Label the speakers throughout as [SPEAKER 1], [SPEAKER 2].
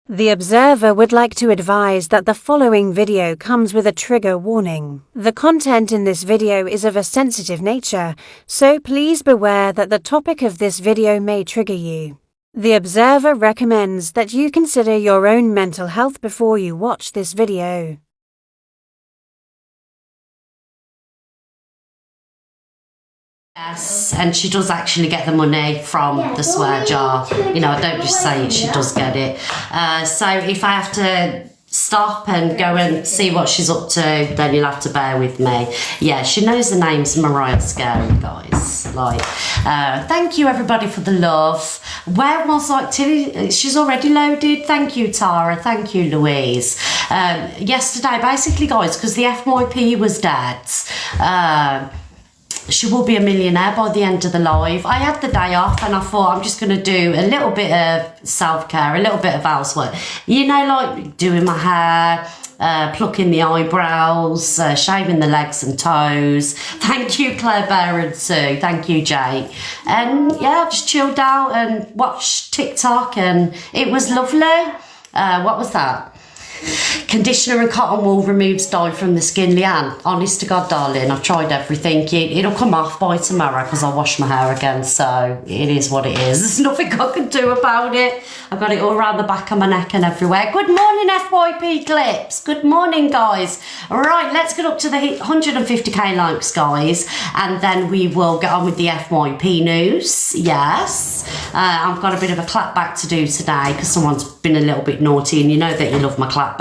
[SPEAKER 1] The observer would like to advise that the following video comes with a trigger warning. The content in this video is of a sensitive nature, so please beware that the topic of this video may trigger you. The observer recommends that you consider your own mental health before you watch this video.
[SPEAKER 2] Yes, and she does actually get the money from the swear jar. You know, I don't just say it, she does get it. So if I have to stop and go and see what she's up to, then you'll have to bear with me. Yeah, she knows the name's Mariah Scary, guys. Like, thank you everybody for the love. Where was Tilly? She's already loaded. Thank you, Tara. Thank you, Louise. Yesterday, basically, guys, because the FYP was dead, she will be a millionaire by the end of the live. I had the day off and I thought I'm just going to do a little bit of self-care, a little bit of housework. You know, like doing my hair, plucking the eyebrows, shaving the legs and toes. Thank you, Claire Bear and Sue. Thank you, Jake. And yeah, I just chilled out and watched TikTok and it was lovely. What was that? Conditioner and cotton wool removes dye from the skin. Leanne, honest to God, darling, I've tried everything. It'll come off by tomorrow because I'll wash my hair again, so it is what it is. There's nothing I can do about it. I've got it all around the back of my neck and everywhere. Good morning, FYP Clips. Good morning, guys. All right, let's get up to the 150k likes, guys, and then we will get on with the FYP news. Yes, I've got a bit of a clap back to do today because someone's been a little bit naughty, and you know that you love my clapbacks.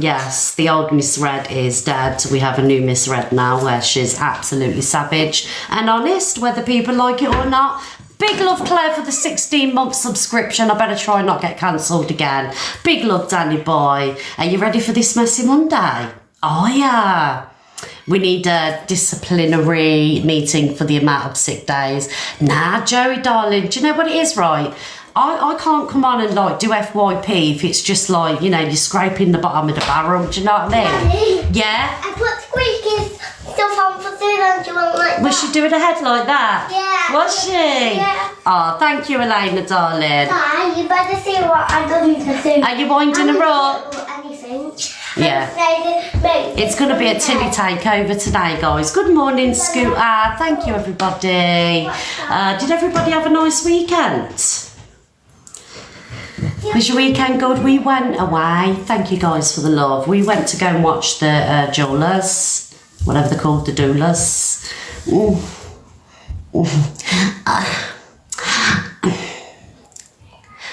[SPEAKER 2] Yes, the old Miss Red is dead. We have a new Miss Red now where she's absolutely savage and honest, whether people like it or not. Big love, Claire, for the 16-month subscription. I better try and not get cancelled again. Big love, Danny boy. Are you ready for this messy Monday? Oh, yeah. We need a disciplinary meeting for the amount of sick days. Nah, Joey, darling, do you know what it is, right? I can't come on and like do FYP if it's just like, you know, you're scraping the bottom of the barrel. Do you know what I mean?
[SPEAKER 3] Daddy,
[SPEAKER 2] yeah?
[SPEAKER 3] I put squeaky stuff on for food and she went like that.
[SPEAKER 2] Was she doing a head like that?
[SPEAKER 3] Yeah.
[SPEAKER 2] Was she?
[SPEAKER 3] Yeah.
[SPEAKER 2] Oh, thank you, Elena, darling.
[SPEAKER 3] Dad, you better see what I've done to food.
[SPEAKER 2] Are you winding her up?
[SPEAKER 3] Anything.
[SPEAKER 2] Yeah. It's going to be a Tilly takeover today, guys. Good morning, Scooter. Thank you, everybody. Did everybody have a nice weekend? Was your weekend good? We went away. Thank you guys for the love. We went to go and watch the Jewelers, whatever they're called, the doulas.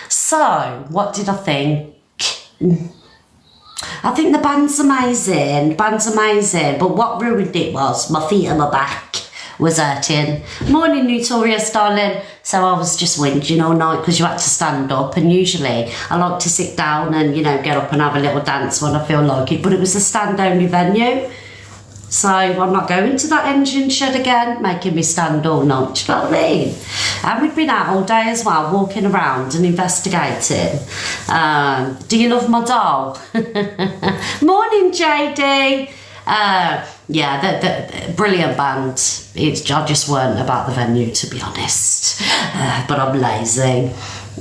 [SPEAKER 2] So, what did I think? I think the band's amazing. But what ruined it was my feet and my back was hurting. Morning, Notorious, darling. So I was just whinging all night because you had to stand up, and usually I like to sit down and, you know, get up and have a little dance when I feel like it, but it was a stand-only venue. So I'm not going to that engine shed again, making me stand all night, do you know what I mean? And we'd been out all day as well, walking around and investigating. Do you love my doll? Morning, JD. Yeah, the brilliant band. I just weren't about the venue, to be honest. But I'm lazy.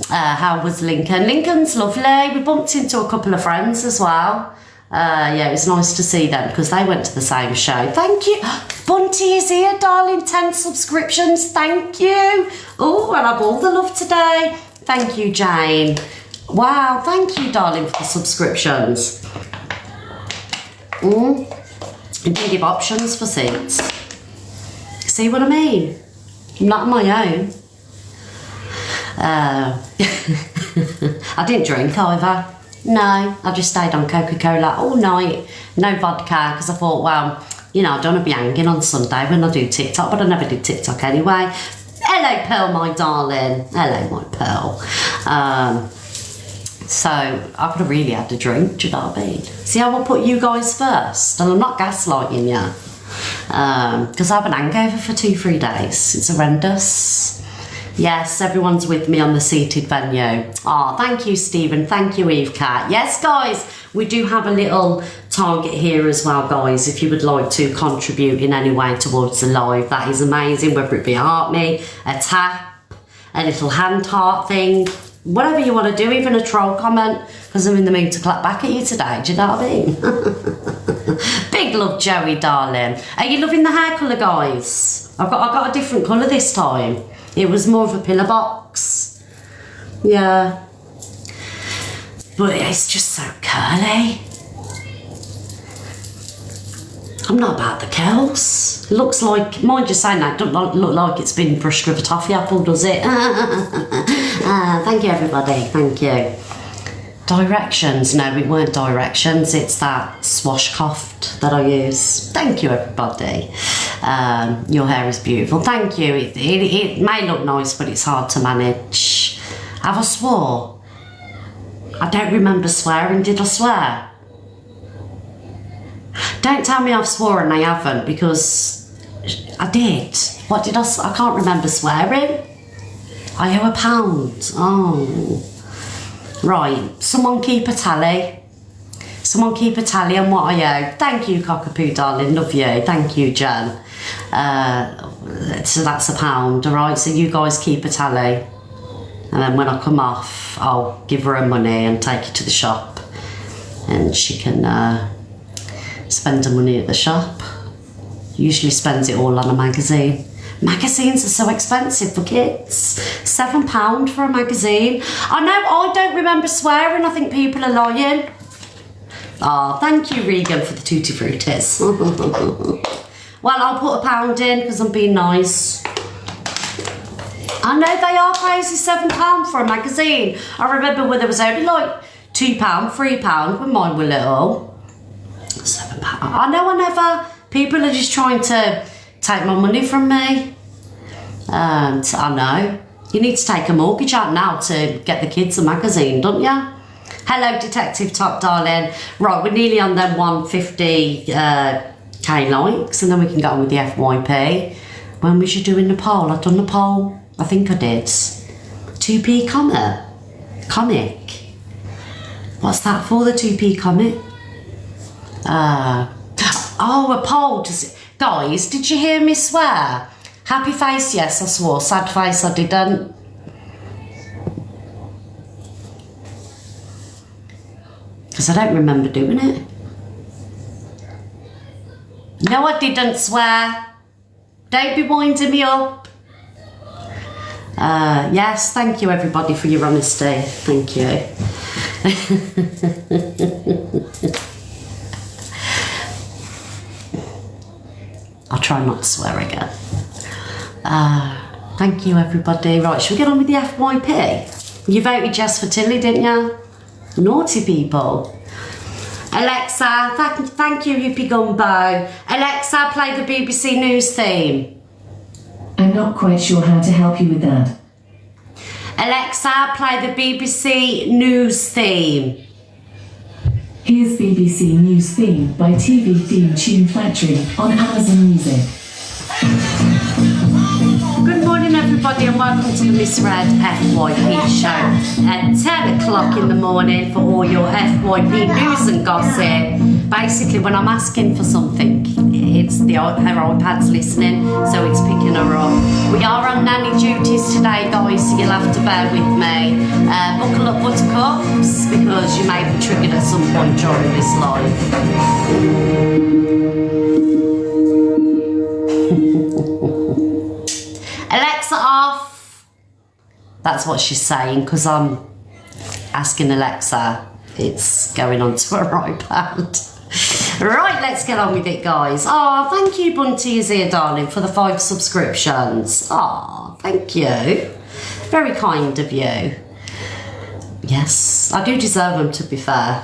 [SPEAKER 2] How was Lincoln? Lincoln's lovely. We bumped into a couple of friends as well. Yeah, it was nice to see them because they went to the same show. Thank you. Bunty is here, darling. 10 subscriptions. Thank you. Oh, I'll have all the love today. Thank you, Jane. Wow, thank you, darling, for the subscriptions. You can give options for seats. See what I mean? I'm not on my own. I didn't drink either. No, I just stayed on Coca-Cola all night. No vodka, because I thought, well, you know, I don't want to be hanging on Sunday when I do TikTok, but I never did TikTok anyway. Hello, Pearl, my darling. Hello, my Pearl. So I could have really had a drink, do you know what I mean? See how I put you guys first? And I'm not gaslighting you. Because I have an hangover for 2-3 days. It's horrendous. Yes, everyone's with me on the seated venue. Oh, thank you, Stephen. Thank you, Eve Cat. Yes, guys, we do have a little target here as well, guys. If you would like to contribute in any way towards the live, that is amazing. Whether it be a heart me, a tap, a little hand heart thing, whatever you want to do, even a troll comment, because I'm in the mood to clap back at you today. Do you know what I mean? Big love, Joey, darling. Are you loving the hair colour, guys? I got a different colour this time. It was more of a pillar box. Yeah. But it's just so curly. I'm not about the curls. It looks like, mind you saying that, don't look like it's been brushed with a toffee apple, does it? Thank you, everybody. Thank you. Directions. No, it weren't directions. It's that swashcloth that I use. Thank you, everybody. Your hair is beautiful. Thank you. It may look nice, but it's hard to manage. Have I swore? I don't remember swearing. Did I swear? Don't tell me I've sworn I haven't, because I did. What did I can't remember swearing. I owe £1. Oh. Right, someone keep a tally. Someone keep a tally on what I owe. Thank you, Cockapoo, darling. Love you. Thank you, Jen. So that's £1, all right? So you guys keep a tally. And then when I come off, I'll give her her money and take it to the shop. And she can spend her money at the shop. Usually spends it all on a magazine. Magazines are so expensive for kids. £7 for a magazine. I know, I don't remember swearing. I think people are lying. Oh, thank you, Regan, for the Tutti Fruities. Well, I'll put £1 in because I'm being nice. I know they are crazy, £7 for a magazine. I remember when there was only like £2, £3 when mine were little. £7. I know, people are just trying to take my money from me. And I know. You need to take a mortgage out now to get the kids a magazine, don't you? Hello, Detective Top, darling. Right, we're nearly on them 150k likes, and then we can get on with the FYP. When was you doing the poll? I've done the poll. I think I did. 2p comic. What's that for, the 2p comic? Oh, a poll. Guys, did you hear me swear? Happy face, yes, I swore. Sad face, I didn't. Because I don't remember doing it. No, I didn't swear. Don't be winding me up. Yes, thank you, everybody, for your honesty. Thank you. I'll try not to swear again. Thank you, everybody. Right, should we get on with the FYP? You voted yes for Tilly, didn't you? Naughty people. Alexa, thank you, Hippie Gumbo. Alexa, play the BBC News theme.
[SPEAKER 4] I'm not quite sure how to help you with that.
[SPEAKER 2] Alexa, play the BBC News theme.
[SPEAKER 4] Here's BBC News theme by TV Theme Tune Factory on Amazon Music.
[SPEAKER 2] Good morning, everybody, and welcome to the Miss Red FYP show at 10 o'clock in the morning for all your FYP news and gossip. Basically, when I'm asking for something, it's her iPad's listening, so it's picking her up. We are on nanny duties today, guys, so you'll have to bear with me. Buckle up, buttercups, because you may be triggered at some point during this live. Alexa off. That's what she's saying, because I'm asking Alexa. It's going on to her iPad. Right, let's get on with it, guys. Oh, thank you, Bunty is here, darling, for the 5 subscriptions. Oh, thank you. Very kind of you. Yes, I do deserve them, to be fair,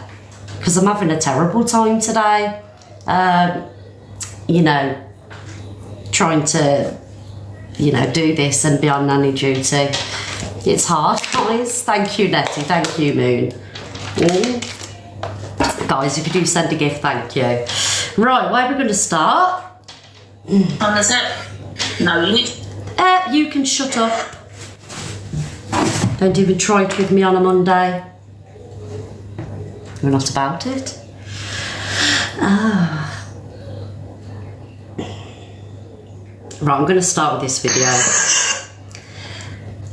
[SPEAKER 2] because I'm having a terrible time today. You know, trying to, you know, do this and be on nanny duty. It's hard, guys. Thank you, Nettie. Thank you, Moon. Guys, if you do send a gift, thank you. Right, where are we going to start?
[SPEAKER 5] On the set. No, you need.
[SPEAKER 2] You can shut up. Don't even try it with me on a Monday. You're not about it. Right, I'm going to start with this video.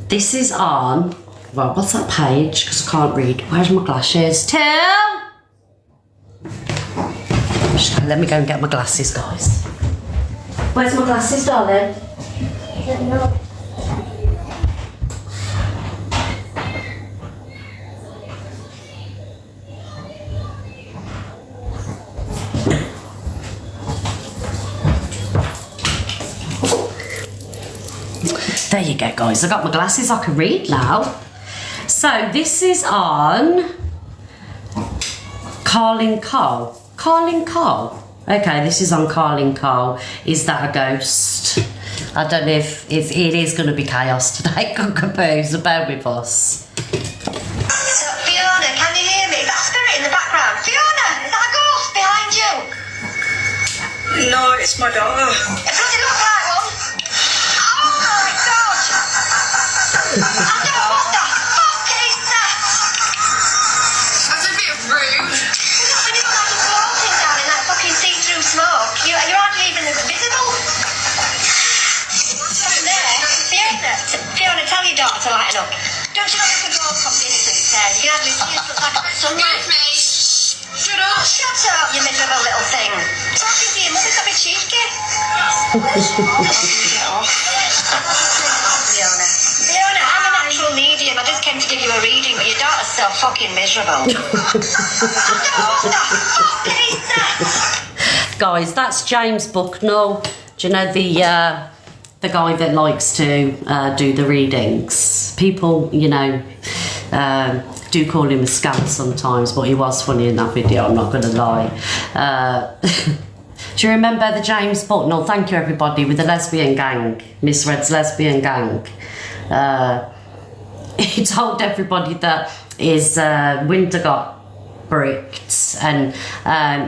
[SPEAKER 2] This is on Right, what's that page? Because I can't read. Where's my glasses? Till! Let me go and get my glasses, guys. Where's my glasses, darling?
[SPEAKER 3] I don't know.
[SPEAKER 2] There you go, guys. I got my glasses. I can read now. So this is on Carling Cole. Carling Cole. Okay, this is on Carling Cole. Is that a ghost? I don't know if it is going to be chaos today, Cockapoo, so bear with us.
[SPEAKER 6] So, Fiona, can you hear me? Is that a spirit in the background? Fiona, is that a ghost behind you?
[SPEAKER 5] No, it's my daughter.
[SPEAKER 6] It doesn't look like one. Oh my god! What the fuck is that?
[SPEAKER 7] That's a bit rude.
[SPEAKER 6] When you're like floating down in that fucking see-through smoke, you're hardly even visible. Fiona, tell your daughter to lighten up. Don't you know there's a ghost from distance there? You can hardly see it look like a sunlight.
[SPEAKER 7] Excuse me. Shut up.
[SPEAKER 6] Shut up, you miserable little thing. Talking to your mother's a bit cheeky. Fiona, I'm an actual medium. I just came to give you a reading, but your daughter's so fucking miserable. What the fuck is that?
[SPEAKER 2] Guys, that's James Bucknell. Do you know the guy that likes to do the readings? People, you know, do call him a scam sometimes, but he was funny in that video, I'm not going to lie. Do you remember the James Bucknell? Thank you, everybody, with the lesbian gang, Miss Red's lesbian gang. He told everybody that his window got bricked and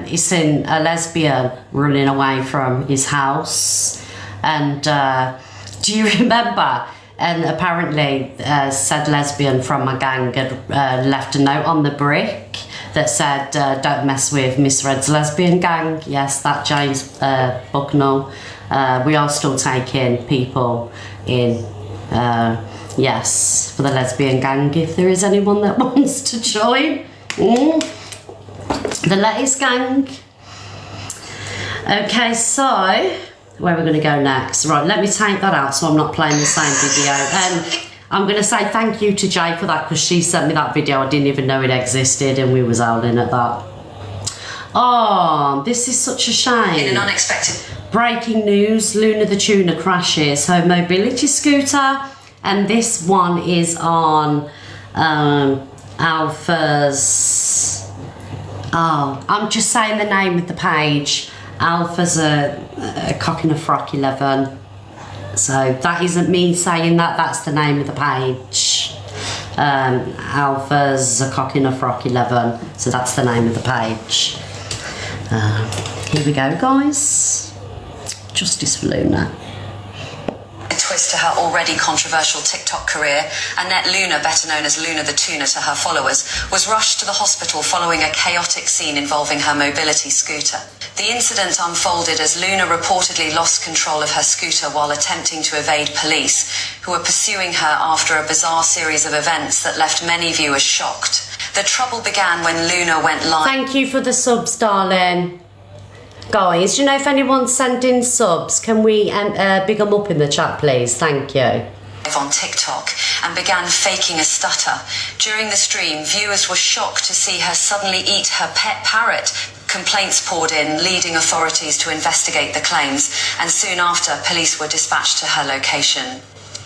[SPEAKER 2] he seen a lesbian running away from his house. And do you remember? And apparently said lesbian from my gang had left a note on the brick that said, don't mess with Miss Red's lesbian gang. Yes, that James Bucknell. We are still taking people in, yes, for the lesbian gang if there is anyone that wants to join. The lettuce gang. Okay, so where we're going to go next. Right, let me take that out so I'm not playing the same video. And I'm going to say thank you to Jay for that because she sent me that video. I didn't even know it existed and we was howling at that. Oh, this is such a shame.
[SPEAKER 7] In an unexpected...
[SPEAKER 2] Breaking news, Luna the Tuna crashes her mobility scooter. And this one is on Alpha's... Oh, I'm just saying the name of the page. Alpha's a cock in a frock 11. So that isn't me saying that, that's the name of the page. Alpha's a cock in a frock 11. So that's the name of the page. Here we go, guys. Justice for Luna.
[SPEAKER 7] twist to her already controversial TikTok career, Annette Luna, better known as Luna the Tuna to her followers, was rushed to the hospital following a chaotic scene involving her mobility scooter. The incident unfolded as Luna reportedly lost control of her scooter while attempting to evade police, who were pursuing her after a bizarre series of events that left many viewers shocked. The trouble began when Luna went live.
[SPEAKER 2] Thank you for the subs, darling. Guys, do you know if anyone's sending subs? Can we big them up in the chat, please? Thank you.
[SPEAKER 7] On TikTok and began faking a stutter. During the stream, viewers were shocked to see her suddenly eat her pet parrot. Complaints poured in, leading authorities to investigate the claims, and soon after, police were dispatched to her location.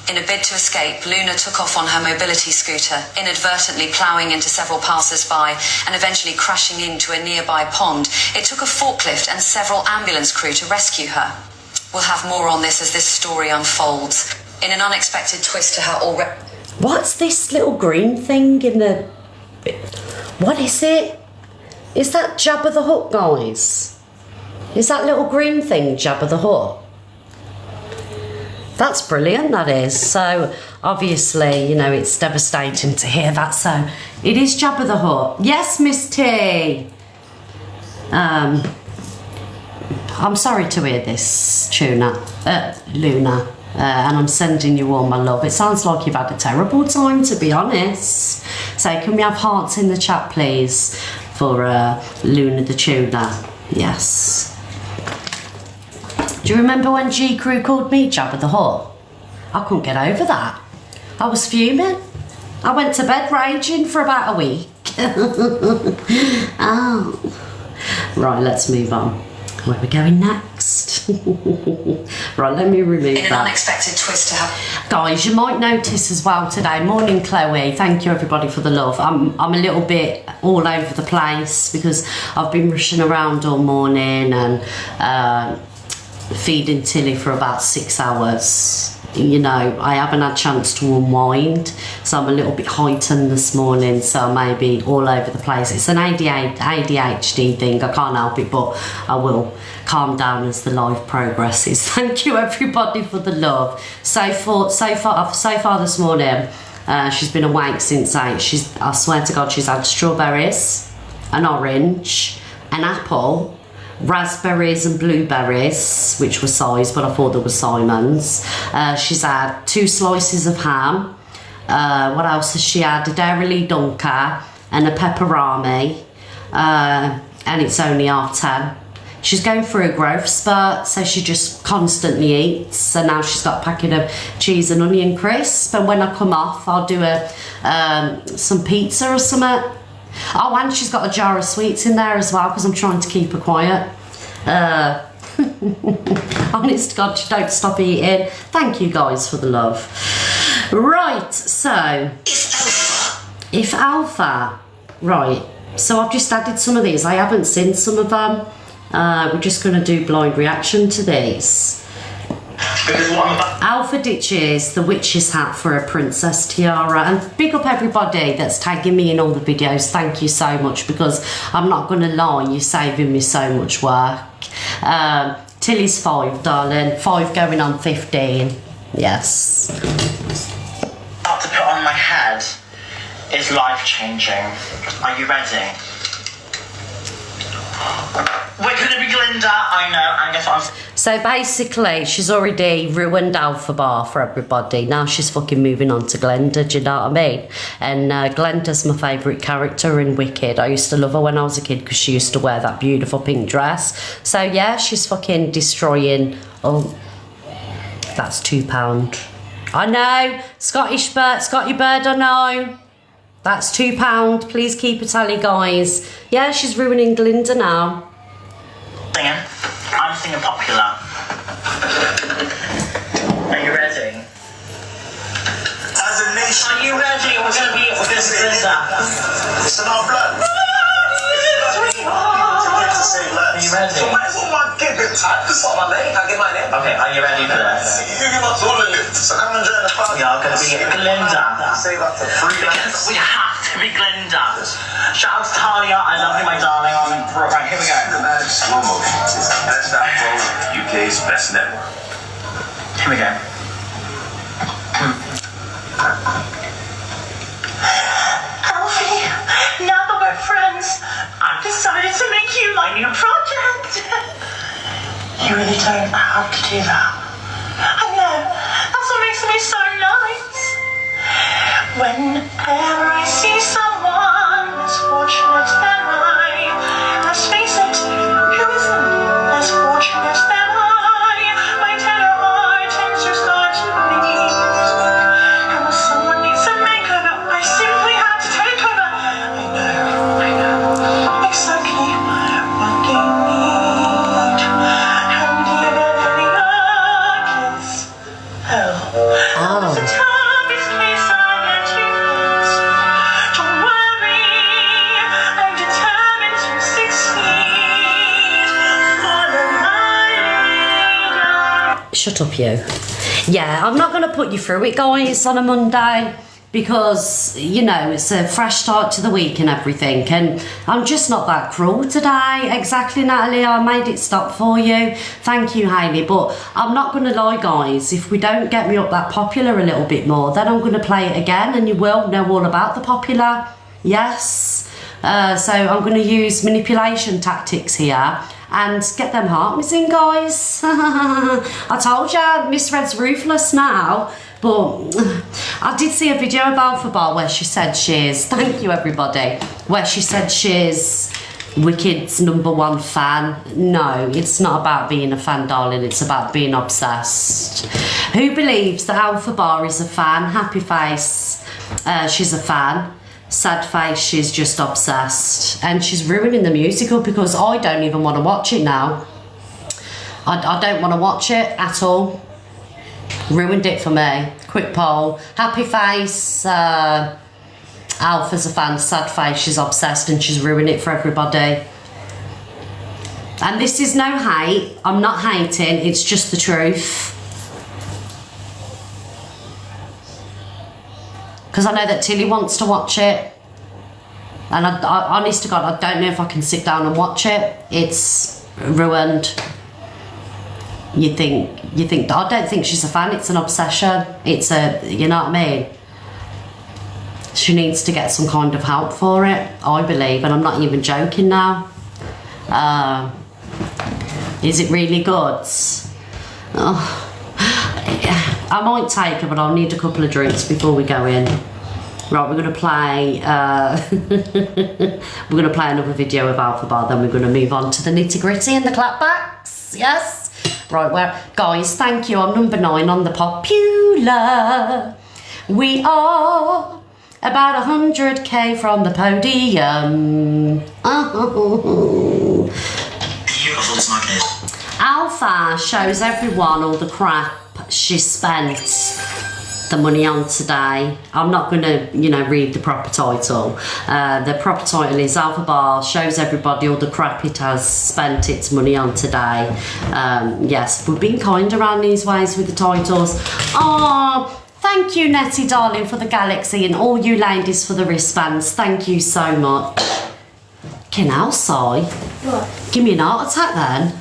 [SPEAKER 7] In a bid to escape, Luna took off on her mobility scooter, inadvertently ploughing into several passers-by and eventually crashing into a nearby pond. It took a forklift and several ambulance crew to rescue her. We'll have more on this as this story unfolds. In an unexpected twist to her already...
[SPEAKER 2] What's this little green thing in the... What is it? Is that Jabba the Hutt, guys? Is that little green thing Jabba the Hutt? That's brilliant, that is. So, obviously, you know, it's devastating to hear that. So, it is Jabba the Hutt. Yes, Miss T. I'm sorry to hear this, Luna. and I'm sending you all my love. It sounds like you've had a terrible time, to be honest. So can we have hearts in the chat, please, for Luna the Tuna? Yes. Do you remember when G Crew called me Jabba the Hutt? I couldn't get over that. I was fuming. I went to bed raging for about a week. Oh. Right, let's move on. Where are we going next? Right, let me remove
[SPEAKER 7] In an
[SPEAKER 2] that.
[SPEAKER 7] unexpected twist to have.
[SPEAKER 2] Guys, you might notice as well today, morning Chloe, thank you everybody for the love. I'm a little bit all over the place because I've been rushing around all morning and feeding Tilly for about 6 hours. You know, I haven't had a chance to unwind, so I'm a little bit heightened this morning, so maybe all over the place. It's an ADHD thing, I can't help it, but I will calm down as the live progresses. Thank you everybody for the love. So far this morning, she's been awake since 8. I swear to God, she's had strawberries, an orange, an apple, raspberries and blueberries, which were size, but I thought they were Simon's. She's had 2 slices of ham. What else has she had? A Dairy Dunker and a pepperami. And it's only 10:30. She's going through a growth spurt, so she just constantly eats. So now she's got a packet of cheese and onion crisp, and when I come off, I'll do some pizza or something. Oh, and she's got a jar of sweets in there as well because I'm trying to keep her quiet. Honest to God, she don't stop eating. Thank you guys for the love. Right, so if alpha, right. So I've just added some of these. I haven't seen some of them. We're just going to do blind reaction to these. Alpha ditches the witch's hat for a princess tiara, and big up everybody that's tagging me in all the videos. Thank you so much, because I'm not gonna lie, you're saving me so much work. Tilly's 5, darling. 5 going on 15. Yes.
[SPEAKER 5] What to put on my head is life-changing. Are you ready? We're gonna be Glinda, I know, and guess what I'm...
[SPEAKER 2] So basically, she's already ruined Alpha Bar for everybody. Now she's fucking moving on to Glenda, do you know what I mean? And Glenda's my favourite character in Wicked. I used to love her when I was a kid because she used to wear that beautiful pink dress. So yeah, she's fucking destroying... Oh, that's £2. I know, Scotty Bird, I know. That's £2. Please keep a tally, guys. Yeah, she's ruining Glinda now.
[SPEAKER 5] Singing. I'm singing popular. Are you ready? As a nation. Are you ready? We're gonna be Glinda. It's an old blood. Are you ready? So might as well give it time. This is my name. I get my name. Okay, are you ready for this? You give us all of it. So come and join the party. We are gonna be Glinda. Say that to 3 because we have to be Glinda. Shout out to Talia. I love you, my darling. Right, here we go.
[SPEAKER 8] Slow motion. Best Afro, UK's best network.
[SPEAKER 5] Here we go. Alfie, now that we're friends, I've decided to make you my new project. You really don't have to do that. I know, that's what makes me so nice. Whenever I see someone less fortunate than I, let's face it, who isn't less fortunate than I? My tender heart tends to start to bleed. And when someone needs a makeover, I simply have to take over. I know, exactly what you need. And even any kiss. Oh. The toughest case I've let you face. Don't worry, I'm determined to succeed. Follow my lead.
[SPEAKER 2] Shut up, you. Yeah, I'm not going to put you through it, guys, on a Monday, because, you know, it's a fresh start to the week and everything, and I'm just not that cruel today. Exactly, Natalie, I made it stop for you. Thank you, Hayley, but I'm not going to lie, guys. If we don't get me up that popular a little bit more, then I'm going to play it again, and you will know all about the popular. Yes. So I'm going to use manipulation tactics here, and get them heart missing, guys. I told ya, Miss Red's ruthless now. But I did see a video of Alpha Bar where she said she's, thank you everybody, where she said she's Wicked's #1 fan. No, it's not about being a fan, darling, it's about being obsessed. Who believes that Alpha Bar is a fan? Happy face, she's a fan. Sad face, she's just obsessed. And she's ruining the musical because I don't even want to watch it now. I don't want to watch it at all. Ruined it for me. Quick poll. Happy face, Alpha's a fan. Sad face, she's obsessed and she's ruined it for everybody. And this is no hate. I'm not hating, it's just the truth. Because I know that Tilly wants to watch it. And I honest to God, I don't know if I can sit down and watch it. It's ruined. You think I don't think she's a fan, it's an obsession. It's a, you know what I mean? She needs to get some kind of help for it, I believe, and I'm not even joking now. Is it really good? Oh. I might take her, but I'll need a couple of drinks before we go in. Right, we're gonna play we're gonna play another video of Alpha Bar, then we're gonna move on to the nitty-gritty and the clapbacks. Yes? Right, well, guys, thank you. I'm #9 on the popular. We are about 100k from the podium. Oh.
[SPEAKER 5] Beautiful, this market.
[SPEAKER 2] Alpha shows everyone all the crap she spent the money on today. I'm not going to, read the proper title. The proper title is Alpha Bar shows everybody all the crap it has spent its money on today. Yes, we've been kind around these ways with the titles. Oh, thank you, Nettie, darling, for the galaxy, and all you ladies for the wristbands. Thank you so much. Can sigh?
[SPEAKER 3] What?
[SPEAKER 2] Give me an heart attack then.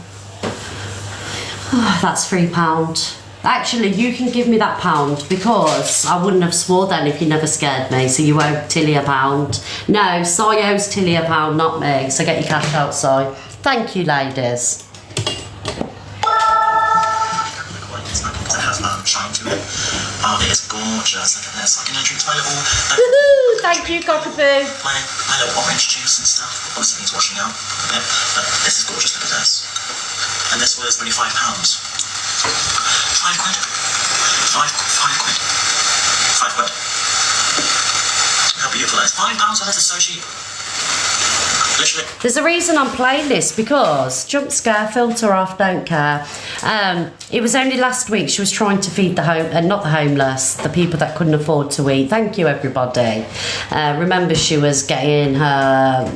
[SPEAKER 2] Oh, that's £3. Actually, you can give me that £1 because I wouldn't have swore then if you never scared me. So you owe Tilly £1. No, Si owes Tilly £1, not me. So get your cash out, Si. Thank you, ladies.
[SPEAKER 5] Shine to it. Oh, it is gorgeous. Look at this. I can drink my little.
[SPEAKER 2] Woohoo! Thank you, cockapoo.
[SPEAKER 5] My little orange juice and stuff. Obviously, needs washing out a bit, but this is gorgeous. Look at this. And this was only £5. £5. £5. £5. How beautiful that is. £5 for this is so cheap. Literally.
[SPEAKER 2] There's a reason I'm playing this, because jump scare, filter off, don't care. It was only last week she was trying to feed not the homeless, the people that couldn't afford to eat. Thank you, everybody. Remember, she was getting her,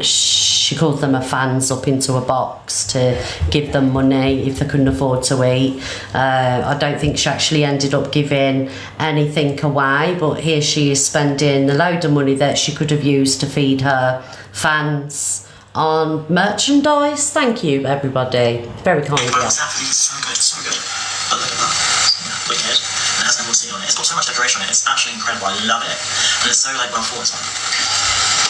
[SPEAKER 2] she called them her fans up into a box to give them money if they couldn't afford to eat. I don't think she actually ended up giving anything away, but here she is spending a load of money that she could have used to feed her fans on merchandise. Thank you, everybody. Very kind of you.
[SPEAKER 5] It's absolutely so good, so good. But look at that. Yeah, wicked. It has emerald on it. It's got so much decoration on it. It's actually incredible. I love it. And it's so well thought of.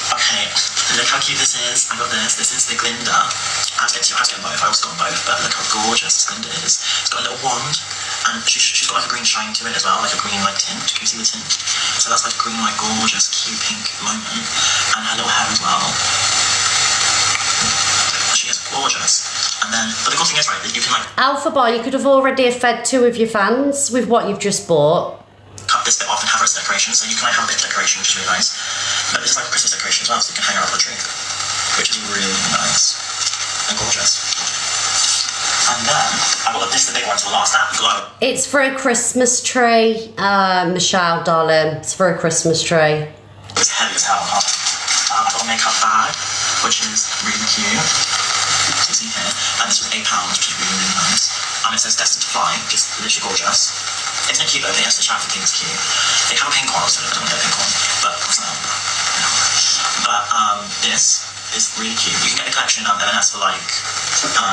[SPEAKER 5] Okay, look how cute this is. I got this. This is the Glinda. I was getting both. I also got both, but look how gorgeous Glinda is. It's got a little wand, and she's got like a green shine to it as well, like a green tint. Can you see the tint? So that's like a green gorgeous cute pink moment, and her little hair as well. She is gorgeous. And then, but the cool thing is, right, that you can
[SPEAKER 2] Alpha Bar, you could have already fed 2 of your fans with what you've just bought.
[SPEAKER 5] Cut this bit off and have it as decoration, so you can have a bit of decoration, which is really nice. But this is like a Christmas decoration as well, so you can hang it up on the tree, which is really nice and gorgeous. And then I got this is the big one to the last. That glow.
[SPEAKER 2] It's for a Christmas tree, Michelle, darling. It's for a Christmas tree.
[SPEAKER 5] It's heavy as hell. I got a makeup bag, which is really cute. So you see here, and this was £8, which is really, really nice. And it says Destined to Fly, which is literally gorgeous. Isn't it cute though? The Esther Chaffin thing is cute. They have a pink one, so I don't want to get a pink one, but of course not. But this is really cute. You can get a collection of M&S for like.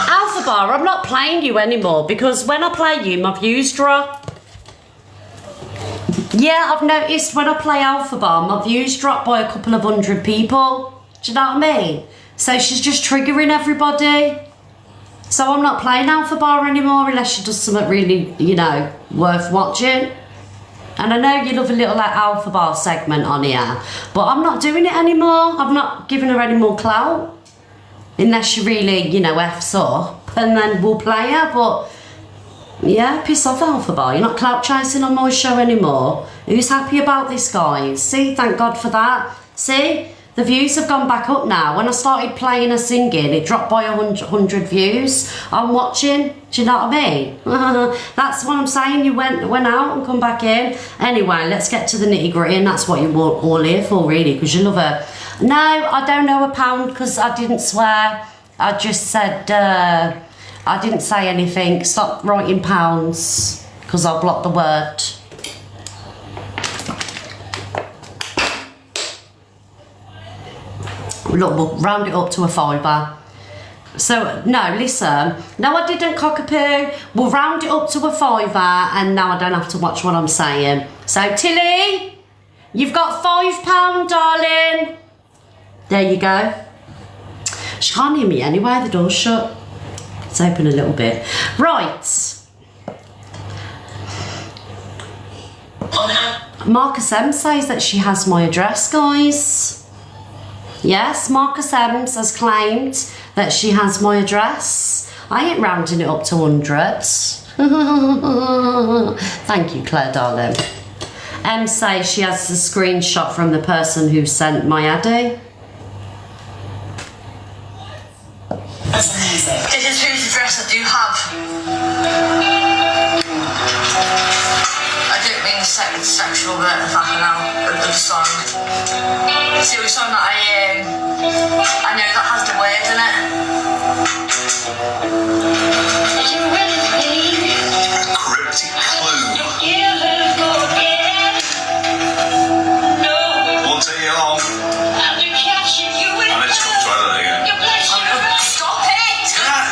[SPEAKER 2] Alpha Bar, I'm not playing you anymore because when I play you, my views drop. Yeah, I've noticed when I play Alpha Bar, my views drop by a couple of 100 people. Do you know what I mean? So she's just triggering everybody. So I'm not playing Alpha Bar anymore unless she does something really, worth watching. And I know you love a little Alpha Bar segment on here, but I'm not doing it anymore. I'm not giving her any more clout. Unless she really, F's up, and then we'll play her, but yeah, piss off Alpha Bar. You're not clout chasing on my show anymore. Who's happy about this, guys? See, thank God for that. See, the views have gone back up now. When I started playing her singing, it dropped by 100 views. I'm watching, do you know what I mean? That's what I'm saying, you went out and come back in. Anyway, let's get to the nitty gritty, and that's what you're all here for, really, because you love her. No, I don't know a pound, because I didn't swear. I just said, I didn't say anything. Stop writing pounds, because I'll block the word. Look, we'll round it up to a fiver. So, no, listen. No, I didn't cockapoo. We'll round it up to a fiver, and now I don't have to watch what I'm saying. So, Tilly, you've got £5, darling. There you go. She can't hear me anyway, the door's shut. Let's open a little bit. Right. Marcus M says that she has my address, guys. Yes, Marcus Ems has claimed that she has my address. I ain't rounding it up to 100. Thank you, Claire, darling. Em says she has a screenshot from the person who sent my addy.
[SPEAKER 6] This is whose address I do have. I don't mean the sexual bit of fucking out of the song. See which song that I know that has the words in it.
[SPEAKER 8] Cryptic clue. Won't take you long. And it's come to Adelaide again.
[SPEAKER 6] Stop it!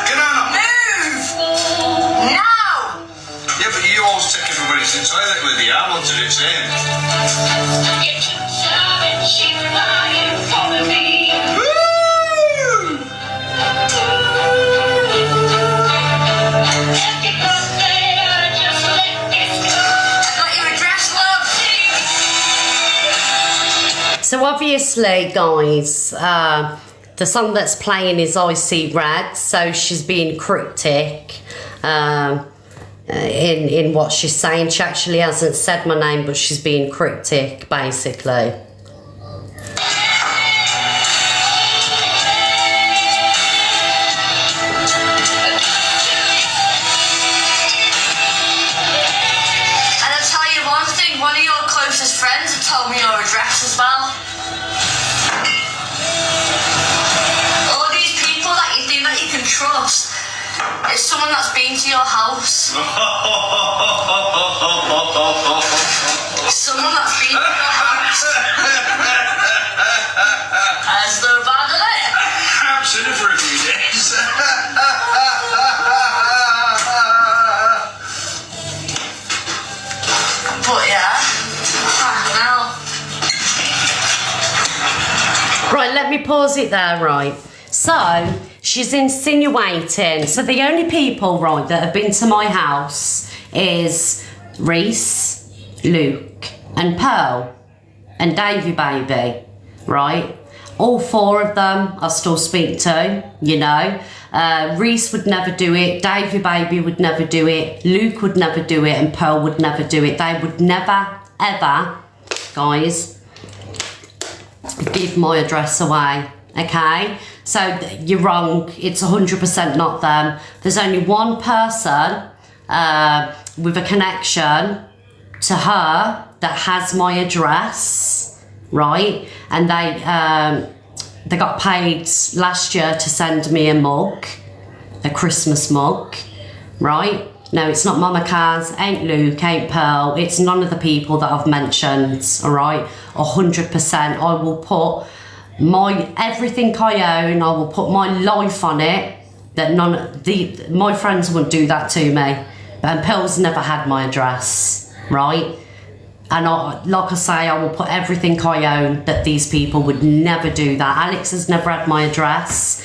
[SPEAKER 8] Get on.
[SPEAKER 6] Move! Now!
[SPEAKER 8] Yeah, but you always take everybody to the toilet with you. I wanted it in.
[SPEAKER 2] So obviously, guys, the song that's playing is I See Red, so she's being cryptic in what she's saying. She actually hasn't said my name, but she's being cryptic, basically.
[SPEAKER 6] Told me your address as well. All these people that you think that you can trust, it's someone that's been to your house. Someone that's been to your house. As the bad of it.
[SPEAKER 8] I've seen it for a few days.
[SPEAKER 6] But yeah.
[SPEAKER 2] Right, let me pause it there, right. So, she's insinuating. So the only people, right, that have been to my house is Reese, Luke, and Pearl, and Davey Baby, right? All four of them I still speak to, you know. Reese would never do it, Davey Baby would never do it, Luke would never do it, and Pearl would never do it. They would never, ever, guys, give my address away, okay? So you're wrong, it's 100% not them. There's only one person with a connection to her that has my address, right? And they got paid last year to send me a mug, a Christmas mug, right? No, it's not Mama Kaz, ain't Luke, ain't Pearl. It's none of the people that I've mentioned, all right? 100%. I will put everything I own, I will put my life on it, that my friends wouldn't do that to me. And Pearl's never had my address, right? And like I say, I will put everything I own, that these people would never do that. Alex has never had my address.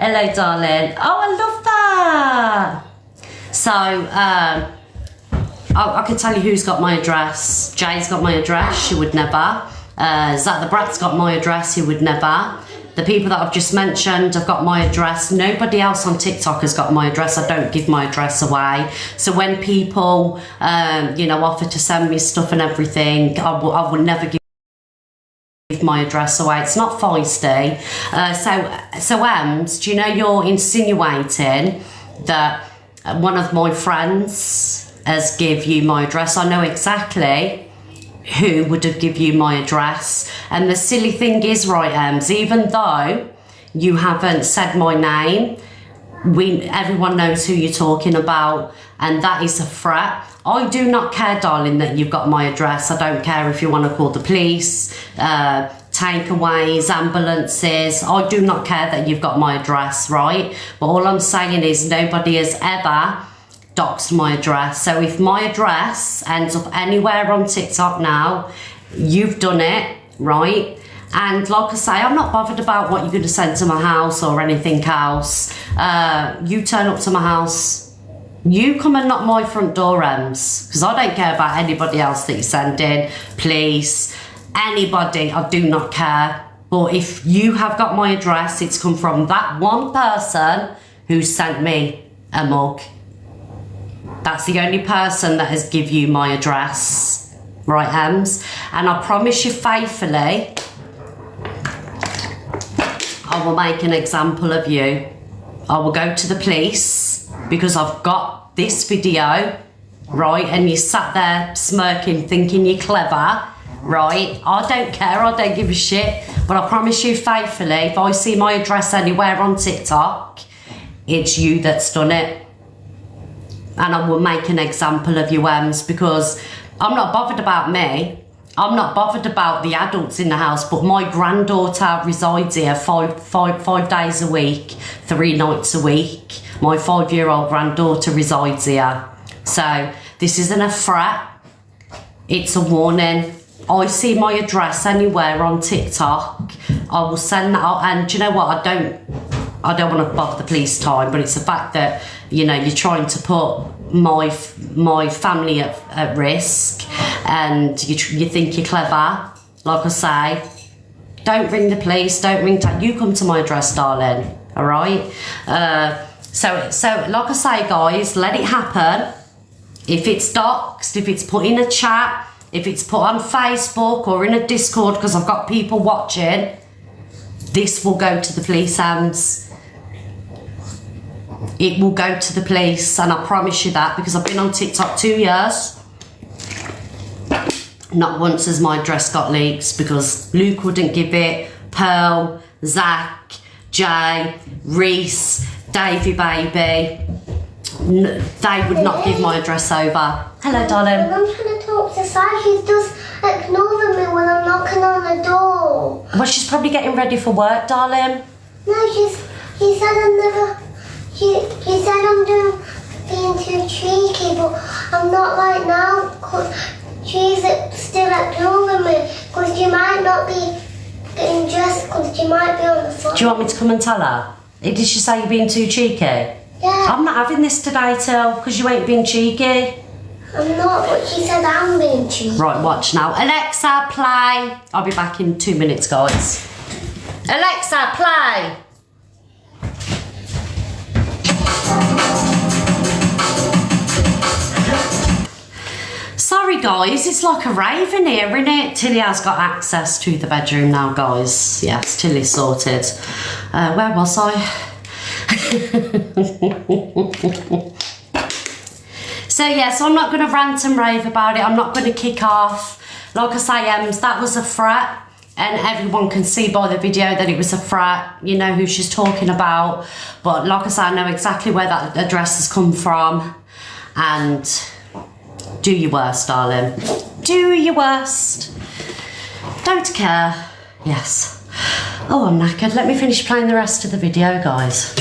[SPEAKER 2] Hello, darling. Oh, I love that. So, I can tell you who's got my address. Jay's got my address. She would never. Zach the Brat's got my address. He would never. The people that I've just mentioned have got my address. Nobody else on TikTok has got my address. I don't give my address away. So when people, you know, offer to send me stuff and everything, I would never give my address away. It's not feisty. So Ems, do you know you're insinuating that one of my friends has give you my address? I know exactly who would have give you my address. And the silly thing is, right, Ems, even though you haven't said my name, everyone knows who you're talking about, and that is a threat. I do not care, darling, that you've got my address. I don't care if you want to call the police, takeaways, ambulances. I do not care that you've got my address, right? But all I'm saying is nobody has ever doxed my address. So if my address ends up anywhere on TikTok now, you've done it, right? And like I say, I'm not bothered about what you're going to send to my house or anything else. You turn up to my house, you come and knock my front door, Ems, because I don't care about anybody else that you send in. Please, anybody, I do not care. But if you have got my address, it's come from that one person who sent me a mug. That's the only person that has give you my address, right, Ems? And I promise you faithfully, I will make an example of you. I will go to the police because I've got this video, right? And you sat there smirking, thinking you're clever, right? I don't care, I don't give a shit. But I promise you faithfully, if I see my address anywhere on TikTok, it's you that's done it. And I will make an example of you, Ems, because I'm not bothered about me. I'm not bothered about the adults in the house, but my granddaughter resides here five days a week, 3 nights a week. My 5-year-old granddaughter resides here. So this isn't a threat. It's a warning. I see my address anywhere on TikTok, I will send that out. And do you know what? I don't want to bother the police time, but it's the fact that, you know, you're trying to put my family at risk, and you think you're clever. Like I say, don't ring the police, don't ring you come to my address, darling, all right? So like I say, guys, let it happen. If it's doxed, if it's put in a chat, if it's put on Facebook or in a Discord, because I've got people watching, this will go to the police hands. It will go to the police, and I promise you that, because I've been on TikTok 2 years. Not once has my address got leaks, because Luke wouldn't give it, Pearl, Zach, Jay, Reese, Davey baby, they would not give my address over. Hello, darling.
[SPEAKER 3] When I'm trying to talk to Sai, she's just ignoring me when I'm knocking on the door.
[SPEAKER 2] Well, she's probably getting ready for work, darling.
[SPEAKER 3] No, she said I'm never... She said I'm being too cheeky, but I'm not right now, because she's still ignoring me, because she might not be getting dressed, because she might be on the phone.
[SPEAKER 2] Do you want me to come and tell her? Did she say you're being too cheeky?
[SPEAKER 3] Yeah.
[SPEAKER 2] I'm not having this today, Till, because you ain't being cheeky.
[SPEAKER 3] I'm not, but she said I'm being cheeky.
[SPEAKER 2] Right, watch now. Alexa, play. I'll be back in 2 minutes, guys. Alexa, play. Sorry guys, it's like a rave in here, isn't it? Tilly has got access to the bedroom now, guys. Yes, Tilly's sorted. Where was I? So I'm not going to rant and rave about it. I'm not going to kick off. Like I say, Ems, that was a threat, and everyone can see by the video that it was a threat. You know who she's talking about. But like I say, I know exactly where that address has come from, and do your worst, darling. Do your worst. Don't care. Yes. Oh, I'm knackered. Let me finish playing the rest of the video, guys.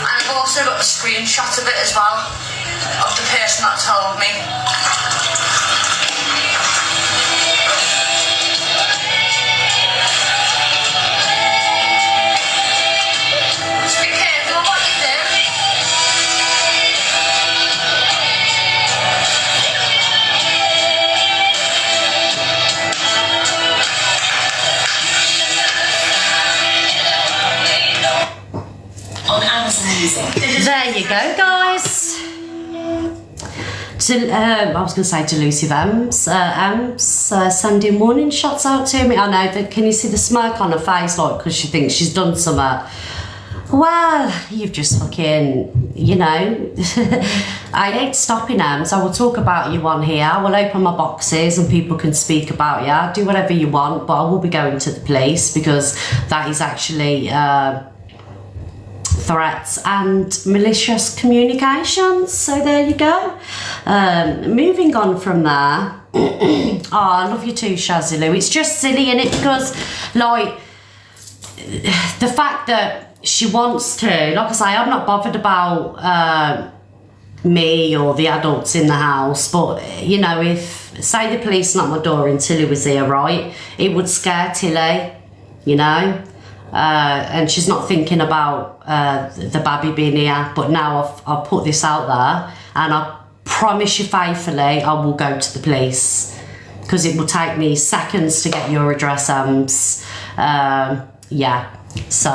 [SPEAKER 6] I've also got a screenshot of it as well, of the person that told me.
[SPEAKER 4] Amazon Music.
[SPEAKER 2] There you go, guys. I was going to say delusive Ems sending warning shots out to me. I know that. Can you see the smirk on her face, like, because she thinks she's done something? Well, you've just fucking, you know. I ain't stopping Ems. I will talk about you on here. I will open my boxes and people can speak about you. Do whatever you want, but I will be going to the police because that is actually threats and malicious communications. So there you go. Moving on from there. Oh, I love you too, Shazilu. It's just silly, innit? Because, like, the fact that she wants to, like I say, I'm not bothered about me or the adults in the house, but, you know, if, say the police knocked my door and Tilly was here, right, it would scare Tilly, you know? And she's not thinking about the baby being here, but now I've put this out there, and I promise you faithfully I will go to the police, because it will take me seconds to get your address, Ems. Yeah, so,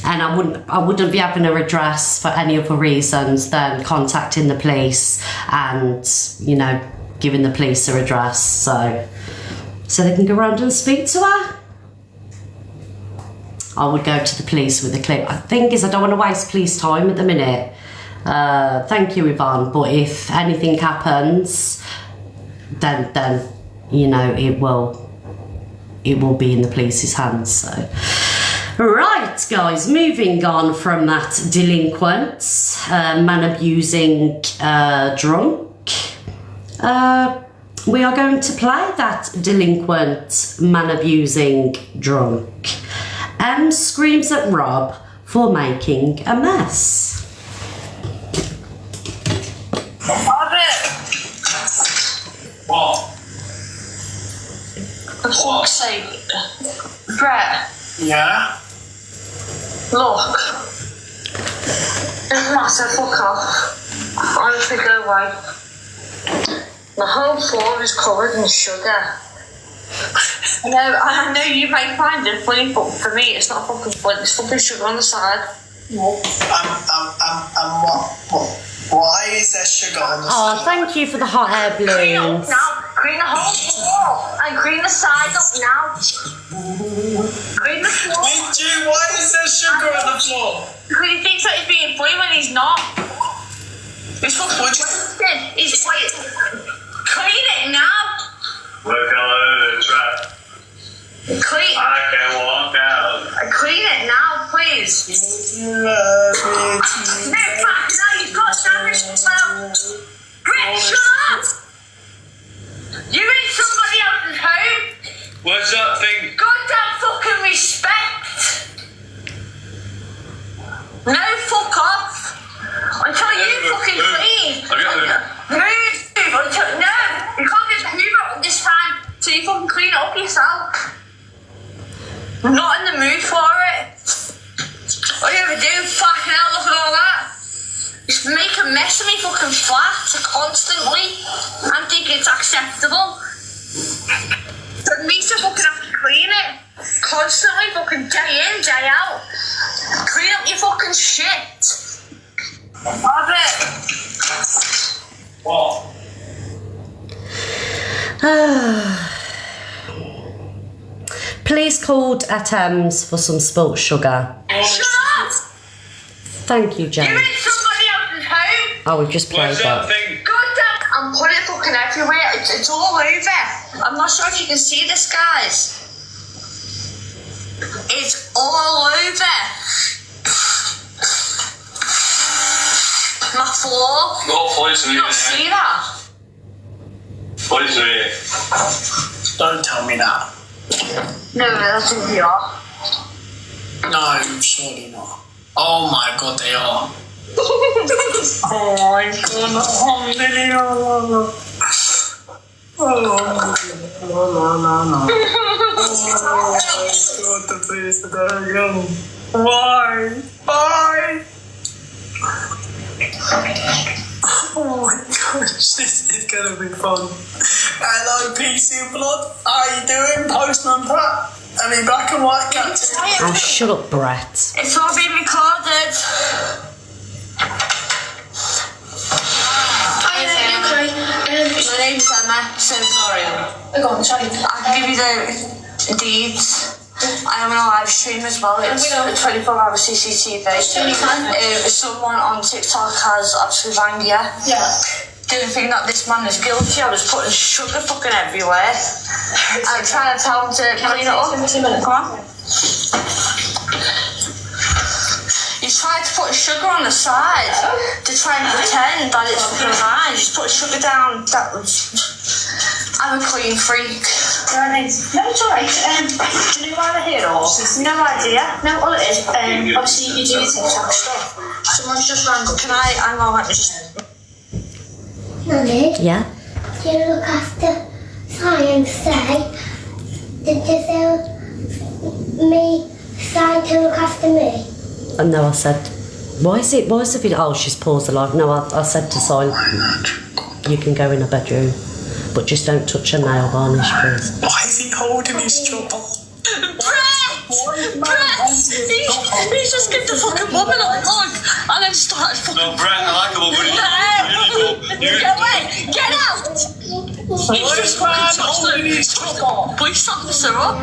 [SPEAKER 2] and I wouldn't be having her address for any other reasons than contacting the police and, you know, giving the police her address, so they can go around and speak to her. I would go to the police with a clip. The thing is, I don't want to waste police time at the minute. Thank you, Yvonne, but if anything happens, then you know, it will be in the police's hands, so. Right, guys, moving on from that delinquent, man-abusing drunk, we are going to play that delinquent, man-abusing drunk. Ems screams at Rob for making a mess.
[SPEAKER 8] What?
[SPEAKER 6] For fuck's sake. Brett,
[SPEAKER 8] Yeah?
[SPEAKER 6] look. Doesn't matter, fuck off. Honestly, go away. The whole floor is covered in sugar. I know you may find it funny, but for me it's not fucking funny. It's fucking sugar on the side.
[SPEAKER 8] Why is there sugar on the
[SPEAKER 2] Oh, thank you for the hot air
[SPEAKER 6] Clean up
[SPEAKER 2] balloons.
[SPEAKER 6] now. Clean the whole floor. And clean the side up now. Clean the floor.
[SPEAKER 8] Why is there sugar on the floor?
[SPEAKER 6] Because he thinks that he's being funny when he's not. He's fucking wasted. He's clean it now.
[SPEAKER 8] Look at the trap.
[SPEAKER 6] Clean.
[SPEAKER 8] I can walk out.
[SPEAKER 6] Clean it now, please. No, fuck, now you've got damage as well. Brett, shut up! You're in somebody else's home.
[SPEAKER 8] What's that thing?
[SPEAKER 6] Goddamn fucking respect. No, fuck off. Until you fucking clean. Move. No, you can't get the hoover up this time till you fucking clean it up yourself. I'm not in the mood for it. What do you ever do? Fucking hell, look at all that. Just make a mess of me fucking flat constantly. I think it's acceptable. For me to fucking have to clean it constantly, fucking day in, day out. Clean up your fucking shit. Love it.
[SPEAKER 8] What?
[SPEAKER 2] Police called at Ems for some spilt sugar.
[SPEAKER 6] Shut up!
[SPEAKER 2] Thank you, Jen.
[SPEAKER 6] You're in somebody else's home.
[SPEAKER 2] Oh, we've just played
[SPEAKER 8] What's that
[SPEAKER 2] that.
[SPEAKER 8] thing?
[SPEAKER 6] Goddamn, I'm putting it fucking everywhere. It's all over. I'm not sure if you can see this, guys. It's all over. My floor.
[SPEAKER 8] Got poison
[SPEAKER 6] You
[SPEAKER 8] in
[SPEAKER 6] don't see that?
[SPEAKER 8] Poison in it. Don't tell me that.
[SPEAKER 6] No, that's who they are.
[SPEAKER 8] No, surely not. Oh my god, they are. Oh my god, alhamdulillah. Oh god, the police are there again. Why? Why? Oh my gosh, this is gonna be fun. Hello, PC Blood. How are you doing, Postman Pratt?
[SPEAKER 5] I mean, black and white cartoon.
[SPEAKER 2] Oh, shut up, Brett.
[SPEAKER 6] It's all being recorded. Hi, okay. My name's Emma, so sorry. Go on, sorry. I can give you the deeds. I am on a live stream as well. It's a 24-hour CCTV. Someone on TikTok has actually rang you. Yeah. Didn't think that this man is guilty. I was putting sugar fucking everywhere. I'm trying to tell him to clean it up. 2 minutes. Come on. He's trying to put sugar on the side to try and pretend that it's fucking fine. Just put sugar down. I'm a clean freak. No, it's alright. Do you know why we're here or? No idea. No, all it is, obviously you do your TikTok stuff. Someone's just rang up. Can I hang on, let me just...
[SPEAKER 3] Nanny,
[SPEAKER 2] Yeah?
[SPEAKER 3] do you look after Science Day? Did you tell me Science to look after me?
[SPEAKER 2] And no, I said, why is the video? Oh, she's paused the live. No, I said to Si, you can go in a bedroom, but just don't touch a nail varnish, please.
[SPEAKER 5] Why is he holding his trouble?
[SPEAKER 6] Brett! He's just given the fucking woman a hug and then started fucking...
[SPEAKER 8] No, Brett, I like him over
[SPEAKER 6] No! Get away! Get out!
[SPEAKER 5] He's just holding his trouble.
[SPEAKER 6] Police officer up.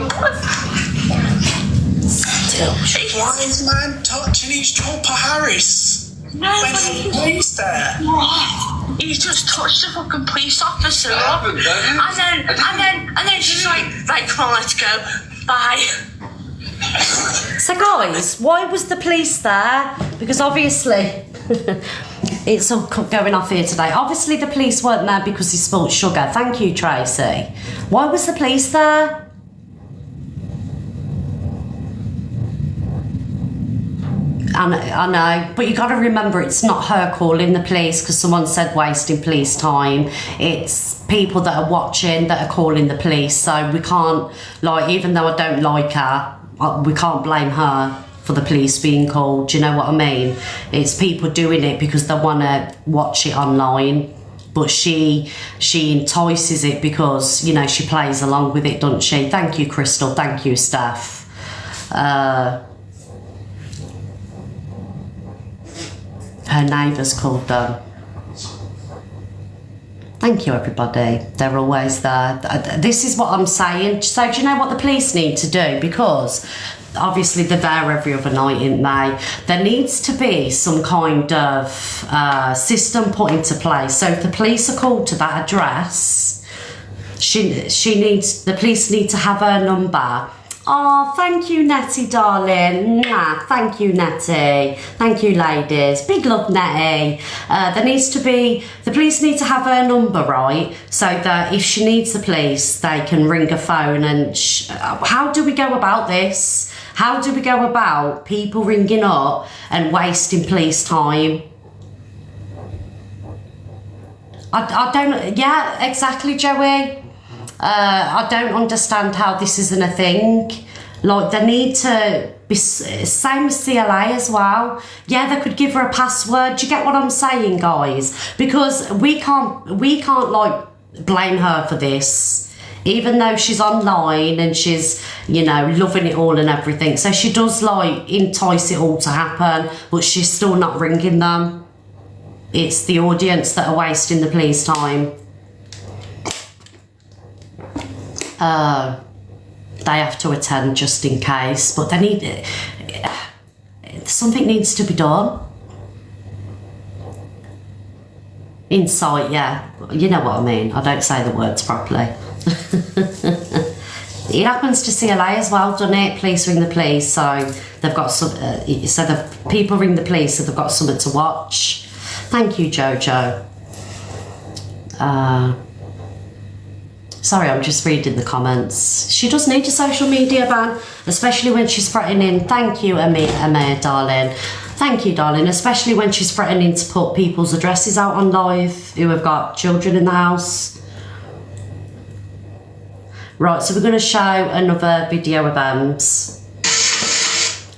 [SPEAKER 5] Why is man touching his chopper, Harris?
[SPEAKER 6] No,
[SPEAKER 5] When the police there?
[SPEAKER 6] he just touched the fucking police officer up. And then she's like, right, come on, let's go. Bye.
[SPEAKER 2] So guys, why was the police there? Because obviously, it's all going off here today. Obviously the police weren't there because he spilled sugar. Thank you, Tracy. Why was the police there? I know, but you got to remember it's not her calling the police because someone said wasting police time. It's people that are watching that are calling the police. So we can't, like, even though I don't like her, we can't blame her for the police being called. Do you know what I mean? It's people doing it because they want to watch it online. But she entices it because, you know, she plays along with it, doesn't she? Thank you, Crystal. Thank you, Steph. Her neighbours called them. Thank you, everybody. They're always there. This is what I'm saying. So do you know what the police need to do? Because obviously they're there every other night, aren't they? There needs to be some kind of system put into place. So if the police are called to that address, the police need to have her number. Oh, thank you, Nettie, darling. Mwah. Thank you, Nettie. Thank you, ladies. Big love, Nettie. The police need to have her number, right? So that if she needs the police, they can ring a phone and... how do we go about this? How do we go about people ringing up and wasting police time? I don't... Yeah, exactly, Joey. I don't understand how this isn't a thing. Like, they need to be same as CLA as well. Yeah, they could give her a password. Do you get what I'm saying, guys? Because we can't like blame her for this, even though she's online and she's, you know, loving it all and everything. So she does like entice it all to happen, but she's still not ringing them. It's the audience that are wasting the police time. They have to attend just in case, but they need something needs to be done. Insight, yeah, you know what I mean. I don't say the words properly. It happens to CLA as well, doesn't it? Police ring the police, so they've got some. So the people ring the police, so they've got something to watch. Thank you, Jojo. Sorry, I'm just reading the comments. She does need a social media ban, especially when she's threatening. Thank you, Amir, darling. Thank you, darling. Especially when she's threatening to put people's addresses out on live who have got children in the house. Right, so we're going to show another video of Em's.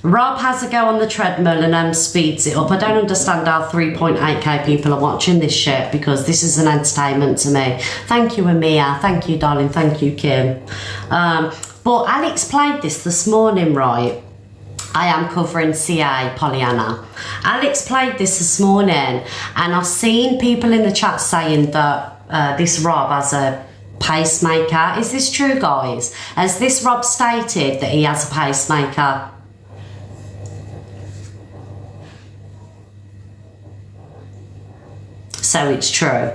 [SPEAKER 2] Rob has a go on the treadmill and Em speeds it up. I don't understand how 3.8k people are watching this shit because this is an entertainment to me. Thank you, Amia. Thank you, darling. Thank you, Kim. But Alex played this morning, right? I am covering CA, Pollyanna. Alex played this morning, and I've seen people in the chat saying that this Rob has a pacemaker. Is this true, guys? Has this Rob stated that he has a pacemaker? So it's true.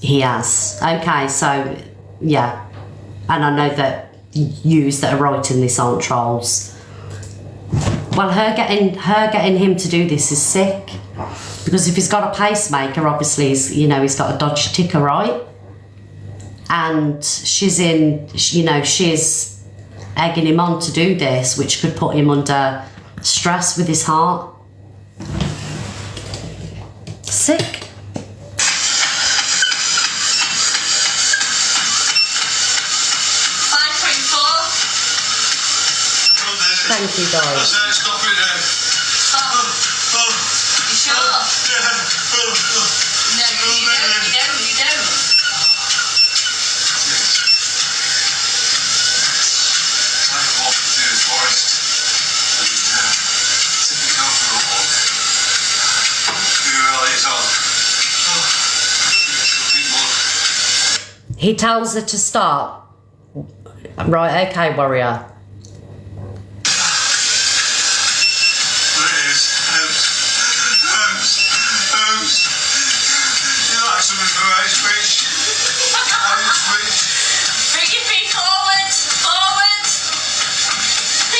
[SPEAKER 2] He has. Okay, so yeah. And I know that yous that are writing this aren't trolls. Well, her getting him to do this is sick. Because if he's got a pacemaker, obviously he's got a dodgy ticker, right? And she's egging him on to do this, which could put him under stress with his heart. Sick. Thank you, guys.
[SPEAKER 8] Stop it there.
[SPEAKER 6] Stop. You sure? No, you don't.
[SPEAKER 8] I walk through the forest and sitting down for a walk. Who is on?
[SPEAKER 2] He tells her to stop. Right, okay, warrior.
[SPEAKER 6] Bring your feet forward.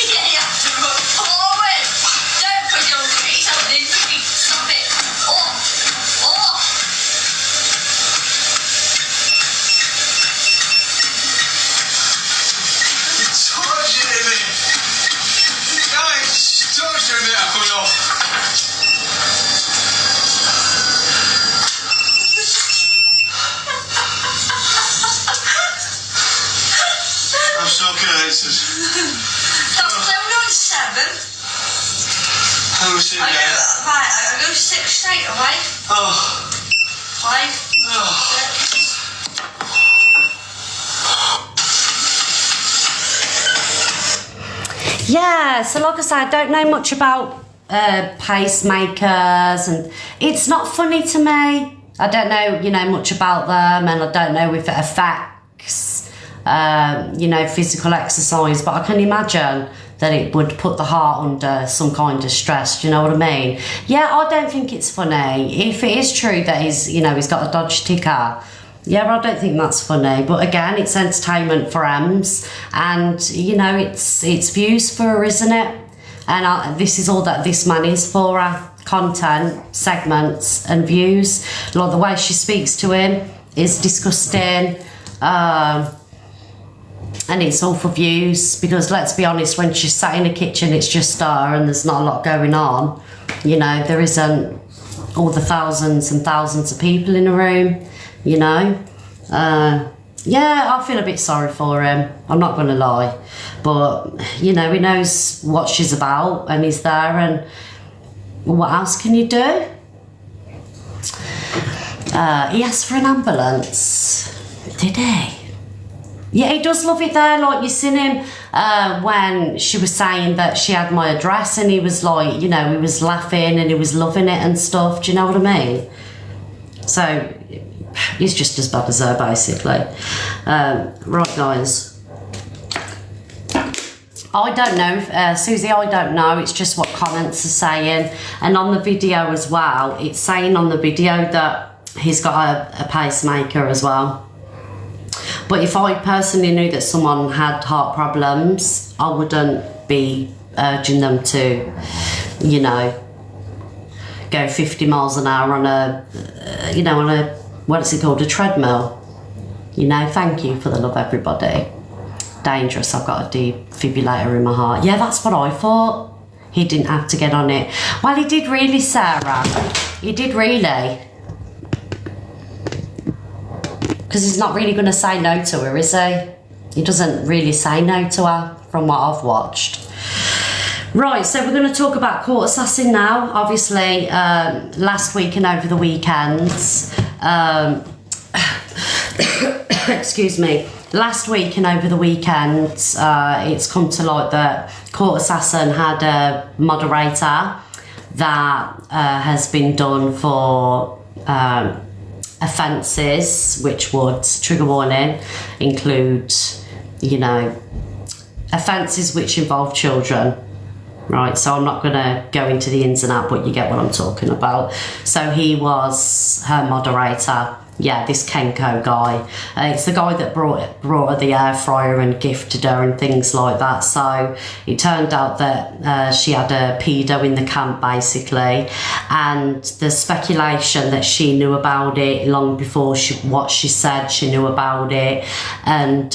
[SPEAKER 6] Yeah, you have to run forward. Don't, because you'll get yourself an injury. Stop it. Oh.
[SPEAKER 8] It's torture me. Guys, torture me. I'm coming off. I'm so connected.
[SPEAKER 6] That's only 7.
[SPEAKER 8] How was it there?
[SPEAKER 6] Right, I go 6 straight away.
[SPEAKER 8] Oh.
[SPEAKER 6] 5.
[SPEAKER 8] Oh.
[SPEAKER 6] 6.
[SPEAKER 2] Yeah, so like I said, I don't know much about pacemakers, and it's not funny to me. I don't know, much about them, and I don't know if it affects, physical exercise, but I can imagine that it would put the heart under some kind of stress. Do you know what I mean? Yeah, I don't think it's funny. If it is true that he's got a dodgy ticker, yeah, I don't think that's funny. But again, it's entertainment for Ems, and it's views for her, isn't it? And this is all that this man is for her: content, segments, and views. Like the way she speaks to him is disgusting, and it's all for views. Because let's be honest, when she's sat in the kitchen, it's just her, and there's not a lot going on. There isn't all the thousands and thousands of people in a room. Yeah, I feel a bit sorry for him. I'm not going to lie. But, he knows what she's about, and he's there, and what else can you do? He asked for an ambulance. Did he? Yeah, he does love it there. Like, you seen him when she was saying that she had my address, and he was like, he was laughing and he was loving it and stuff. Do you know what I mean? So he's just as bad as her, basically. Right, guys. I don't know, Susie, I don't know. It's just what comments are saying. And on the video as well, it's saying on the video that he's got a pacemaker as well. But if I personally knew that someone had heart problems, I wouldn't be urging them to, go 50 miles an hour on a, what is it called, a treadmill. Thank you for the love, everybody. Dangerous, I've got a defibrillator in my heart. Yeah, that's what I thought. He didn't have to get on it. Well, he did really, Sarah. He did really. Because he's not really going to say no to her, is he? He doesn't really say no to her, from what I've watched. Right, so we're going to talk about court assassin now. Obviously, last week and over the weekends, excuse me, last week and over the weekend, it's come to light that Court Assassin had a moderator that has been done for offences which would, trigger warning, include, you know, offences which involve children. Right, so I'm not going to go into the ins and outs, but you get what I'm talking about. So he was her moderator. Yeah, this Kenko guy. It's the guy that brought her the air fryer and gifted her and things like that. So it turned out that she had a pedo in the camp, basically. And there's speculation that she knew about it long before what she said she knew about it. And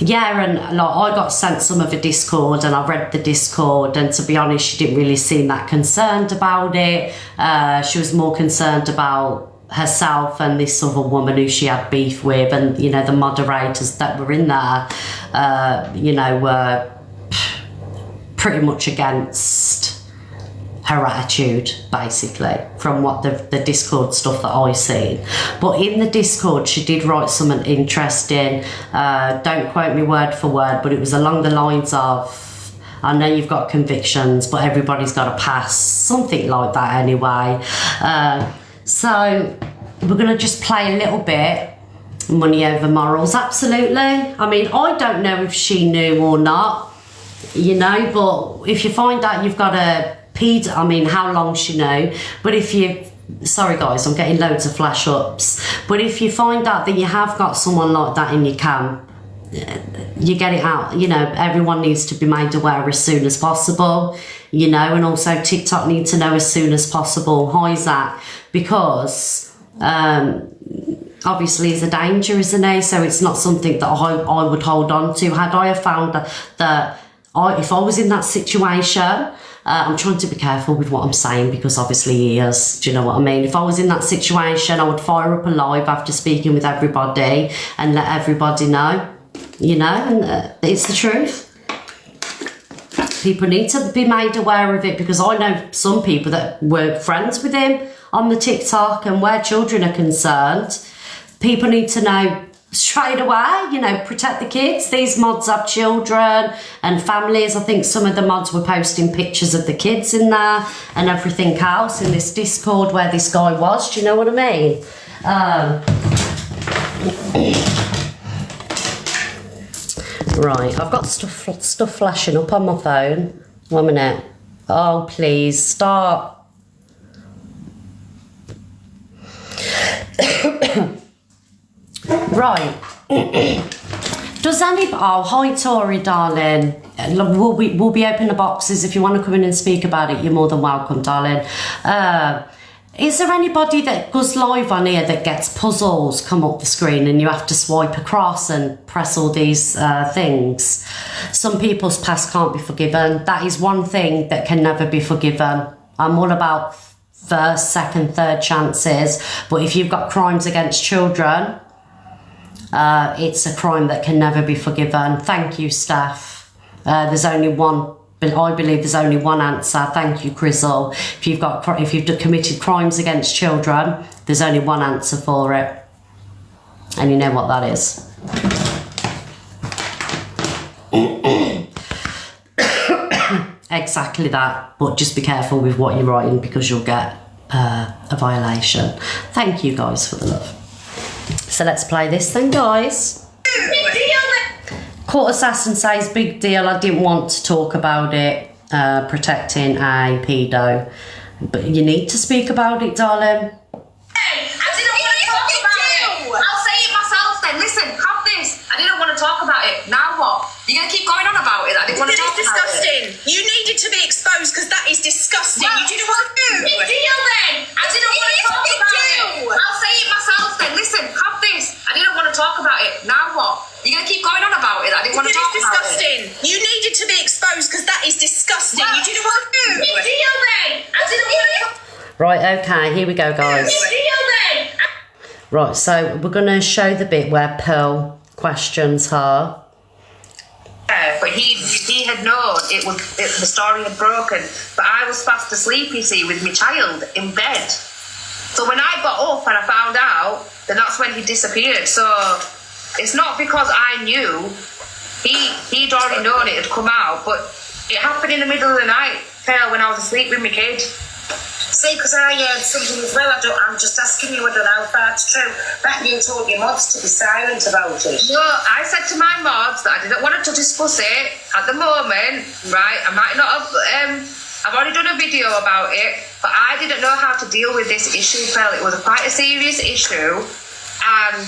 [SPEAKER 2] yeah, and like, I got sent some of a Discord and I read the Discord, and to be honest, she didn't really seem that concerned about it. She was more concerned about herself and this other woman who she had beef with, and, you know, the moderators that were in there, you know, were pretty much against her attitude, basically, from what the Discord stuff that I seen. But in the Discord, she did write something interesting. Don't quote me word for word, but it was along the lines of, I know you've got convictions, but everybody's got a pass, something like that anyway. So we're going to just play a little bit. Money over morals, absolutely. I mean, I don't know if she knew or not, you know, but if you find out you've got a pedo, I mean, how long she knew, but if you, sorry guys, I'm getting loads of flash ups, but if you find out that you have got someone like that in your camp, you get it out, you know, everyone needs to be made aware as soon as possible, you know, and also TikTok need to know as soon as possible, why is that? Because obviously he's a danger, isn't he? So it's not something that I would hold on to. Had I have found that if I was in that situation, I'm trying to be careful with what I'm saying because obviously he is, do you know what I mean? If I was in that situation, I would fire up a live after speaking with everybody and let everybody know, you know, and it's the truth. People need to be made aware of it, because I know some people that were friends with him on the TikTok, and where children are concerned, people need to know straight away, you know, protect the kids. These mods have children and families. I think some of the mods were posting pictures of the kids in there and everything else in this Discord where this guy was. Do you know what I mean? Right, I've got stuff flashing up on my phone. 1 minute. Oh, please, stop. Right. Does any... Oh, hi, Tori, darling. We'll be opening the boxes. If you want to come in and speak about it, you're more than welcome, darling. Is there anybody that goes live on here that gets puzzles come up the screen and you have to swipe across and press all these things? Some people's past can't be forgiven. That is one thing that can never be forgiven. I'm all about first, second, third chances. But if you've got crimes against children, it's a crime that can never be forgiven. Thank you, Steph. There's only one. I believe there's only one answer. Thank you, Grizzle. If you've committed crimes against children, there's only one answer for it, and you know what that is. Exactly that. But just be careful with what you're writing, because you'll get a violation. Thank you guys for the love. So let's play this then, guys. Court Assassin says, big deal, I didn't want to talk about it, protecting a pedo. But you need to speak about it, darling.
[SPEAKER 6] Hey, I didn't want to talk about it. I'll say it myself then. Listen, have this. I didn't want to talk about it. Now what? You're going to keep going on about it? I didn't want to talk about it.
[SPEAKER 9] Disgusting. You needed to be exposed because that is disgusting.
[SPEAKER 6] Well,
[SPEAKER 9] you didn't want to do.
[SPEAKER 6] Big deal then. I didn't want to talk about it. I'll say it myself then. Listen, have this. I didn't want to talk about it. Now what? You're going to keep going on about it? I didn't want to talk about it.
[SPEAKER 9] Disgusting. You needed to be exposed because that is disgusting.
[SPEAKER 6] Well,
[SPEAKER 9] you didn't want to do.
[SPEAKER 6] Big deal then. I didn't want to talk.
[SPEAKER 2] Right, okay, here we go, guys.
[SPEAKER 6] Big deal then.
[SPEAKER 2] Right, so we're going to show the bit where Pearl questions her.
[SPEAKER 6] But he had known the story had broken. But I was fast asleep, you see, with my child in bed. So when I got up and I found out, then that's when he disappeared. So it's not because I knew. He'd already known it had come out, but it happened in the middle of the night, when I was asleep with my kid.
[SPEAKER 9] See, because I heard something as well. I'm just asking you, I don't know how far it's true. That you told your mods to be silent about it.
[SPEAKER 6] No, I said to my mods that I didn't want to discuss it at the moment, right? I might not have, I've already done a video about it, but I didn't know how to deal with this issue, Pearl. It was quite a serious issue, and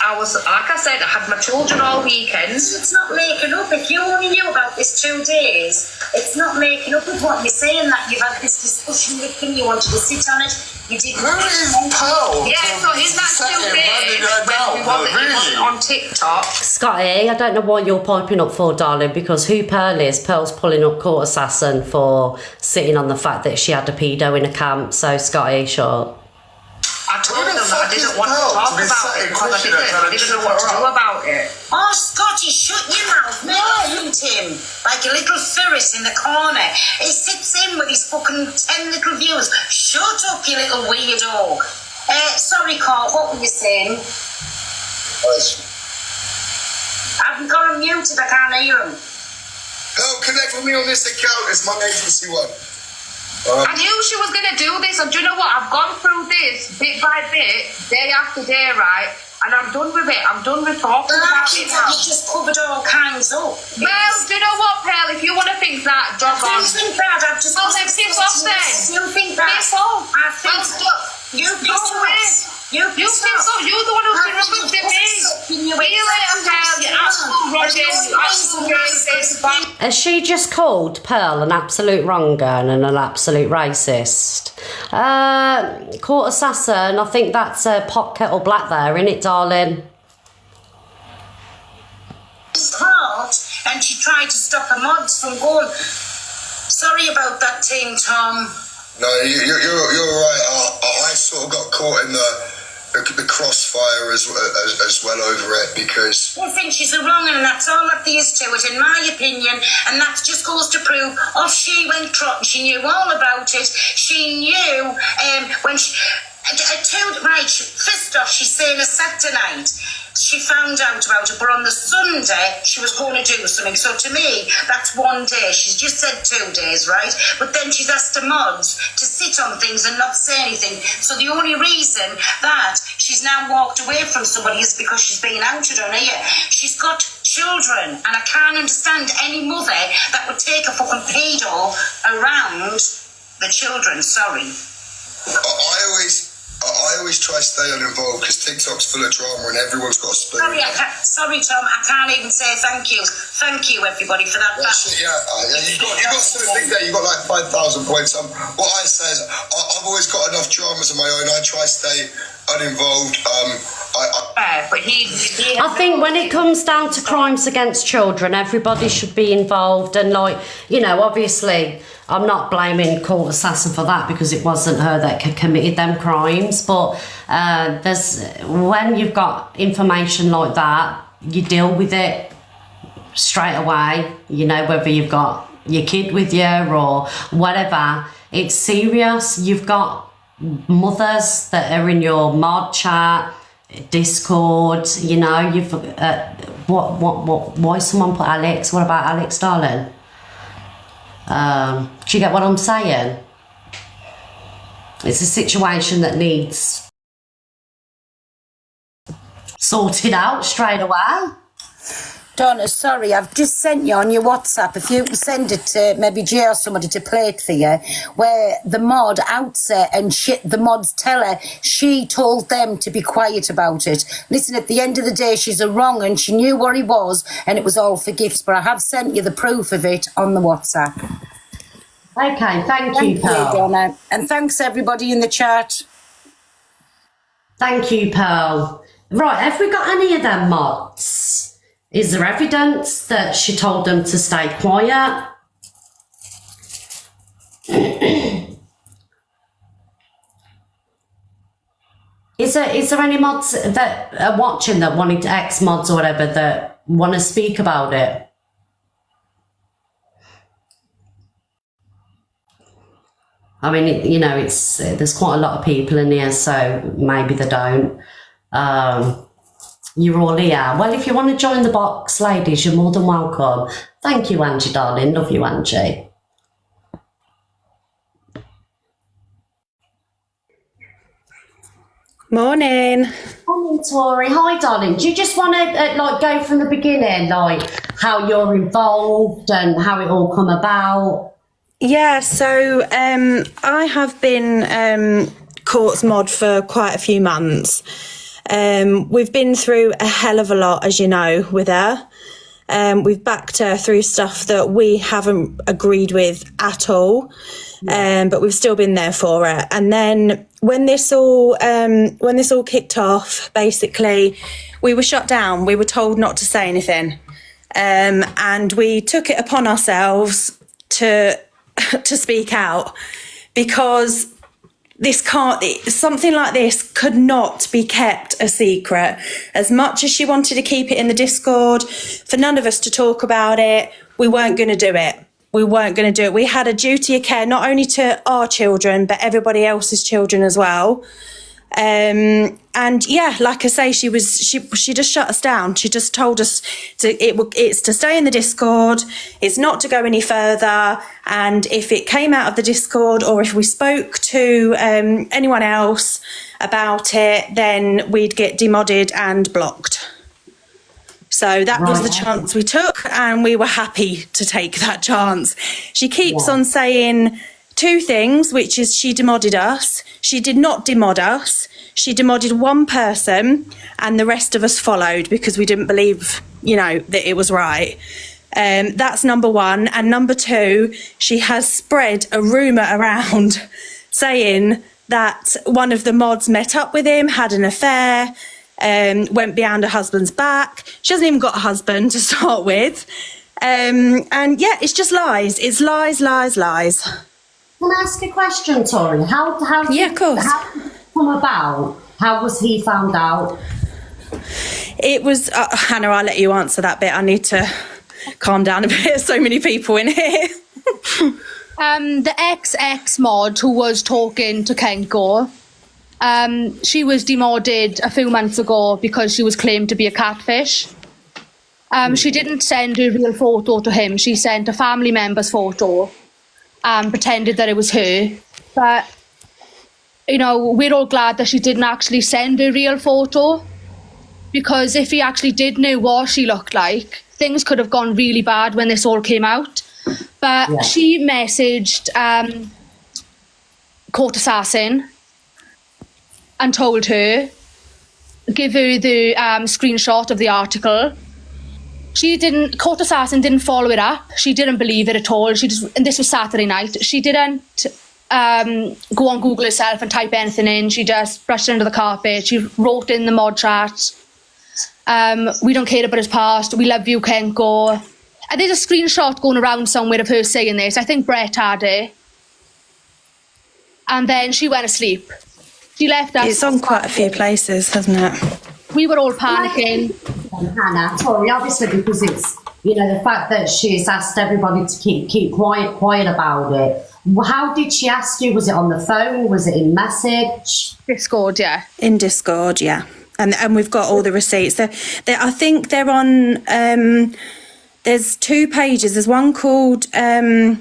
[SPEAKER 6] I was, like I said, I had my children all weekends.
[SPEAKER 9] It's not making up. If you only knew about this 2 days, it's not making up with what you're saying, that you've had this discussion with him, you wanted to sit on it, you didn't.
[SPEAKER 8] Who is Pearl?
[SPEAKER 6] Yeah, so in that 2 days, when he wasn't on TikTok.
[SPEAKER 2] Scotty, I don't know what you're piping up for, darling, because who Pearl is, Pearl's pulling up court assassin for sitting on the fact that she had a pedo in a camp. So, Scotty, sure.
[SPEAKER 6] I told them that I didn't want to talk about it because I didn't know what to do about it.
[SPEAKER 9] Oh, Scotty, shut your mouth. Mute him like a little ferret in the corner. He sits in with his fucking 10 little viewers. Shut up, you little weirdo. Sorry, Carl, what were you saying? I haven't got him muted, I can't hear him.
[SPEAKER 8] Pearl, connect with me on this account. It's my agency one.
[SPEAKER 6] I knew she was going to do this, and do you know what? I've gone through this bit by bit, day after day, right? And I'm done with it. I'm done with talking about it now.
[SPEAKER 9] You just covered all kinds up.
[SPEAKER 6] Well, do you know what, Pearl? If you want to think that, jog on.
[SPEAKER 9] You think bad, I've just...
[SPEAKER 6] Well, then piss off then.
[SPEAKER 9] You think bad.
[SPEAKER 6] Piss off.
[SPEAKER 9] I think... You piss off. You piss off.
[SPEAKER 6] You're the one who's been requesting me. See you later, Pearl. You absolute rodent. You absolute racist.
[SPEAKER 2] Has she just called Pearl an absolute wronger and an absolute racist? Court assassin, I think that's a pot kettle black there, isn't it, darling?
[SPEAKER 9] Heart, and she tried to stop her mods from going. Sorry about that thing, Tom.
[SPEAKER 8] No, you're right. I sort of got caught in the crossfire as well over it because
[SPEAKER 9] I think she's a wrong, and that's all that there is to it, in my opinion. And that just goes to prove, off she went trotting. She knew all about it. She knew when she. First off, she's saying a Saturday night she found out about it, but on the Sunday she was going to do something. So to me, that's 1 day. She's just said 2 days, right? But then she's asked the mods to sit on things and not say anything. So the only reason that she's now walked away from somebody is because she's been outed on here. She's got children, and I can't understand any mother that would take a fucking pedo around the children. Sorry.
[SPEAKER 8] I always try to stay uninvolved because TikTok's full of drama and everyone's got a spoon.
[SPEAKER 9] Sorry, Tom, I can't even say thank you. Thank you, everybody, for that.
[SPEAKER 8] You got something there. You got like 5,000 points. What I say is, I've always got enough dramas of my own. I try to stay uninvolved.
[SPEAKER 2] I think when it comes down to crimes against children, everybody should be involved, and obviously I'm not blaming Court Assassin for that because it wasn't her that committed them crimes, but when you've got information like that, you deal with it straight away, whether you've got your kid with you or whatever. It's serious. You've got mothers that are in your mod chat, Discord, you've why someone put Alex? What about Alex, darling? Do you get what I'm saying? It's a situation that needs sorted out straight away.
[SPEAKER 9] Donna, sorry, I've just sent you on your WhatsApp. If you can send it to maybe Jay or somebody to play it for you, where the mod outs her and the mods tell her she told them to be quiet about it. Listen, at the end of the day, she's a wrong, and she knew what he was, and it was all for gifts. But I have sent you the proof of it on the WhatsApp.
[SPEAKER 2] Okay, thank you, Pearl.
[SPEAKER 9] Donna. And thanks everybody in the chat.
[SPEAKER 2] Thank you, Pearl. Right, have we got any of them mods? Is there evidence that she told them to stay quiet? Is there any mods that are watching that wanted ex-mods or whatever that want to speak about it? I mean, it's there's quite a lot of people in here, so maybe they don't. You're all here. Well, if you want to join the box, ladies, you're more than welcome. Thank you, Angie, darling. Love you, Angie.
[SPEAKER 1] Morning.
[SPEAKER 2] Morning, Tori. Hi, darling. Do you just want to go from the beginning, like how you're involved and how it all come about?
[SPEAKER 10] Yeah, so I have been Courts Mod for quite a few months. We've been through a hell of a lot, as you know, with her. We've backed her through stuff that we haven't agreed with at all, but we've still been there for her. And then when this all kicked off, basically, we were shut down. We were told not to say anything, and we took it upon ourselves to speak out, because something like this could not be kept a secret. As much as she wanted to keep it in the Discord, for none of us to talk about it, we weren't going to do it. We had a duty of care, not only to our children, but everybody else's children as well. And yeah, like I say, she just shut us down. She just told us it's to stay in the Discord. It's not to go any further. And if it came out of the Discord, or if we spoke to anyone else about it, then we'd get demodded and blocked. So that was the chance we took, and we were happy to take that chance. She keeps on saying two things, which is she demodded us. She did not demod us. She demodded one person, and the rest of us followed because we didn't believe, that it was right. That's number one. And number two, she has spread a rumour around saying that one of the mods met up with him, had an affair, went behind her husband's back. She hasn't even got a husband to start with. And yeah, it's just lies. It's lies, lies, lies.
[SPEAKER 2] Can I ask a question, Tori? How
[SPEAKER 10] yeah, of course.
[SPEAKER 2] How did it come about? How was he found out?
[SPEAKER 10] It was, Hannah, I'll let you answer that bit. I need to calm down a bit. So many people in here.
[SPEAKER 11] The ex mod who was talking to Kenko, she was demodded a few months ago because she was claimed to be a catfish. She didn't send a real photo to him. She sent a family member's photo. Pretended that it was her, but we're all glad that she didn't actually send a real photo, because if he actually did know what she looked like, things could have gone really bad when this all came out. But she messaged Court Assassin and told her, give her the screenshot of the article. Court Assassin didn't follow it up. She didn't believe it at all. And this was Saturday night. She didn't go on Google herself and type anything in. She just brushed it under the carpet. She wrote in the mod chat, we don't care about his past. We love you, Kenko. And there's a screenshot going around somewhere of her saying this. I think Brett had it. And then she went asleep. She left us.
[SPEAKER 10] It's on quite a few places, hasn't it?
[SPEAKER 11] We were all panicking.
[SPEAKER 2] Hannah, Tori, obviously, because it's, the fact that she's asked everybody to keep quiet about it. How did she ask you? Was it on the phone? Was it in message?
[SPEAKER 11] Discord, yeah.
[SPEAKER 10] In Discord, yeah. And we've got all the receipts. I think they're on, there's two pages. There's one called, The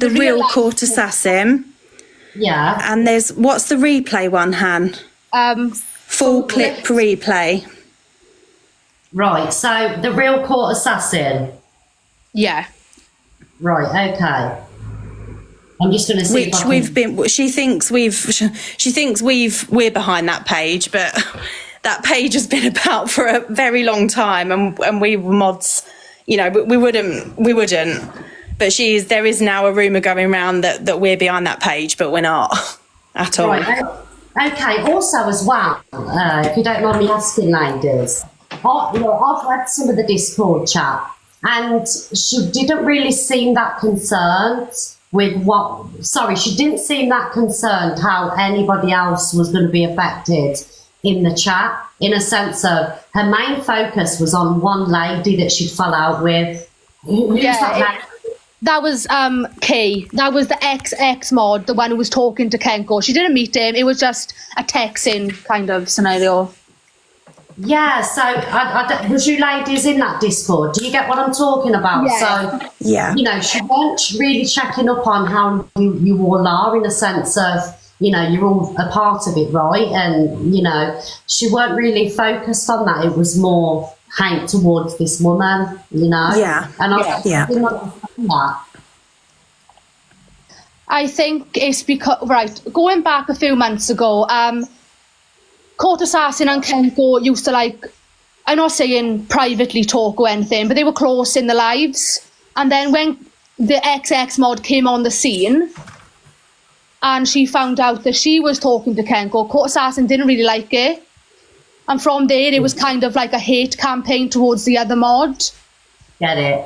[SPEAKER 10] Real Court Assassin.
[SPEAKER 2] Yeah.
[SPEAKER 10] And what's the replay one, Han? Full clip replay.
[SPEAKER 2] Right, so The Real Court Assassin.
[SPEAKER 11] Yeah.
[SPEAKER 2] Right, okay. I'm just going to see.
[SPEAKER 10] Which we've been. She thinks we're behind that page, but that page has been about for a very long time, and we mods, we wouldn't. But there is now a rumour going around that we're behind that page, but we're not at all.
[SPEAKER 2] Right, okay. Also, as well, if you don't mind me asking, ladies, I've read some of the Discord chat, and she didn't really seem that concerned with she didn't seem that concerned how anybody else was going to be affected in the chat, in a sense of her main focus was on one lady that she'd fell out with.
[SPEAKER 11] That was Kay. That was the ex mod, the one who was talking to Kenko. She didn't meet him. It was just a texting kind of scenario.
[SPEAKER 2] Yeah, so was you ladies in that Discord? Do you get what I'm talking about?
[SPEAKER 11] Yeah.
[SPEAKER 2] So,
[SPEAKER 10] Yeah.
[SPEAKER 2] you know, she weren't really checking up on how you all are, in a sense of, you know, you're all a part of it, right? And, you know, she weren't really focused on that. It was more hate towards this woman, you know?
[SPEAKER 10] Yeah.
[SPEAKER 2] And I didn't understand that.
[SPEAKER 11] I think it's because, right, going back a few months ago, Court Assassin and Kenko used to, like, I'm not saying privately talk or anything, but they were close in their lives. And then when the XX mod came on the scene and she found out that she was talking to Kenko, Court Assassin didn't really like it. And from there, it was kind of like a hate campaign towards the other mod.
[SPEAKER 2] Get it?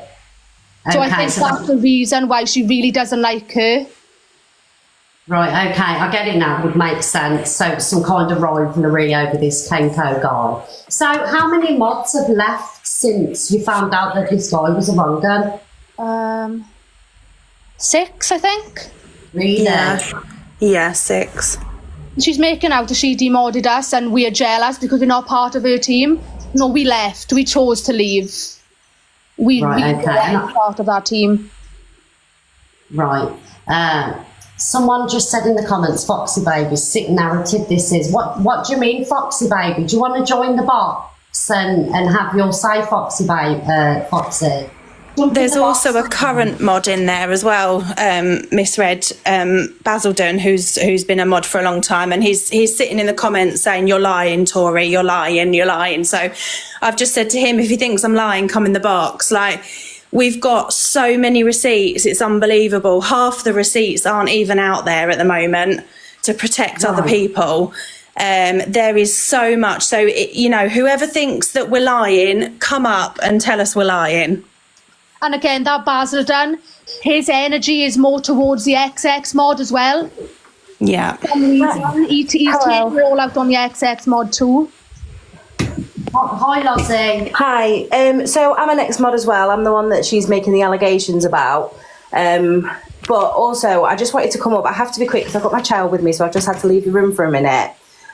[SPEAKER 11] So I think that's the reason why she really doesn't like her.
[SPEAKER 2] Right, okay, I get it now, would make sense. So some kind of rivalry over this Kenko guy. So how many mods have left since you found out that this guy was a wrong gun?
[SPEAKER 11] 6, I think.
[SPEAKER 2] Really?
[SPEAKER 10] Yeah, 6.
[SPEAKER 11] She's making out that she demodded us and we are jealous because we're not part of her team. No, we left. We chose to leave. We were not part of that team.
[SPEAKER 2] Right. Someone just said in the comments, Foxy Baby, sick narrative this is. What do you mean, Foxy Baby? Do you want to join the box and have your say, Foxy Baby, Foxy?
[SPEAKER 10] There's also a current mod in there as well, misread, Basildon, who's been a mod for a long time, and he's sitting in the comments saying, "You're lying, Tori, you're lying, you're lying." So I've just said to him, if he thinks I'm lying, come in the box. Like, we've got so many receipts, it's unbelievable. Half the receipts aren't even out there at the moment to protect other people. There is so much. So, you know, whoever thinks that we're lying, come up and tell us we're lying.
[SPEAKER 11] And again, that Basildon, his energy is more towards the XX mod as well.
[SPEAKER 10] Yeah.
[SPEAKER 11] For some reason, he's taking it all out on the XX mod too.
[SPEAKER 2] Hi, Lottie.
[SPEAKER 12] Hi. So I'm an ex-mod as well. I'm the one that she's making the allegations about. But also, I just wanted to come up. I have to be quick because I've got my child with me, so I've just had to leave the room for a minute.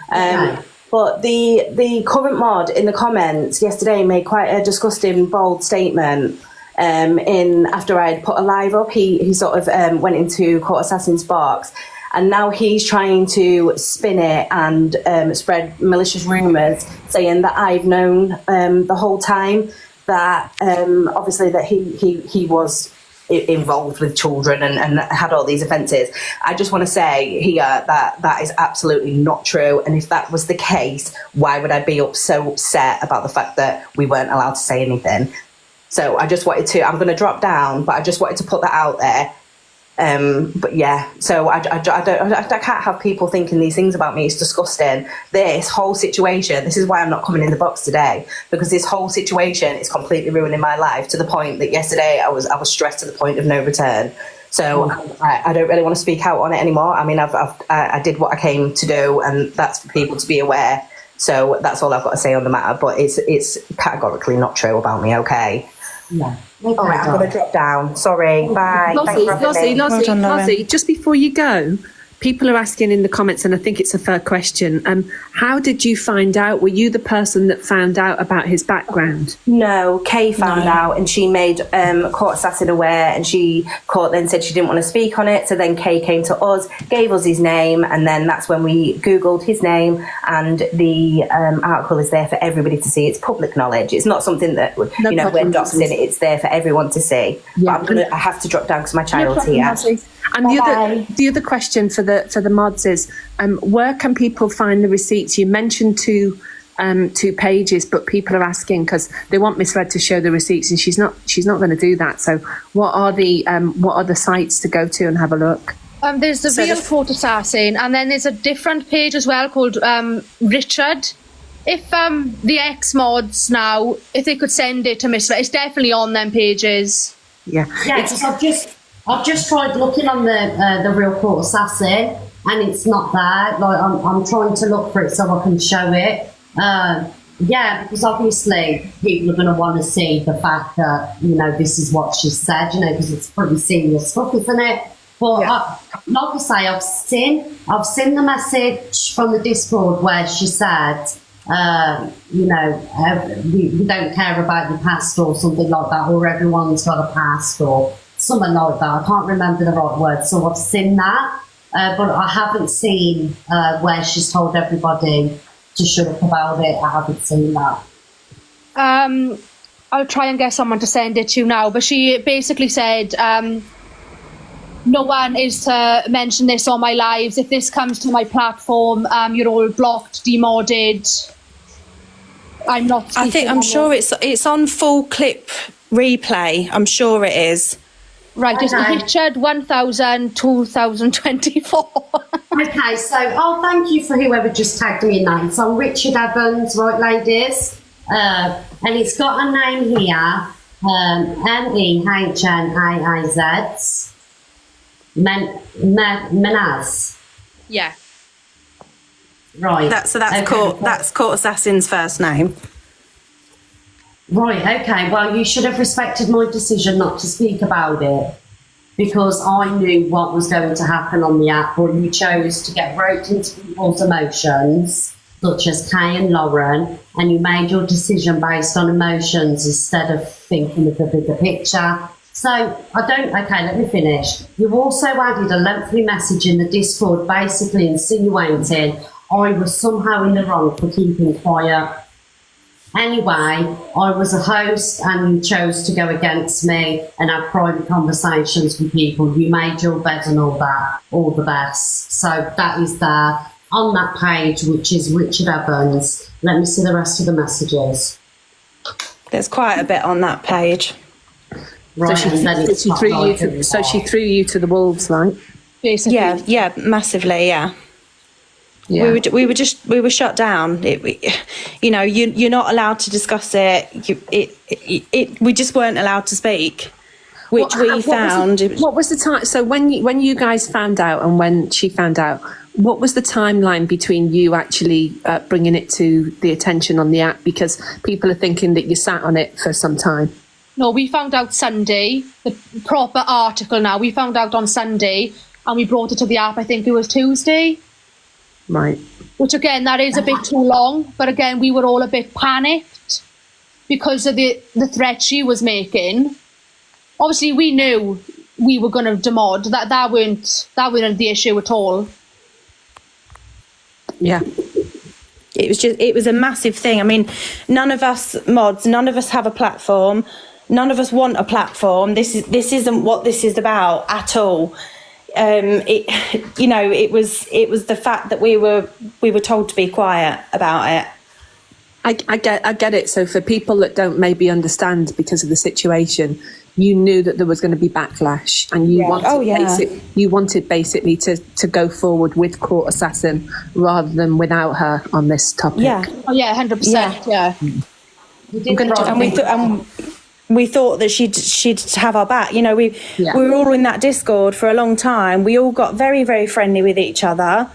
[SPEAKER 12] But the current mod in the comments yesterday made quite a disgusting, bold statement. After I'd put a live up, he sort of went into Court Assassin's box, and now he's trying to spin it and spread malicious rumours, saying that I've known the whole time that obviously that he was involved with children and had all these offences. I just want to say here that is absolutely not true, and if that was the case, why would I be so upset about the fact that we weren't allowed to say anything? So I just wanted to, I'm going to drop down, but I just wanted to put that out there. But yeah, so I can't have people thinking these things about me. It's disgusting. This whole situation, this is why I'm not coming in the box today, because this whole situation is completely ruining my life to the point that yesterday I was stressed to the point of no return. So I don't really want to speak out on it anymore. I mean, I did what I came to do, and that's for people to be aware. So that's all I've got to say on the matter, but it's categorically not true about me, okay?
[SPEAKER 2] Yeah.
[SPEAKER 12] All right, I'm going to drop down. Sorry, bye.
[SPEAKER 13] Lozzie, just before you go, people are asking in the comments, and I think it's a fair question, how did you find out? Were you the person that found out about his background?
[SPEAKER 12] No, Kay found out, and she made Court Assassin aware, and Court then said she didn't want to speak on it, so then Kay came to us, gave us his name, and then that's when we Googled his name, and the article is there for everybody to see. It's public knowledge. It's not something that, we're doxing it. It's there for everyone to see. Yeah. But I have to drop down because my child's here.
[SPEAKER 13] And the other question for the mods is, where can people find the receipts? You mentioned two pages, but people are asking because they want Miss Red to show the receipts, and she's not going to do that. So what are the sites to go to and have a look?
[SPEAKER 11] There's the real Court Assassin, and then there's a different page as well called Richard. If the ex mods now, if they could send it to Miss Red, it's definitely on them pages.
[SPEAKER 2] Yeah, because I've just tried looking on the real Court Assassin, and it's not there. Like I'm trying to look for it so I can show it. Yeah, because obviously people are going to want to see the fact that, you know, this is what she said, you know, because it's pretty serious stuff, isn't it? But like I say, I've seen the message from the Discord where she said, you know, we don't care about your past or something like that, or everyone's got a past or something like that. I can't remember the right word, so I've seen that, but I haven't seen where she's told everybody to shut up about it. I haven't seen that.
[SPEAKER 11] I'll try and get someone to send it to you now, but she basically said, no one is to mention this on my lives. If this comes to my platform, you're all blocked, demodded. I'm not.
[SPEAKER 10] I'm sure it's on full clip replay. I'm sure it is.
[SPEAKER 11] Right, it's Richard 1000 2024.
[SPEAKER 2] Okay, so thank you for whoever just tagged me in that. It's on Richard Evans, right, ladies? And it's got a name here, Mehnaiz. Menaz.
[SPEAKER 11] Yeah.
[SPEAKER 2] Right.
[SPEAKER 10] That's Court Assassin's first name.
[SPEAKER 2] Right, okay. Well, you should have respected my decision not to speak about it because I knew what was going to happen on the app, but you chose to get roped into people's emotions, such as Kay and Lauren, and you made your decision based on emotions instead of thinking of the bigger picture. So, okay, let me finish. You also added a lengthy message in the Discord basically insinuating I was somehow in the wrong for keeping quiet. Anyway, I was a host and you chose to go against me and have private conversations with people. You made your bed and all that, all the best. So that is there on that page, which is Richard Evans. Let me see the rest of the messages.
[SPEAKER 10] There's quite a bit on that page.
[SPEAKER 2] Right,
[SPEAKER 13] so she threw you to the wolves, right?
[SPEAKER 11] Basically.
[SPEAKER 10] Yeah, massively, yeah.
[SPEAKER 13] Yeah.
[SPEAKER 10] We were shut down. You know, you're not allowed to discuss it. We just weren't allowed to speak, which we found.
[SPEAKER 13] What was the time? So when you guys found out and when she found out, what was the timeline between you actually bringing it to the attention on the app? Because people are thinking that you sat on it for some time.
[SPEAKER 11] No, we found out Sunday, the proper article now. We found out on Sunday and we brought it to the app, I think it was Tuesday.
[SPEAKER 13] Right.
[SPEAKER 11] Which again, that is a bit too long. But again, we were all a bit panicked because of the threat she was making. Obviously, we knew we were going to demod. That weren't the issue at all.
[SPEAKER 13] Yeah.
[SPEAKER 10] It was a massive thing. I mean, none of us mods, none of us have a platform. None of us want a platform. This isn't what this is about at all. It was the fact that we were told to be quiet about it.
[SPEAKER 13] I get it. So for people that don't maybe understand because of the situation, you knew that there was going to be backlash, and you wanted basically to go forward with Court Assassin rather than without her on this topic.
[SPEAKER 10] Yeah.
[SPEAKER 11] Oh yeah, 100%. Yeah.
[SPEAKER 10] We thought that she'd have our back. You know, we were all in that Discord for a long time. We all got very, very friendly with each other.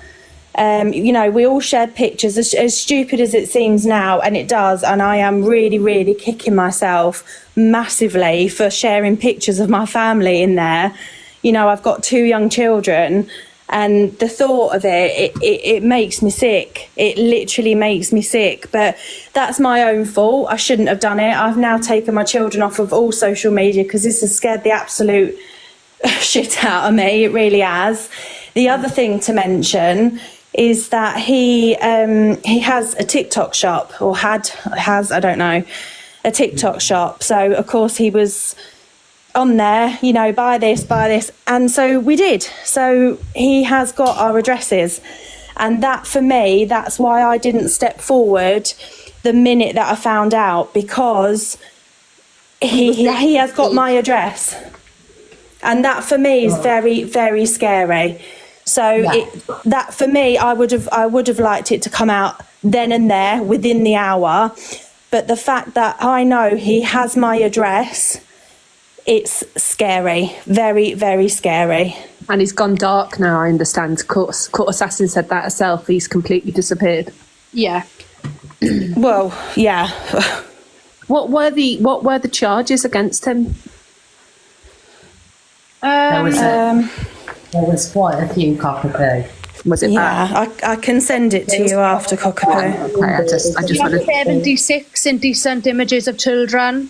[SPEAKER 10] You know, we all shared pictures, as stupid as it seems now, and it does. And I am really, really kicking myself massively for sharing pictures of my family in there. You know, I've got 2 young children, and the thought of it makes me sick. It literally makes me sick. But that's my own fault. I shouldn't have done it. I've now taken my children off of all social media because this has scared the absolute shit out of me. It really has. The other thing to mention is that he has a TikTok shop, or has, I don't know, a TikTok shop. So, of course, he was on there, you know, buy this, and so we did. So he has got our addresses, and that, for me, that's why I didn't step forward the minute that I found out, because he has got my address, and that for me is very, very scary. So that for me, I would have liked it to come out then and there within the hour, but the fact that I know he has my address, it's scary, very, very scary.
[SPEAKER 13] And he's gone dark now, I understand. Court Assassin said that herself. He's completely disappeared.
[SPEAKER 11] Yeah.
[SPEAKER 10] Well, yeah.
[SPEAKER 13] What were the charges against him?
[SPEAKER 2] There was quite a few, Cockapoo.
[SPEAKER 13] Was it bad?
[SPEAKER 10] Yeah, I can send it to you after, Cockapoo.
[SPEAKER 13] Okay, I just wanted
[SPEAKER 11] 76 indecent images of children,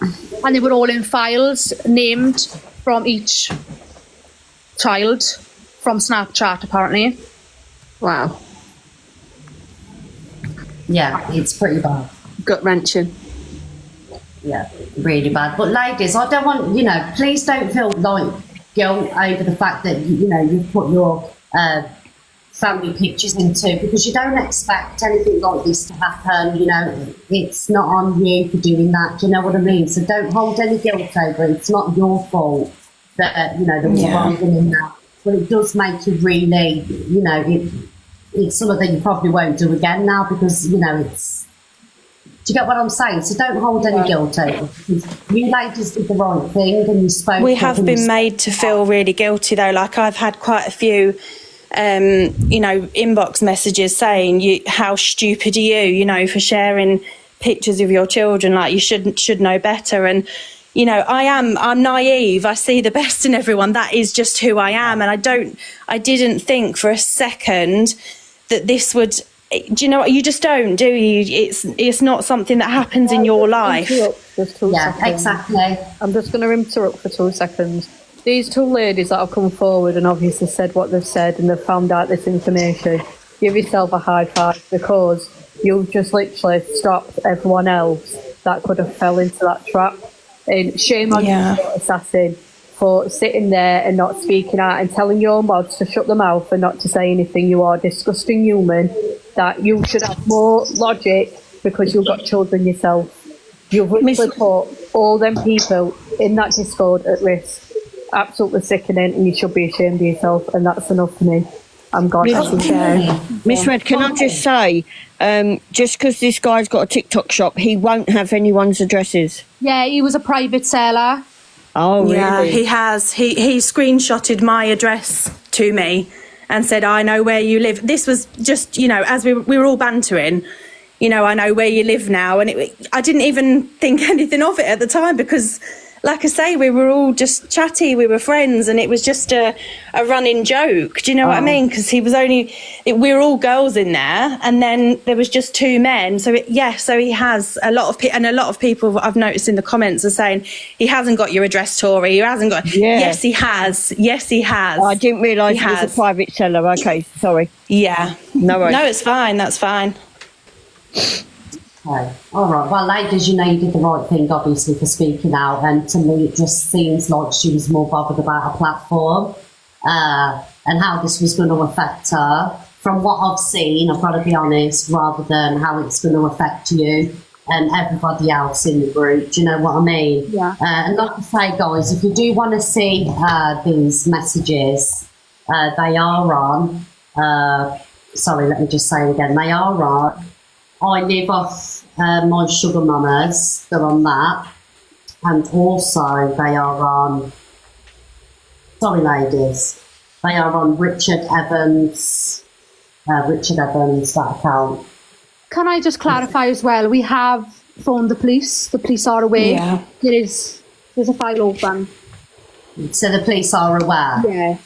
[SPEAKER 11] and they were all in files named from each child from Snapchat, apparently.
[SPEAKER 13] Wow.
[SPEAKER 2] Yeah, it's pretty bad.
[SPEAKER 13] Gut wrenching.
[SPEAKER 2] Yeah, really bad. But ladies, I don't want, please don't feel like guilt over the fact that, you've put your family pictures into, because you don't expect anything like this to happen. It's not on you for doing that. Do you know what I mean? So don't hold any guilt over it. It's not your fault that, there was wronging in that. But it does make you really, it's something that you probably won't do again now, because, it's... Do you get what I'm saying? So don't hold any guilt over it. You ladies did the right thing, and you spoke.
[SPEAKER 10] We have been made to feel really guilty, though. Like, I've had quite a few, inbox messages saying, how stupid are you, for sharing pictures of your children. Like, you should know better. And, I'm naive. I see the best in everyone. That is just who I am. And I didn't think for a second that this would... Do you know what? You just don't, do you? It's not something that happens in your life.
[SPEAKER 14] Just 2 seconds.
[SPEAKER 2] Exactly.
[SPEAKER 14] I'm just going to interrupt for 2 seconds. These two ladies that have come forward and obviously said what they've said, and they've found out this information, give yourself a high five, because you've just literally stopped everyone else that could have fell into that trap. And shame on you, assassin, for sitting there and not speaking out and telling your mods to shut their mouth and not to say anything. You are a disgusting human. That you should have more logic, because you've got children yourself. You've literally put all them people in that Discord at risk. Absolutely sickening, and you should be ashamed of yourself, and that's enough for me. I'm gone.
[SPEAKER 15] Miss Red, can I just say, just because this guy's got a TikTok shop, he won't have anyone's addresses.
[SPEAKER 11] Yeah, he was a private seller.
[SPEAKER 15] Oh, really?
[SPEAKER 10] Yeah, he has. He screenshotted my address to me and said, I know where you live. This was just, as we were all bantering, I know where you live now. And I didn't even think anything of it at the time, because, like I say, we were all just chatty. We were friends, and it was just a running joke. Do you know what I mean? Because he was we were all girls in there, and then there was just 2 men. So so he has a lot of and a lot of people I've noticed in the comments are saying he hasn't got your address, Tori. He hasn't got. Yeah. Yes, he has. Yes, he has.
[SPEAKER 15] I didn't realise he was a private seller. Okay, sorry.
[SPEAKER 10] Yeah.
[SPEAKER 15] No worries.
[SPEAKER 10] No, it's fine. That's fine.
[SPEAKER 2] Okay. All right. Well, ladies, you did the right thing, obviously, for speaking out. And to me, it just seems like she was more bothered about a platform and how this was going to affect her. From what I've seen, I've got to be honest, rather than how it's going to affect you and everybody else in the group. Do you know what I mean?
[SPEAKER 11] Yeah.
[SPEAKER 2] And like I say, guys, if you do want to see these messages, they are on. Sorry, let me just say it again. They are on. I live off my sugar mamas. They're on that. And also they are on... Sorry, ladies. They are on Richard Evans, that account.
[SPEAKER 11] Can I just clarify as well? We have phoned the police. The police are aware.
[SPEAKER 10] Yeah.
[SPEAKER 11] There's a file open.
[SPEAKER 2] So the police are aware?
[SPEAKER 11] Yeah.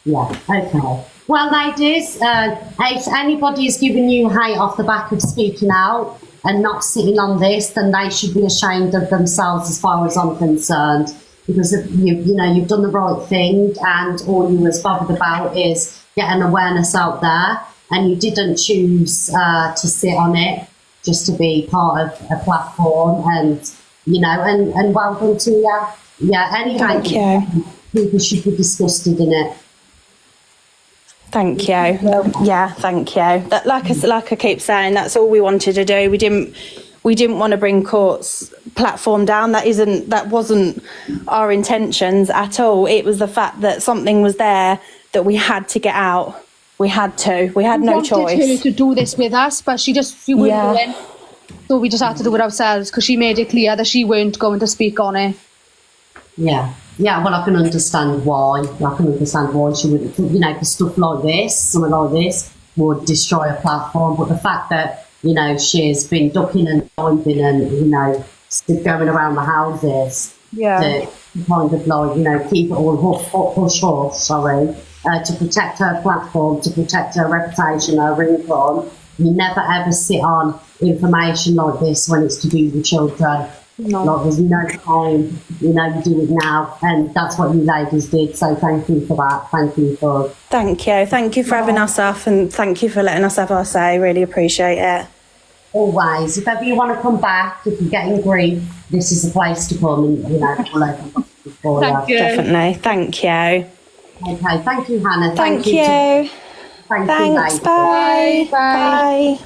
[SPEAKER 2] Yeah, okay. Well, ladies, if anybody is giving you hate off the back of speaking out and not sitting on this, then they should be ashamed of themselves, as far as I'm concerned, because you've done the right thing, and all you was bothered about is getting awareness out there, and you didn't choose to sit on it just to be part of a platform, and and welcome to you. Yeah, any hate, people should be disgusted in it.
[SPEAKER 10] Thank you. Yeah, thank you. That, like I keep saying, that's all we wanted to do. We didn't want to bring court's platform down. That wasn't our intentions at all. It was the fact that something was there that we had to get out. We had to. We had no choice.
[SPEAKER 11] We wanted her to do this with us, but she wouldn't do it. So we just had to do it ourselves, because she made it clear that she weren't going to speak on it.
[SPEAKER 2] Yeah. Yeah, well, I can understand why. She would, because stuff like this, something like this, would destroy a platform. But the fact that you know, she's been ducking and diving and, you know, going around the houses to kind of like, you know, keep it all hush, to protect her platform, to protect her reputation, her income. You never ever sit on information like this when it's to do with children.
[SPEAKER 11] No.
[SPEAKER 2] Like, there's no time, you know, you do it now, and that's what you ladies did, so thank you for that. Thank you for
[SPEAKER 10] having us off, and thank you for letting us have our say. Really appreciate it.
[SPEAKER 2] Always. If ever you want to come back, if you're getting grief, this is the place to come, and, you know, we'll open for
[SPEAKER 11] Thank you.
[SPEAKER 10] Definitely. Thank you.
[SPEAKER 2] Okay, thank you, Hannah.
[SPEAKER 10] Thank you.
[SPEAKER 2] Thanks,
[SPEAKER 10] Thanks. Bye. Bye.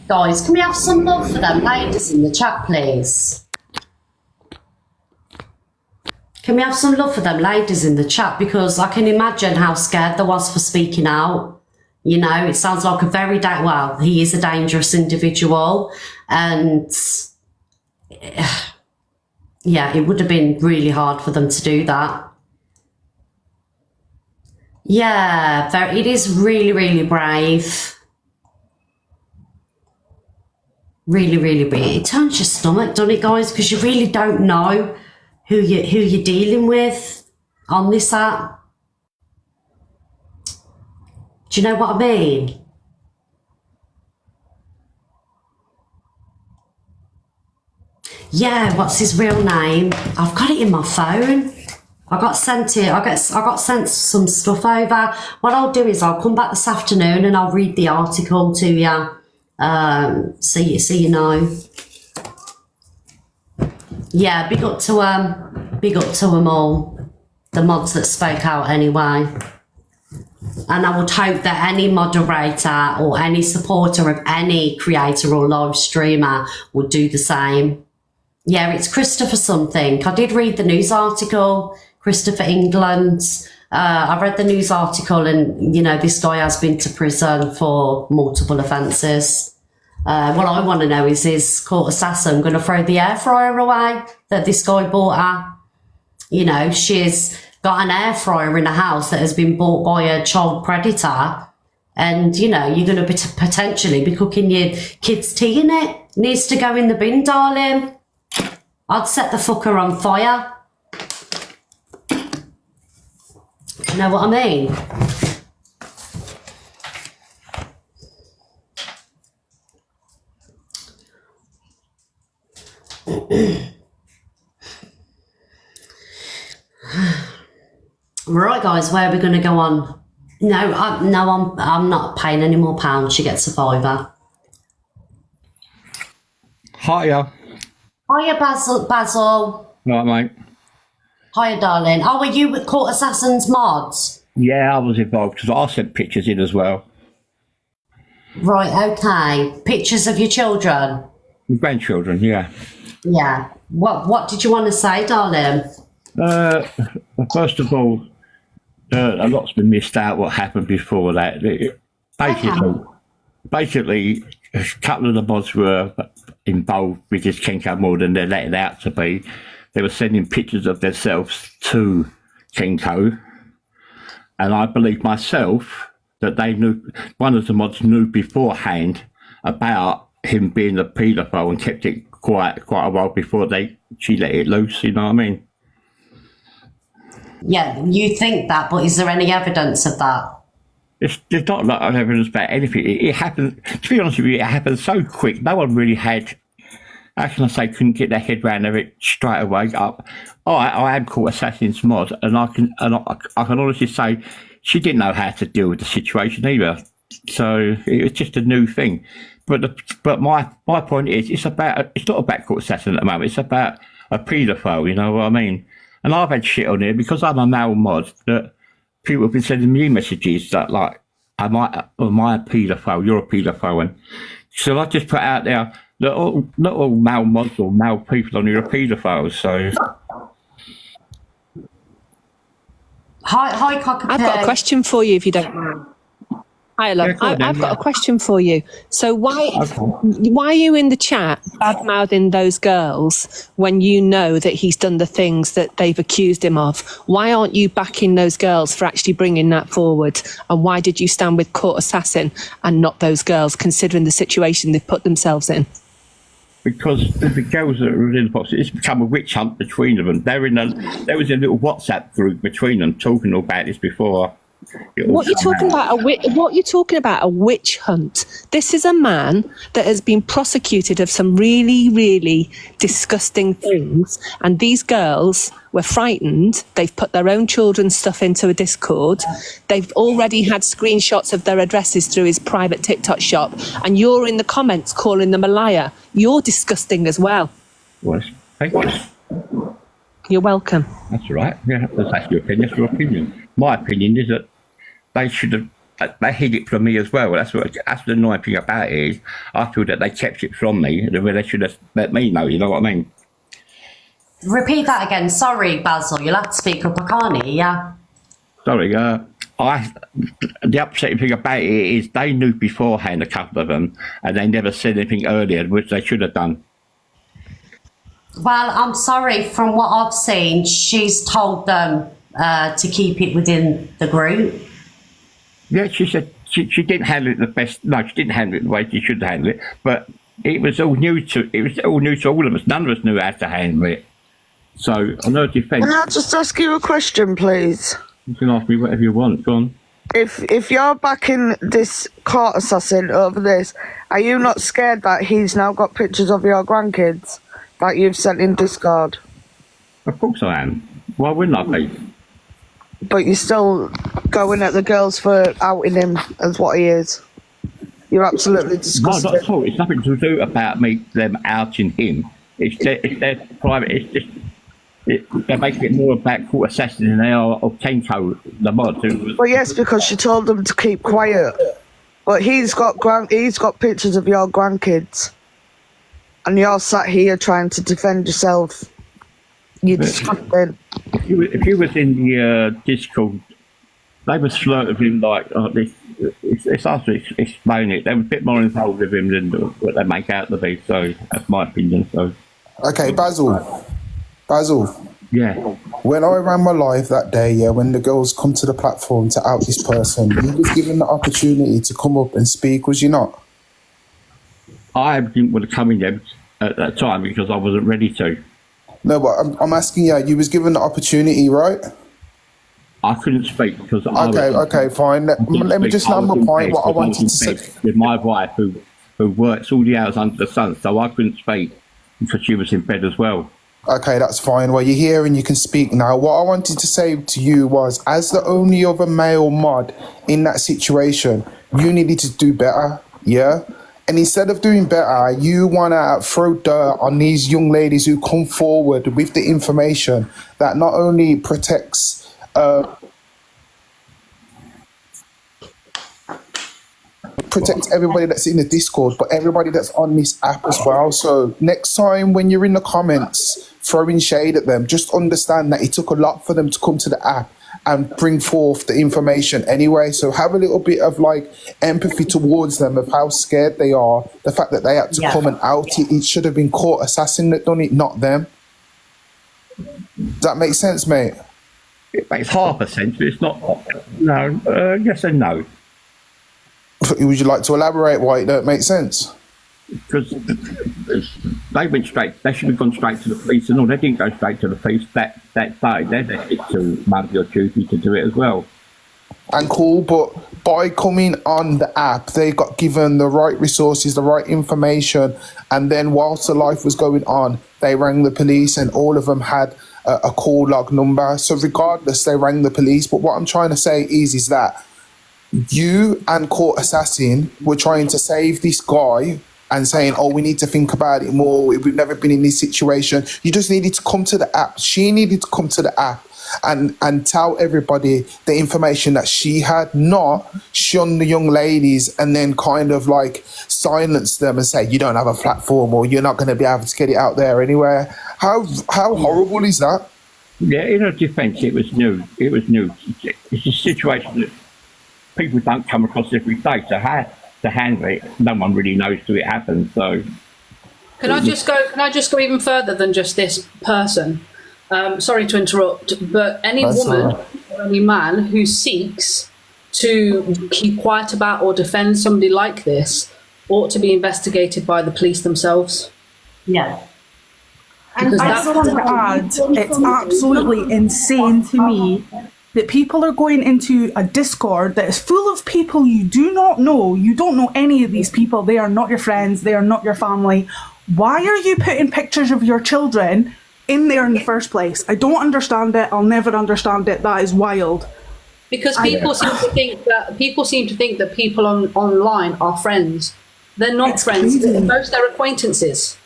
[SPEAKER 2] Guys, can we have some love for them ladies in the chat, please? Can we have some love for them ladies in the chat? Because I can imagine how scared they was for speaking out. You know, it sounds like a very, well, he is a dangerous individual. And yeah, it would have been really hard for them to do that. Yeah, it is really, really brave. Really, really big. It turns your stomach, doesn't it, guys? Because you really don't know who you're dealing with on this app. Do you know what I mean? Yeah, what's his real name? I've got it in my phone. I got sent some stuff over. What I'll do is I'll come back this afternoon and I'll read the article to you. So you know. Yeah, big up to them all, the mods that spoke out anyway. And I would hope that any moderator or any supporter of any creator or live streamer would do the same. Yeah, it's Christopher something. I did read the news article, Christopher England. I read the news article and, you know, this guy has been to prison for multiple offences. What I want to know is court assassin going to throw the air fryer away that this guy bought her? You know, she's got an air fryer in a house that has been bought by a child predator, and, you know, you're going to potentially be cooking your kids' tea in it. Needs to go in the bin, darling. I'd set the fucker on fire. You know what I mean? Right, guys, where are we going to go on? No, I'm not paying any more pounds. She gets a fiver.
[SPEAKER 16] Hiya.
[SPEAKER 2] Hiya, Basil.
[SPEAKER 16] Right, mate.
[SPEAKER 2] Hiya, darling. Oh, were you with Court Assassins mods?
[SPEAKER 16] Yeah, I was involved because I sent pictures in as well.
[SPEAKER 2] Right, okay. Pictures of your children?
[SPEAKER 16] My grandchildren, yeah.
[SPEAKER 2] Yeah. What did you want to say, darling?
[SPEAKER 16] First of all, a lot's been missed out what happened before that. Basically, a couple of the mods were involved with this Kenko more than they're letting out to be. They were sending pictures of themselves to Kenko, and I believe myself that they knew, one of the mods knew beforehand about him being a paedophile and kept it quite a while before she let it loose, you know what I mean?
[SPEAKER 2] Yeah, you think that, but is there any evidence of that?
[SPEAKER 16] There's not a lot of evidence about anything. It happened, to be honest with you, it happened so quick. No one really had, how can I say, couldn't get their head round it straight away. I am called Assassin's Mod, and I can honestly say she didn't know how to deal with the situation either. So it was just a new thing. But my point is, it's not about Court Assassin at the moment. It's about a paedophile, you know what I mean? And I've had shit on here because I'm a male mod that people have been sending me messages that like, am I a paedophile? You're a paedophile. And so I just put out there that not all male mods or male people on here are paedophiles. So.
[SPEAKER 2] Hi, Cockapoo.
[SPEAKER 13] I've got a question for you if you don't mind. Hi, love. I've got a question for you. So why are you in the chat bad-mouthing those girls when you know that he's done the things that they've accused him of? Why aren't you backing those girls for actually bringing that forward? And why did you stand with Court Assassin and not those girls, considering the situation they've put themselves in?
[SPEAKER 16] Because the girls that were in the box, it's become a witch hunt between them, and there was a little WhatsApp group between them talking all about this before. What are you talking about? What are you talking about? A witch hunt?
[SPEAKER 13] This is a man that has been prosecuted of some really, really disgusting things, and these girls were frightened. They've put their own children's stuff into a Discord. They've already had screenshots of their addresses through his private TikTok shop, and you're in the comments calling them a liar. You're disgusting as well.
[SPEAKER 16] Well, thank you.
[SPEAKER 13] You're welcome.
[SPEAKER 16] That's all right. Yeah, that's your opinion. That's your opinion. My opinion is that they should have. They hid it from me as well. That's the annoying thing about it is I feel that they kept it from me. They should have let me know. You know what I mean?
[SPEAKER 2] Repeat that again. Sorry, Basil. You'll have to speak up. I can't hear ya.
[SPEAKER 16] Sorry. The upsetting thing about it is they knew beforehand, a couple of them, and they never said anything earlier, which they should have done.
[SPEAKER 2] Well, I'm sorry. From what I've seen, she's told them to keep it within the group.
[SPEAKER 16] Yeah, she said she didn't handle it the best. No, she didn't handle it the way she should handle it. But it was all new to all of us. None of us knew how to handle it. So on her defence,
[SPEAKER 17] can I just ask you a question, please?
[SPEAKER 16] You can ask me whatever you want. Go on.
[SPEAKER 17] If you're backing this Court Assassin over this, are you not scared that he's now got pictures of your grandkids that you've sent in Discord?
[SPEAKER 16] Of course I am. Why wouldn't I be?
[SPEAKER 17] But you're still going at the girls for outing him as what he is. You're absolutely disgusting.
[SPEAKER 16] No, not at all. It's nothing to do about them outing him. It's their private. It's just they're making it more about Court Assassin than they are of Kenko, the mod.
[SPEAKER 17] Well, yes, because she told them to keep quiet. But he's got pictures of your grandkids, and you're sat here trying to defend yourself. You're disgusting.
[SPEAKER 16] If you was in the Discord, they were flirting with him like it's hard to explain it. They were a bit more involved with him than what they make out to be. So that's my opinion. So
[SPEAKER 18] okay, Basil.
[SPEAKER 16] Yeah.
[SPEAKER 18] When I ran my live that day, yeah, when the girls come to the platform to out this person, you was given the opportunity to come up and speak, was you not?
[SPEAKER 16] I didn't want to come in there at that time because I wasn't ready to.
[SPEAKER 18] No, but I'm asking you, you was given the opportunity, right?
[SPEAKER 16] I couldn't speak because
[SPEAKER 18] Okay, fine. Let me just land my point. What I wanted to say
[SPEAKER 16] with my wife, who works all the hours under the sun, so I couldn't speak because she was in bed as well.
[SPEAKER 18] Okay, that's fine. Well, you're here and you can speak now. What I wanted to say to you was, as the only other male mod in that situation, you needed to do better, yeah? And instead of doing better, you want to throw dirt on these young ladies who come forward with the information that not only protects everybody that's in the Discord, but everybody that's on this app as well. So next time when you're in the comments throwing shade at them, just understand that it took a lot for them to come to the app and bring forth the information anyway. So have a little bit of like empathy towards them of how scared they are. The fact that they had to come and out it. It should have been Court Assassin that done it, not them. Does that make sense, mate?
[SPEAKER 16] It makes half a sense, but it's not. No, yes and no.
[SPEAKER 18] Would you like to elaborate why it don't make sense?
[SPEAKER 16] Because they went straight. They should have gone straight to the police, and all. They didn't go straight to the police that day. They left it to Monday or Tuesday to do it as well.
[SPEAKER 18] And cool, but by coming on the app, they got given the right resources, the right information, and then whilst the life was going on, they rang the police, and all of them had a call log number. So regardless, they rang the police. But what I'm trying to say is that you and Court Assassin were trying to save this guy and saying, oh, we need to think about it more. We've never been in this situation. You just needed to come to the app. She needed to come to the app and tell everybody the information that she had, not shun the young ladies and then kind of like silence them and say, you don't have a platform or you're not going to be able to get it out there anywhere. How horrible is that?
[SPEAKER 16] Yeah, in her defence, it was new. It's a situation that people don't come across every day. So how to handle it, no one really knows till it happens. So
[SPEAKER 19] Can I just go even further than just this person? Sorry to interrupt, but any woman or any man who seeks to keep quiet about or defend somebody like this ought to be investigated by the police themselves.
[SPEAKER 2] Yeah.
[SPEAKER 20] And I just want to add, it's absolutely insane to me that people are going into a Discord that is full of people you do not know. You don't know any of these people. They are not your friends. They are not your family. Why are you putting pictures of your children in there in the first place? I don't understand it. I'll never understand it. That is wild.
[SPEAKER 19] Because people seem to think that people online are friends. They're not friends.
[SPEAKER 20] Crazy.
[SPEAKER 19] Most they're acquaintances.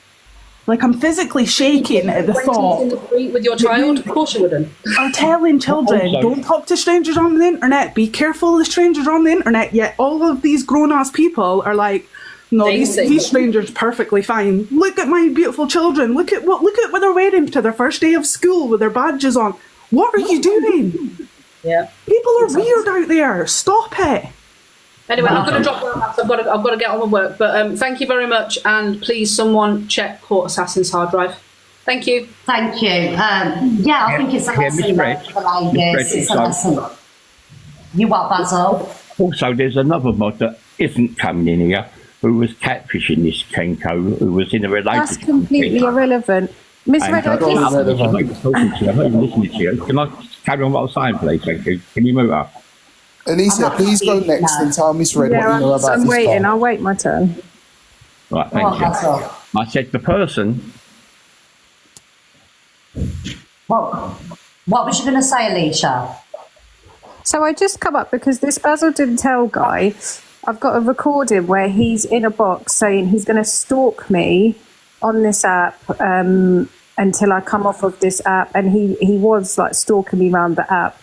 [SPEAKER 20] Like, I'm physically shaking at the thought.
[SPEAKER 19] In the street with your child? Of course you wouldn't.
[SPEAKER 20] Are telling children, don't talk to strangers on the internet. Be careful of strangers on the internet. Yet all of these grown-ass people are like, no, these strangers perfectly fine. Look at my beautiful children. Look at what they're wearing to their first day of school with their badges on. What are you doing?
[SPEAKER 19] Yeah.
[SPEAKER 20] People are weird out there. Stop it.
[SPEAKER 19] Anyway, I'm going to drop one. I've got to get on with work. But thank you very much, and please, someone check Court Assassin's hard drive. Thank you.
[SPEAKER 2] Thank you. Yeah, I think it's a lesson for ladies. It's a lesson. You what, Basil?
[SPEAKER 16] Also, there's another mod that isn't coming in here who was catfishing this Kenko, who was in a relationship.
[SPEAKER 13] That's completely irrelevant. Miss Red,
[SPEAKER 16] I'm not even talking to you. I'm not even listening to you. Can I carry on what I'm saying, please? Thank you. Can you move up?
[SPEAKER 18] Alicia, please go next and tell Miss Red what you know about
[SPEAKER 13] I'm
[SPEAKER 18] this
[SPEAKER 13] waiting.
[SPEAKER 18] guy.
[SPEAKER 13] I'll wait my turn.
[SPEAKER 16] Right, thank you. I said the person.
[SPEAKER 2] What was you going to say, Alicia?
[SPEAKER 13] So I just come up because this Basil didn't tell guy, I've got a recording where he's in a box saying he's going to stalk me on this app until I come off of this app, and he was like stalking me around the app.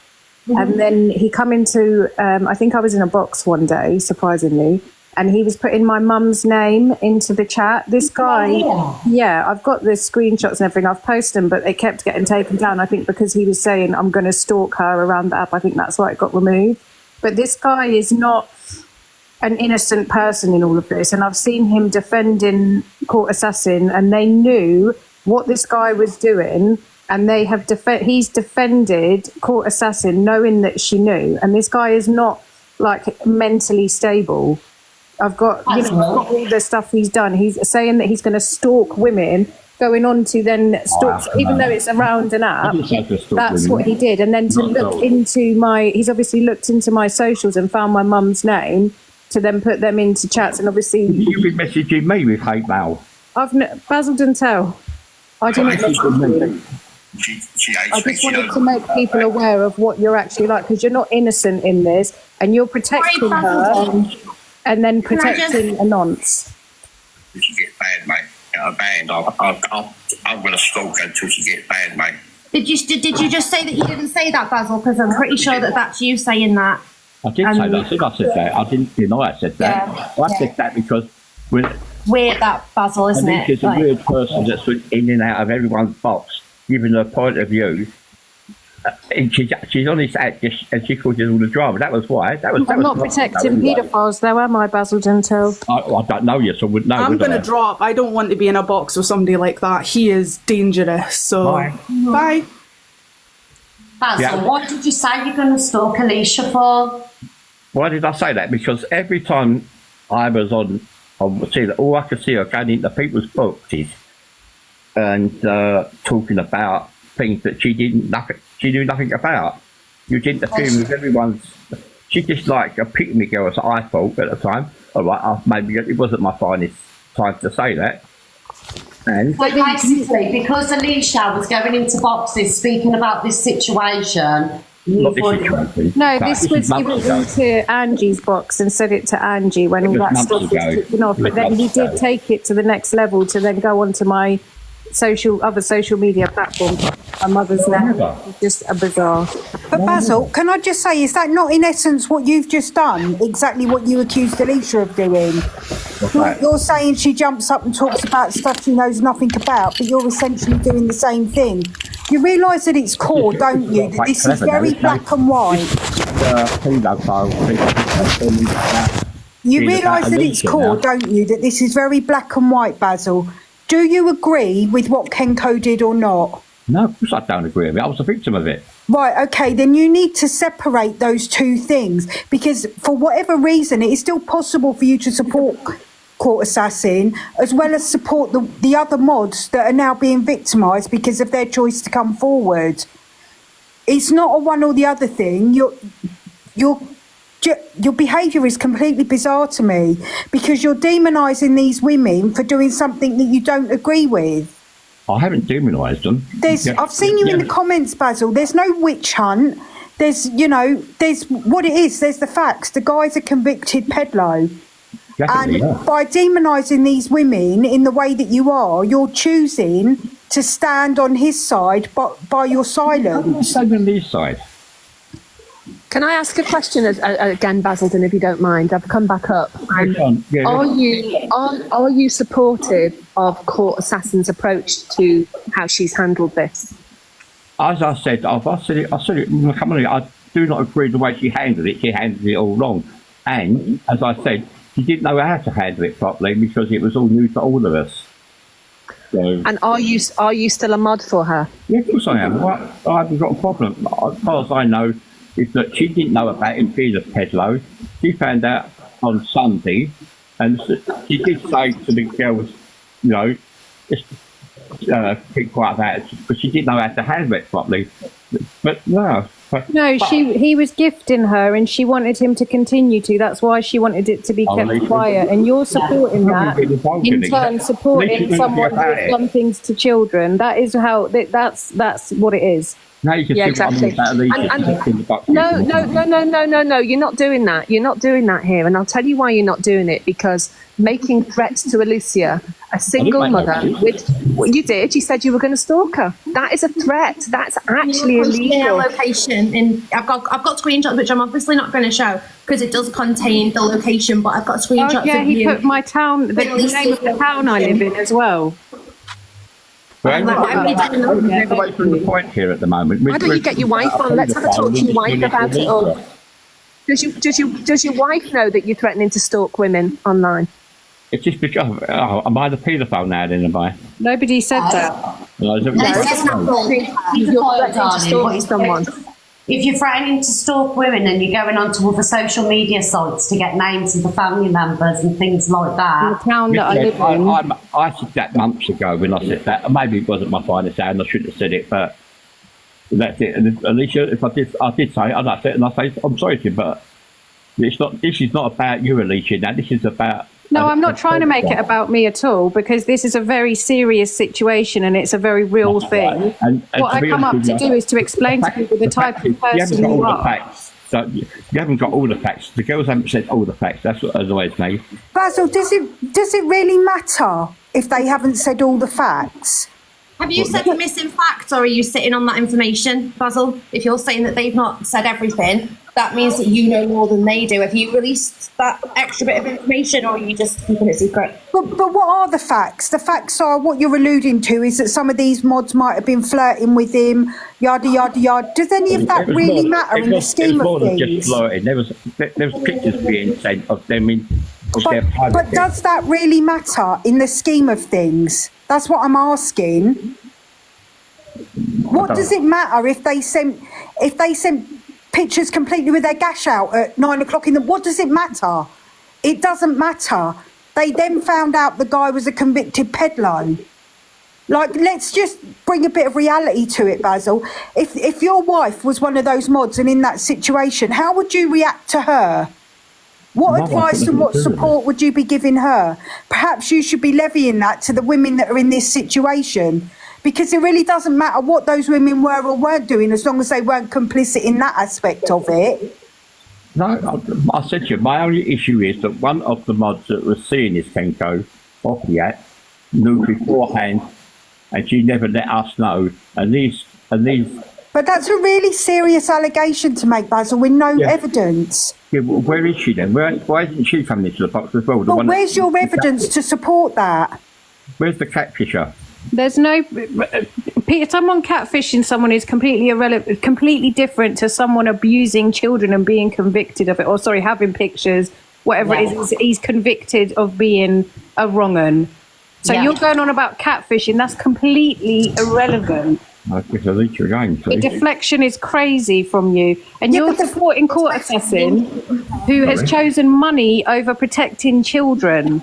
[SPEAKER 13] And then he come into, I think I was in a box one day, surprisingly, and he was putting my mum's name into the chat. This guy, yeah, I've got the screenshots and everything. I've posted them, but they kept getting taken down. I think because he was saying, I'm going to stalk her around the app. I think that's why it got removed. But this guy is not an innocent person in all of this. And I've seen him defending Court Assassin, and they knew what this guy was doing. And they have he's defended Court Assassin knowing that she knew. And this guy is not like mentally stable. I've got all the stuff he's done. He's saying that he's going to stalk women, going on to then stalk, even though it's around an app. That's what he did. And then to look into he's obviously looked into my socials and found my mum's name to then put them into chats. And obviously,
[SPEAKER 16] you've been messaging me with hate mail.
[SPEAKER 13] Basil didn't tell. I didn't message you. I just wanted to make people aware of what you're actually like, because you're not innocent in this, and you're protecting her and then protecting a nonce.
[SPEAKER 21] If she gets bad, mate, banned. I'm going to stalk her until she gets bad, mate.
[SPEAKER 22] Did you just say that you didn't say that, Basil? Because I'm pretty sure that that's you saying that.
[SPEAKER 16] I did say that. I said that. I didn't deny I said that. I said that because
[SPEAKER 22] weird, that Basil, isn't it?
[SPEAKER 16] She's a weird person that's in and out of everyone's box, giving her point of view. And she's on this act and she causes all the drama. That was why.
[SPEAKER 13] I'm not protecting paedophiles, though, am I, Basil Dentel?
[SPEAKER 16] I don't know you, so I wouldn't know.
[SPEAKER 20] I'm going to drop. I don't want to be in a box with somebody like that. He is dangerous. So, bye.
[SPEAKER 2] Basil, what did you say you're going to stalk Alicia for?
[SPEAKER 16] Why did I say that? Because every time I was on see that all I could see her going into people's boxes and talking about things that she knew nothing about. You was interfering with everyone's. She's just like a pick-me girl, as I thought at the time. All right, maybe it wasn't my finest time to say that. And
[SPEAKER 2] but basically, because Alicia was going into boxes speaking about this situation.
[SPEAKER 16] Not this situation.
[SPEAKER 13] No, this was given into Angie's box and said it to Angie when all that stuff was kicking off. But then he did take it to the next level to then go onto my other social media platform. My mother's now just a bizarre.
[SPEAKER 23] But Basil, can I just say, is that not in essence what you've just done? Exactly what you accused Alicia of doing? You're saying she jumps up and talks about stuff she knows nothing about, but you're essentially doing the same thing. You realise that it's core, don't you? That this is very black and white.
[SPEAKER 16] paedophile thing.
[SPEAKER 23] You realise that it's core, don't you, that this is very black and white, Basil? Do you agree with what Kenko did or not?
[SPEAKER 16] No, of course I don't agree with it. I was a victim of it.
[SPEAKER 23] Right, okay, then you need to separate those two things, because for whatever reason, it is still possible for you to support Court Assassin as well as support the other mods that are now being victimised because of their choice to come forward. It's not a one or the other thing. Your behaviour is completely bizarre to me because you're demonising these women for doing something that you don't agree with.
[SPEAKER 16] I haven't demonised them.
[SPEAKER 23] I've seen you in the comments, Basil. There's no witch hunt. There's what it is. There's the facts. The guy's a convicted peddler.
[SPEAKER 16] Definitely,
[SPEAKER 23] and by demonising these women in the way that you are, you're choosing to stand on his side by your silence.
[SPEAKER 16] I'm standing on his side.
[SPEAKER 13] Can I ask a question again, Basildon, if you don't mind? I've come back up. Are you supportive of Court Assassin's approach to how she's handled this?
[SPEAKER 16] As I said, I said it. Come on, I do not agree with the way she handled it. She handled it all wrong, and as I said, she didn't know how to handle it properly because it was all new to all of us. So,
[SPEAKER 13] and are you still a mod for her?
[SPEAKER 16] Yeah, of course I am. I haven't got a problem. As far as I know, is that she didn't know about him being a peddler. She found out on Sunday, and she did say to the girls, just keep quiet about it, because she didn't know how to handle it properly. But no.
[SPEAKER 3] He was gifting her and she wanted him to continue to. That's why she wanted it to be kept quiet. And you're supporting that, in turn supporting someone who's done things to children. That is how, that's what it is.
[SPEAKER 16] Now you can
[SPEAKER 13] yeah, exactly. No, you're not doing that. You're not doing that here. And I'll tell you why you're not doing it. Because making threats to Alicia, a single mother, you did. You said you were going to stalk her. That is a threat. That's actually illegal.
[SPEAKER 22] Their location, and I've got screenshots which I'm obviously not going to show because it does contain the location. But I've got screenshots.
[SPEAKER 3] Oh yeah, he put my town, the name of the town I live in as well.
[SPEAKER 16] Well, away from the point here at the moment.
[SPEAKER 13] Why don't you get your wife on? Let's have a talk to your wife about it all. Does your wife know that you're threatening to stalk women online?
[SPEAKER 16] It's just because am I the paedophile now? Then am I?
[SPEAKER 3] Nobody said that.
[SPEAKER 22] You're threatening to stalk someone. If you're threatening to stalk women and you're going onto other social media sites to get names of the family members and things like that.
[SPEAKER 3] The town that I live in.
[SPEAKER 16] I said that months ago when I said that. Maybe it wasn't my finest hour and I shouldn't have said it, but that's it. And Alicia, if I did say it, and I said, and I say, I'm sorry to you, but it's not. This is not about you, Alicia. Now this is about.
[SPEAKER 3] No, I'm not trying to make it about me at all, because this is a very serious situation and it's a a very real thing. Right. And what I come up to do is to explain to people the type of person you are.
[SPEAKER 16] So you haven't got all the facts. The girls haven't said all the facts. That's what annoys me.
[SPEAKER 23] Basil, does it really matter if they haven't said all the facts?
[SPEAKER 22] Have you said the missing facts, or are you sitting on that information, Basil? If you're saying that they've not said everything, that means that you know more than they do. Have you released that extra bit of information, or are you just keeping it secret?
[SPEAKER 23] But what are the facts? The facts are what you're alluding to is that some of these mods might have been flirting with him, yada, yada, yada. Does any of that really matter in the scheme of things?
[SPEAKER 16] Just flirting. There was pictures being sent of them in their private.
[SPEAKER 23] But does that really matter in the scheme of things? That's what I'm asking. What does it matter if they sent pictures completely with their gash out at 9 o'clock in the... What does it matter? It doesn't matter. They then found out the guy was a convicted peddler. Like, let's just bring a bit of reality to it, Basil. If your wife was one of those mods and in that situation, how would you react to her? What advice and what support would you be giving her? Perhaps you should be levying that to the women that are in this situation, because it really doesn't matter what those women were or weren't doing as long as they weren't complicit in that aspect of it.
[SPEAKER 16] No, I said to you, my only issue is that one of the mods that was seeing this Kenko off the app knew beforehand, and she never let us know. And these.
[SPEAKER 23] But that's a really serious allegation to make, Basil, with no evidence.
[SPEAKER 16] Yeah, well, where is she then? Why isn't she coming into the box as well?
[SPEAKER 23] But where's your evidence to support that?
[SPEAKER 16] Where's the catfisher?
[SPEAKER 3] There's no... someone catfishing someone is completely irrelevant, completely different to someone abusing children and being convicted of it, or sorry, having pictures, whatever it is, he's convicted of being a wrong-un. So you're going on about catfishing, that's completely irrelevant. The deflection is crazy from you. And you're supporting court assassin who has chosen money over protecting children.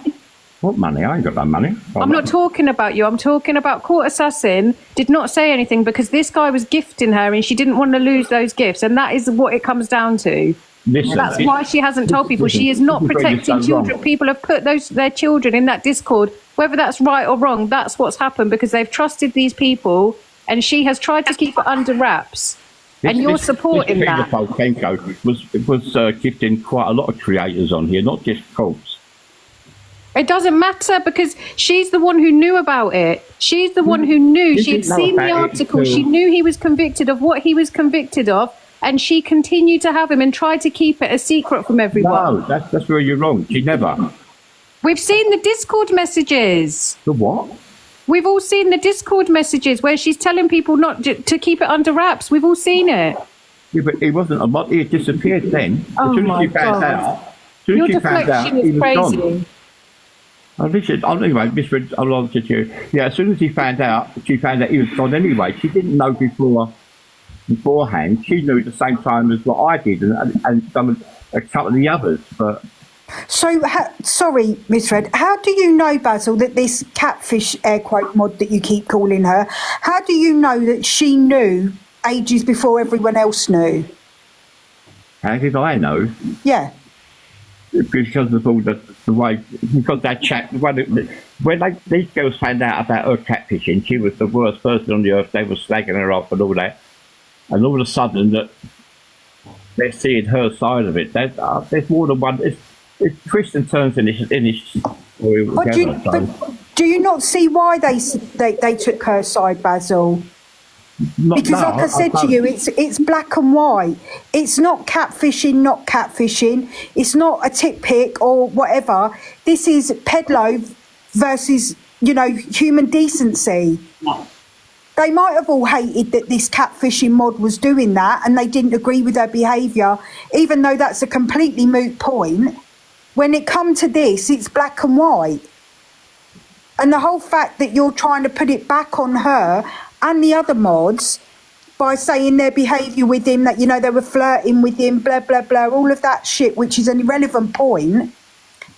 [SPEAKER 16] What money? I ain't got that money.
[SPEAKER 3] I'm not talking about you. I'm talking about court assassin did not say anything because this guy was gifting her and she didn't want to lose those gifts. And that is what it comes down to. That's why she hasn't told people. She is not protecting children. People have put their children in that Discord. Whether that's right or wrong, that's what's happened because they've trusted these people and she has tried to keep it under wraps. And you're supporting that.
[SPEAKER 16] was gifting quite a lot of creators on here, not just cults.
[SPEAKER 3] It doesn't matter because she's the one who knew about it. She's the one who knew. She had seen the article. She knew he was convicted of what he was convicted of, and she continued to have him and tried to keep it a secret from everyone.
[SPEAKER 16] No, that's where you're wrong. She never.
[SPEAKER 3] We've seen the Discord messages.
[SPEAKER 16] The what?
[SPEAKER 3] We've all seen the Discord messages where she's telling people not to keep it under wraps. We've all seen it.
[SPEAKER 16] Yeah, but he wasn't a mod. He had disappeared then. As soon as she found out,
[SPEAKER 3] Your deflection is crazy.
[SPEAKER 16] Anyway, Miss, I'll answer to you. Yeah, as soon as she found out he was gone anyway. She didn't know beforehand. She knew at the same time as what I did, and a couple of the others. But
[SPEAKER 23] so, sorry, Miss Red. How do you know, Basil, that this catfish air quote mod that you keep calling her? How do you know that she knew ages before everyone else knew?
[SPEAKER 16] How did I know?
[SPEAKER 23] Yeah.
[SPEAKER 16] Because of all the way, because that chat, when these girls found out about her catfishing, she was the worst person on the earth. They were slagging her off and all that, and all of a sudden that they're seeing her side of it. There's more than one. It's twists and turns in this story.
[SPEAKER 23] But do you not see why they took her side, Basil? Because like I said to you, it's black and white. It's not catfishing. It's not a tit pick or whatever. This is Pedlo versus, human decency. They might have all hated that this catfishing mod was doing that and they didn't agree with her behaviour, even though that's a completely moot point. When it comes to this, it's black and white. And the whole fact that you're trying to put it back on her and the other mods by saying their behaviour with him, that, they were flirting with him, blah, blah, blah, all of that shit, which is an irrelevant point.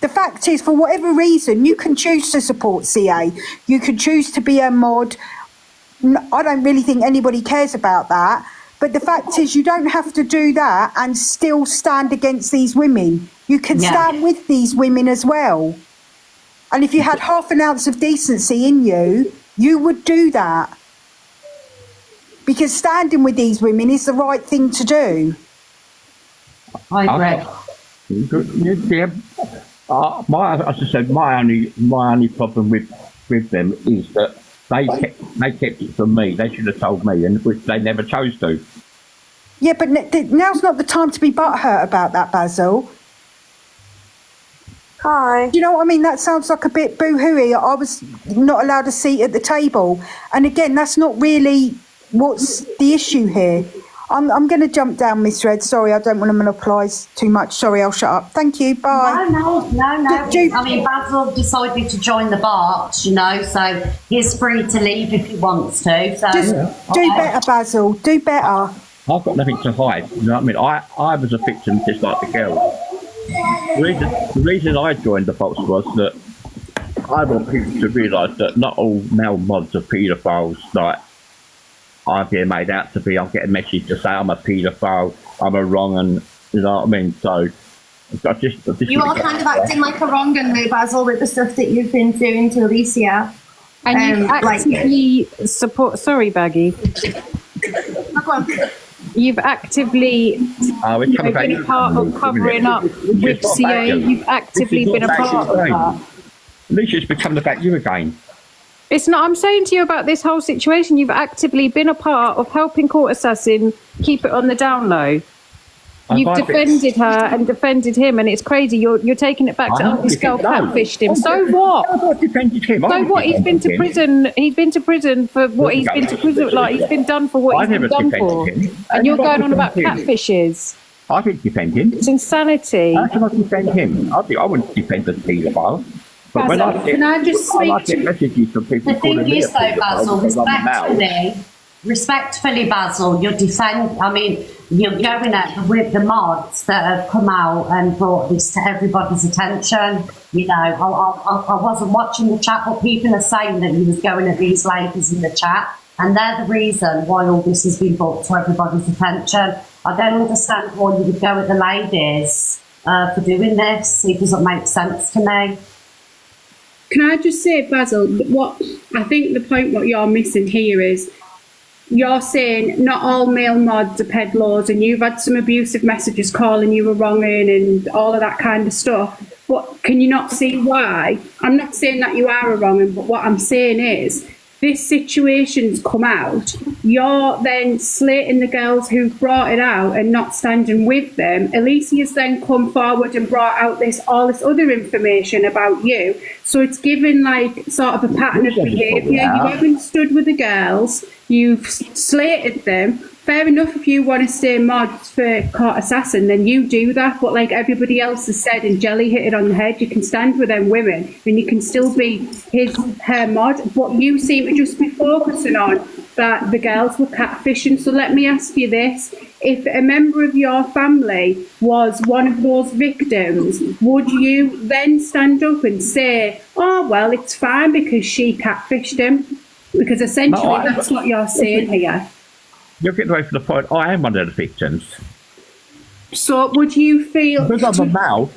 [SPEAKER 23] The fact is, for whatever reason, you can choose to support CA. You can choose to be a mod. I don't really think anybody cares about that. But the fact is, you don't have to do that and still stand against these women. You can stand with these women as well. And if you had half an ounce of decency in you, you would do that. Because standing with these women is the right thing to do.
[SPEAKER 2] I agree.
[SPEAKER 16] Yeah. As I said, my only problem with them is that they kept it from me. They should have told me, and which they never chose to.
[SPEAKER 23] Yeah, but now's not the time to be butthurt about that, Basil.
[SPEAKER 12] Hi.
[SPEAKER 23] Do you know what I mean? That sounds like a bit boo-hooey. I was not allowed a seat at the table. And again, that's not really what's the issue here. I'm going to jump down, Miss Red. Sorry, I don't want to monopolise too much. Sorry, I'll shut up. Thank you. Bye.
[SPEAKER 2] No. I mean, Basil decided to join the box, so he's free to leave if he wants to. So
[SPEAKER 23] do better, Basil. Do better.
[SPEAKER 16] I've got nothing to hide. You know what I mean? I was a victim just like the girl. The reason I joined the box was that I want people to realise that not all male mods are paedophiles like I'm being made out to be. I'll get a message to say I'm a paedophile, I'm a wrong, and you know what I mean? So I just
[SPEAKER 22] you are kind of acting like a wrong un though, Basil, with the stuff that you've been doing to Alicia.
[SPEAKER 3] And you actively support. Sorry, Baggy. You've actively been a part of covering up with CA. You've actively been a part of that.
[SPEAKER 16] Alicia's become about you again.
[SPEAKER 3] It's not. I'm saying to you about this whole situation. You've actively been a part of helping Court Assassin keep it on the down low. You've defended her and defended him, and it's crazy. You're taking it back to this girl catfished him. So what?
[SPEAKER 16] I defended him.
[SPEAKER 3] So what? He's been to prison. He's been to prison for what he's been to prison. Like he's been done for what he's been done for. And you're going on about catfishes.
[SPEAKER 16] I didn't defend him.
[SPEAKER 3] It's insanity.
[SPEAKER 16] How can I defend him? I wouldn't defend the paedophile. But when I get messages from people
[SPEAKER 2] the thing is, though, Basil, respectfully, Basil, you're going at with the mods that have come out and brought this to everybody's attention. You know, I wasn't watching the chat, but people are saying that he was going at these ladies in the chat, and they're the reason why all this has been brought to everybody's attention. I don't understand why you would go at the ladies for doing this. It doesn't make sense to me.
[SPEAKER 11] Can I just say, Basil, what I think the point what you're missing here is you're saying not all male mods are pedlars, and you've had some abusive messages calling you a wrong'un and all of that kind of stuff. But can you not see why? I'm not saying that you are a wrong'un, but what I'm saying is this situation's come out. You're then slating the girls who've brought it out and not standing with them. Alicia's then come forward and brought out all this other information about you. So it's given like sort of a pattern of behaviour. You haven't stood with the girls. You've slated them. Fair enough, if you want to stay mods for Court Assassin, then you do that. But like everybody else has said, and Jelly hit it on the head, you can stand with them women and you can still be her mod. But you seem to just be focusing on that the girls were catfishing. So let me ask you this. If a member of your family was one of those victims, would you then stand up and say, oh, well, it's fine because she catfished him? Because essentially that's what you're saying here.
[SPEAKER 16] You're getting away from the point. I am one of the victims.
[SPEAKER 11] So would you feel...
[SPEAKER 16] Because I'm male,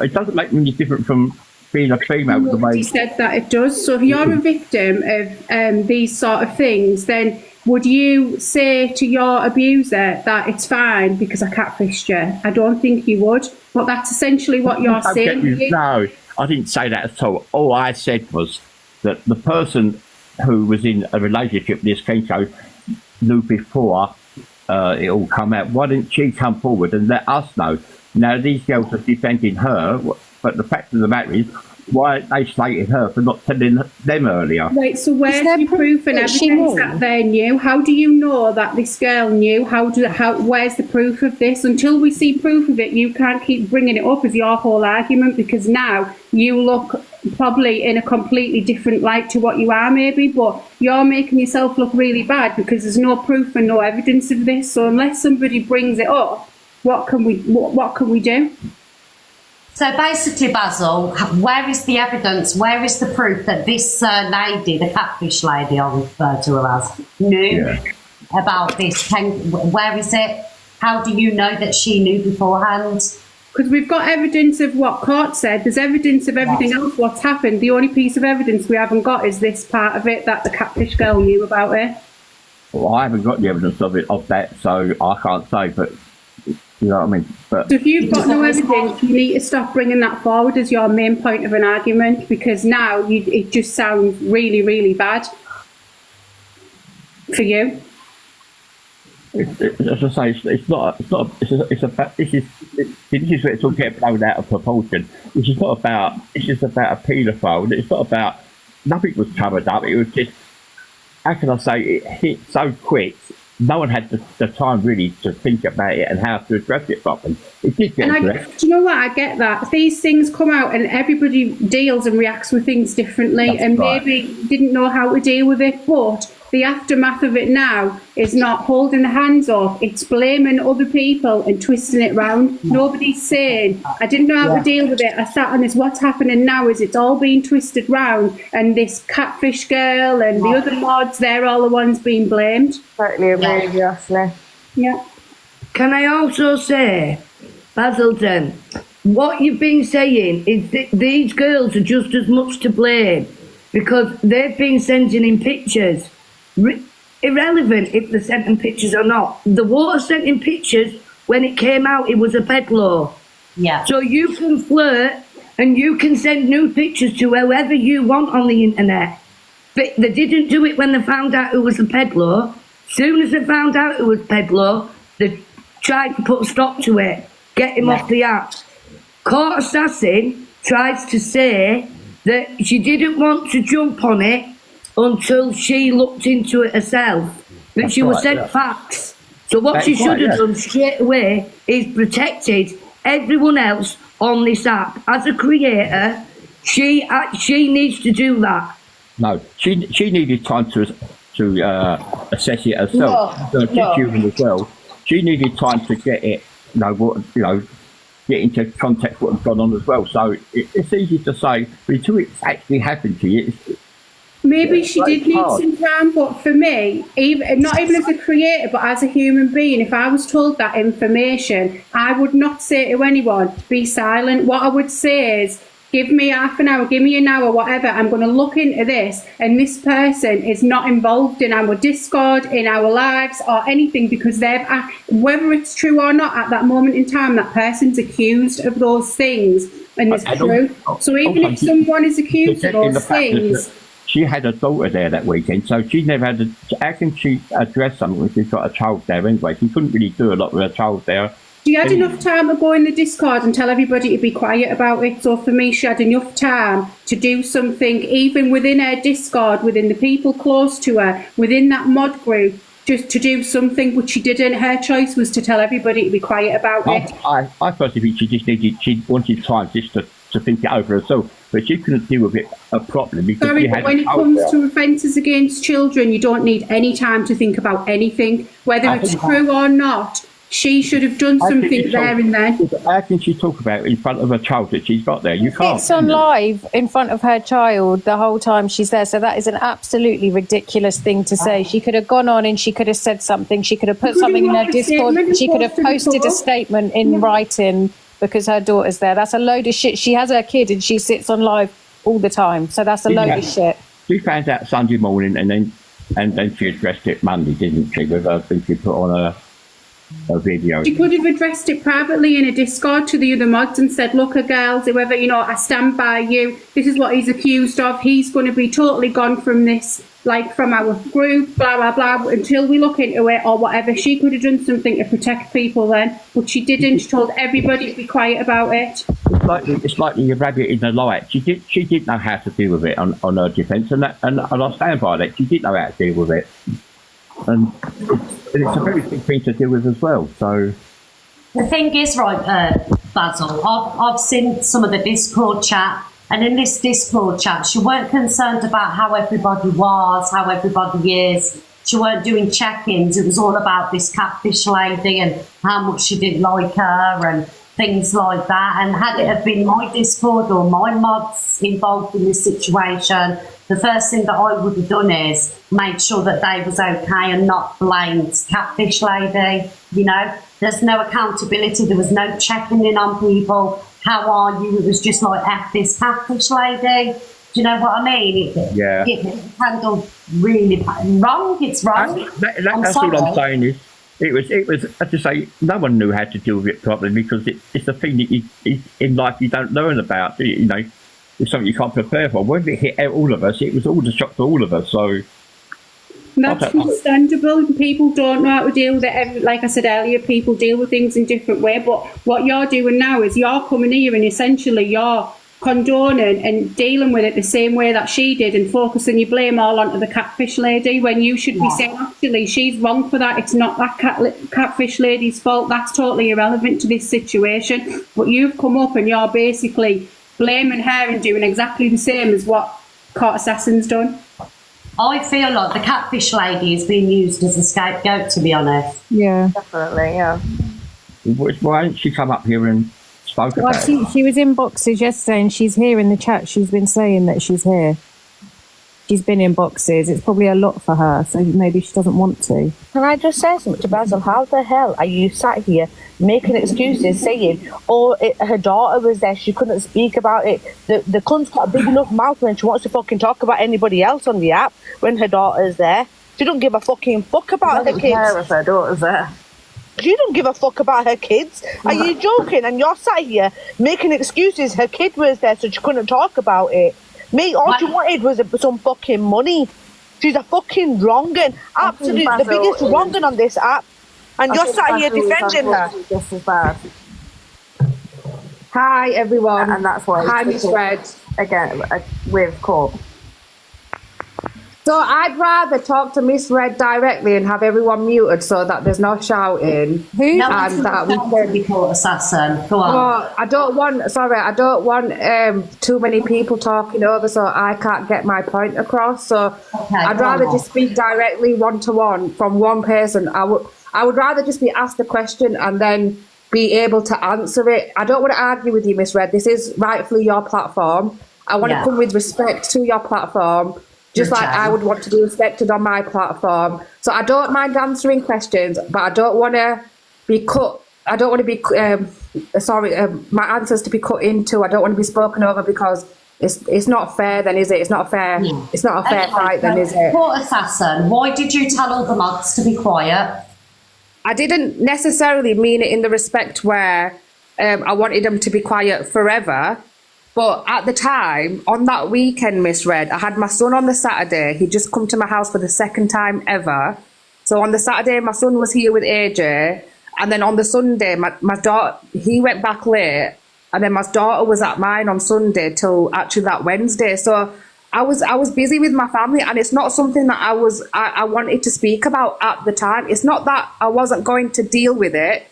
[SPEAKER 16] it doesn't make me different from being a female.
[SPEAKER 11] Nobody said that it does. So if you're a victim of these sort of things, then would you say to your abuser that it's fine because I catfished you? I don't think you would. But that's essentially what you're saying.
[SPEAKER 16] No, I didn't say that at all. All I said was that the person who was in a relationship with this Kenko knew before it all come out. Why didn't she come forward and let us know? Now these girls are defending her, but the fact of the matter is, why they slated her for not telling them earlier?
[SPEAKER 11] Right, so where's the proof and evidence that they knew? How do you know that this girl knew? Where's the proof of this? Until we see proof of it, you can't keep bringing it up as your whole argument, because now you look probably in a completely different light to what you are maybe, but you're making yourself look really bad because there's no proof and no evidence of this. So unless somebody brings it up, what can we do?
[SPEAKER 2] So basically, Basil, where is the evidence? Where is the proof that this lady, the catfish lady I'll refer to her as, knew about this? Where is it? How do you know that she knew beforehand?
[SPEAKER 11] Because we've got evidence of what court said. There's evidence of everything else what's happened. The only piece of evidence we haven't got is this part of it, that the catfish girl knew about it.
[SPEAKER 16] Well, I haven't got the evidence of that, so I can't say, but you know what I mean? But
[SPEAKER 11] so if you've got no evidence, you need to stop bringing that forward as your main point of an argument, because now it just sounds really, really bad for you.
[SPEAKER 16] As I say, this is where it's all getting blown out of proportion. This is just about a paedophile. It's not about, nothing was covered up. It was just, how can I say, it hit so quick. No one had the time really to think about it and how to address it properly. It did get addressed.
[SPEAKER 11] Do you know what? I get that. These things come out and everybody deals and reacts with things differently. That's right. Maybe didn't know how to deal with it, but the aftermath of it now is not holding the hands up. It's blaming other people and twisting it round. Nobody's saying, I didn't know how to deal with it. I sat on this. What's happening now is it's all being twisted round, and this catfish girl and the other mods, they're all the ones being blamed.
[SPEAKER 4] Totally agree with you, Ashley.
[SPEAKER 11] Yeah.
[SPEAKER 5] Can I also say, Basilton, what you've been saying is that these girls are just as much to blame because they've been sending in pictures. Irrelevant if they're sending pictures or not. The water sent in pictures when it came out, it was a pedlar.
[SPEAKER 2] Yeah.
[SPEAKER 5] So you can flirt and you can send nude pictures to whoever you want on the internet. But they didn't do it when they found out it was a pedlar. Soon as they found out it was pedlar, they tried to put a stop to it, get him off the app. Court Assassin tries to say that she didn't want to jump on it until she looked into it herself, but
[SPEAKER 16] That's
[SPEAKER 5] she was
[SPEAKER 16] right,
[SPEAKER 5] sent
[SPEAKER 16] yeah.
[SPEAKER 5] facts. So what
[SPEAKER 16] That's
[SPEAKER 5] she should
[SPEAKER 16] right,
[SPEAKER 5] have
[SPEAKER 16] yeah.
[SPEAKER 5] done straight away is protected everyone else on this app. As a creator, she needs to do that.
[SPEAKER 16] No, she needed time to assess it herself.
[SPEAKER 5] No, no.
[SPEAKER 16] Human as well. She needed time to get it, get into context what had gone on as well. So it's easy to say, but until it's actually happened to you,
[SPEAKER 6] Maybe she did need
[SPEAKER 16] hard.
[SPEAKER 6] some time, but for me, not even as a creator, but as a human being, if I was told that information, I would not say to anyone, be silent. What I would say is, give me half an hour, give me an hour, whatever. I'm going to look into this, and this person is not involved in our Discord, in our lives, or anything, because whether it's true or not at that moment in time, that person's accused of those things, and there's proof. So even if someone is accused of those things.
[SPEAKER 16] She had a daughter there that weekend, so she never had how can she address something when she's got a child there anyway? She couldn't really do a lot with a child there.
[SPEAKER 6] She had enough time to go in the Discord and tell everybody to be quiet about it. So for me, she had enough time to do something, even within her Discord, within the people close to her, within that mod group, just to do something, but she didn't. Her choice was to tell everybody to be quiet about it.
[SPEAKER 16] I personally think she wanted time just to think it over herself, but she couldn't deal with it properly because
[SPEAKER 6] Sorry,
[SPEAKER 16] she
[SPEAKER 6] but
[SPEAKER 16] had
[SPEAKER 6] when it
[SPEAKER 16] child
[SPEAKER 6] comes
[SPEAKER 16] there.
[SPEAKER 6] to offences against children, you don't need any time to think about anything, whether it's true or not. She should have done something there and then.
[SPEAKER 16] How can she talk about it in front of a child that she's got there? You can't.
[SPEAKER 3] It's on live in front of her child the whole time she's there. So that is an absolutely ridiculous thing to say. She could have gone on and she could have said something. She could have put something in her Discord. She could have posted a statement in writing because her daughter's there. That's a load of shit. She has her kid and she sits on live all the time. So that's a load of shit.
[SPEAKER 16] She found out Sunday morning and then she addressed it Monday, didn't she? With her thing she put on a video.
[SPEAKER 6] She could have addressed it privately in a Discord to the other mods and said, look, girls, whoever, I stand by you. This is what he's accused of. He's going to be totally gone from this, from our group, blah, blah, blah, until we look into it or whatever. She could have done something to protect people then, but she didn't. She told everybody to be quiet about it.
[SPEAKER 16] It's like the rabbit in the light. She did know how to deal with it on her defence, and I stand by that. She did know how to deal with it. And it's a very big thing to deal with as well. So
[SPEAKER 2] the thing is, right, Basil, I've seen some of the Discord chat, and in this Discord chat, she weren't concerned about how everybody was, how everybody is. She weren't doing check-ins. It was all about this catfish lady and how much she didn't like her and things like that. And had it have been my Discord or my mods involved in this situation, the first thing that I would have done is made sure that they was okay and not blamed catfish lady. There's no accountability. There was no checking in on people. How are you? It was just like, F this catfish lady. Do you know what I mean? It handled really wrong. It's wrong.
[SPEAKER 16] That's all I'm saying is, it was, as I say, no one knew how to deal with it properly because it's a thing that in life you don't learn about. It's something you can't prepare for. When it hit all of us, it was all the shock to all of us. So
[SPEAKER 6] that's understandable. People don't know how to deal with it. Like I said earlier, people deal with things in different way. But what you're doing now is you're coming here and essentially you're condoning and dealing with it the same way that she did and focusing your blame all onto the catfish lady when you should be saying, actually, she's wrong for that. It's not that catfish lady's fault. That's totally irrelevant to this situation. But you've come up and you're basically blaming her and doing exactly the same as what Court Assassin's done.
[SPEAKER 2] I feel like the catfish lady is being used as a scapegoat, to be honest.
[SPEAKER 3] Yeah.
[SPEAKER 4] Definitely, yeah.
[SPEAKER 16] Why didn't she come up here and spoke about it?
[SPEAKER 3] She was in boxes yesterday and she's here in the chat. She's been saying that she's here. She's been in boxes. It's probably a lot for her, so maybe she doesn't want to.
[SPEAKER 4] Can I just say something to Basil? How the hell are you sat here making excuses saying, her daughter was there, she couldn't speak about it. The cunt's got a big enough mouth when she wants to fucking talk about anybody else on the app when her daughter's there. She don't give a fucking fuck about her kids. If her daughter's there.
[SPEAKER 15] She don't give a fuck about her kids. Are you joking? And you're sat here making excuses. Her kid was there, so she couldn't talk about it. Mate, all she wanted was some fucking money. She's a fucking wrong'un. Absolutely, the biggest wrong'un on this app. And you're sat here defending her.
[SPEAKER 12] Just as bad.
[SPEAKER 7] Hi everyone.
[SPEAKER 12] And that's why.
[SPEAKER 7] Hi Miss Red.
[SPEAKER 12] Again, with court.
[SPEAKER 7] So I'd rather talk to Miss Red directly and have everyone muted so that there's no shouting.
[SPEAKER 2] No,
[SPEAKER 7] and that we can
[SPEAKER 2] be court assassin. Go on.
[SPEAKER 7] Oh, I don't want too many people talking over, so I can't get my point across. So I'd rather just speak directly one to one from one person. I would rather just be asked a question and then be able to answer it. I don't want to argue with you, Miss Red. This is rightfully your platform. I want to come with respect to your platform. Just like I would want to be respected on my platform. So I don't mind answering questions, but I don't want to be cut. I don't want to be, my answers to be cut into. I don't want to be spoken over because it's not fair then, is it? It's not fair. It's not a fair fight then, is it?
[SPEAKER 2] Court assassin, why did you tell all the mods to be quiet?
[SPEAKER 7] I didn't necessarily mean it in the respect where I wanted them to be quiet forever. But at the time, on that weekend, Miss Red, I had my son on the Saturday. He'd just come to my house for the second time ever. So on the Saturday, my son was here with AJ. And then on the Sunday, my daughter, he went back late. And then my daughter was at mine on Sunday till actually that Wednesday. So I was busy with my family, and it's not something that I wanted to speak about at the time. It's not that I wasn't going to deal with it,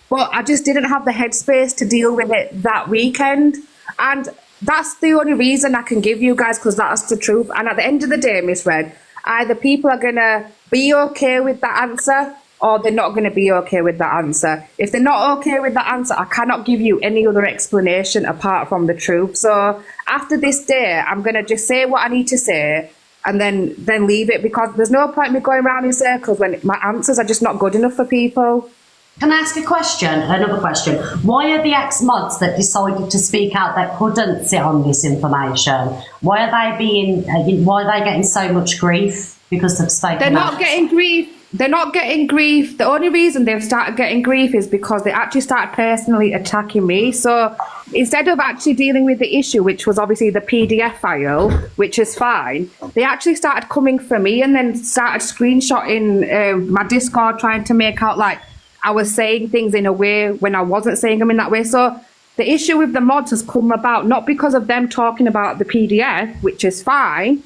[SPEAKER 7] but I just didn't have the headspace to deal with it that weekend. And that's the only reason I can give you guys, because that's the truth. And at the end of the day, Miss Red, either people are going to be okay with that answer or they're not going to be okay with that answer. If they're not okay with that answer, I cannot give you any other explanation apart from the truth. So after this day, I'm going to just say what I need to say and then leave it, because there's no point in me going around in circles when my answers are just not good enough for people.
[SPEAKER 2] Can I ask a question? Another question. Why are the ex-mods that decided to speak out that couldn't sit on this information? Why are they getting so much grief because they've spoken out?
[SPEAKER 7] They're not getting grief. They're not getting grief. The only reason they've started getting grief is because they actually started personally attacking me. So instead of actually dealing with the issue, which was obviously the PDF file, which is fine, they actually started coming for me and then started screenshotting my Discord, trying to make out like I was saying things in a way when I wasn't saying them in that way. So the issue with the mods has come about not because of them talking about the PDF, which is fine.